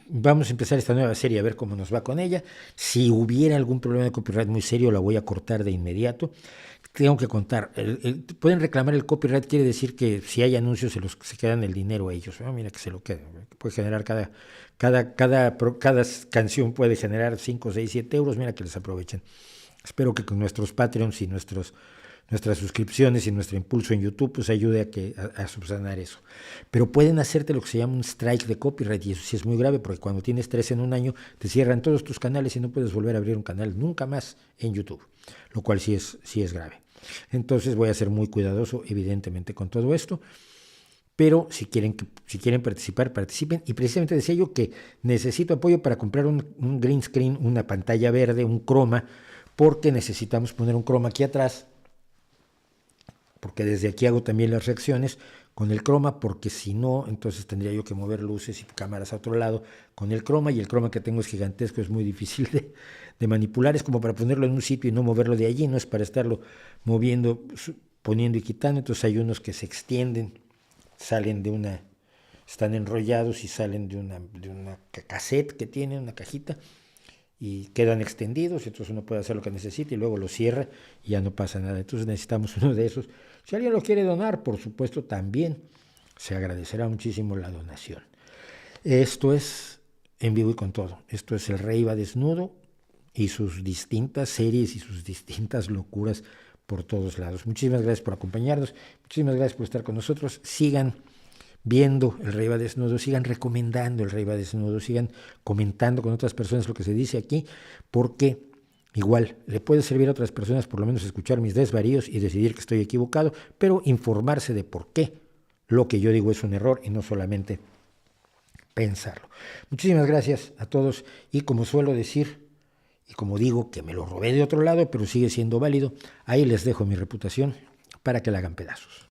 Speaker 1: Vamos a empezar esta nueva serie a ver cómo nos va con ella. Si hubiera algún problema de copyright muy serio, la voy a cortar de inmediato. Tengo que contar, pueden reclamar el copyright, quiere decir que si hay anuncios se quedan el dinero a ellos. Mira que se lo quedan, puede generar cada canción puede generar 5, 6, 7 euros, mira que les aprovechen. Espero que con nuestros Patreons y nuestras suscripciones y nuestro impulso en YouTube pues ayude a subsanar eso. Pero pueden hacerte lo que se llama un strike de copyright y eso sí es muy grave porque cuando tienes 3 en un año te cierran todos tus canales y no puedes volver a abrir un canal nunca más en YouTube, lo cual sí es grave. Entonces voy a ser muy cuidadoso evidentemente con todo esto, pero si quieren participar, participen. Y precisamente decía yo que necesito apoyo para comprar un green screen, una pantalla verde, un croma, porque necesitamos poner un croma aquí atrás, porque desde aquí hago también las reacciones con el croma, porque si no, entonces tendría yo que mover luces y cámaras a otro lado con el croma, y el croma que tengo es gigantesco, es muy difícil de manipular, es como para ponerlo en un sitio y no moverlo de allí, no es para estarlo moviendo, poniendo y quitando. Entonces hay unos que se extienden, están enrollados y salen de una cassette que tiene, una cajita, y quedan extendidos, entonces uno puede hacer lo que necesite y luego lo cierra y ya no pasa nada. Entonces necesitamos uno de esos. Si alguien lo quiere donar, por supuesto, también se agradecerá muchísimo la donación. Esto es En Vivo y con Todo. Esto es El Rey va desnudo y sus distintas series y sus distintas locuras por todos lados. Muchísimas gracias por acompañarnos, muchísimas gracias por estar con nosotros. Sigan viendo El Rey va desnudo, sigan recomendando El Rey va desnudo, sigan comentando con otras personas lo que se dice aquí, porque igual le puede servir a otras personas por lo menos escuchar mis desvaríos y decidir que estoy equivocado, pero informarse de por qué lo que yo digo es un error y no solamente pensarlo. Muchísimas gracias a todos y como suelo decir, y como digo que me lo robé de otro lado, pero sigue siendo válido, ahí les dejo mi reputación para que la hagan pedazos.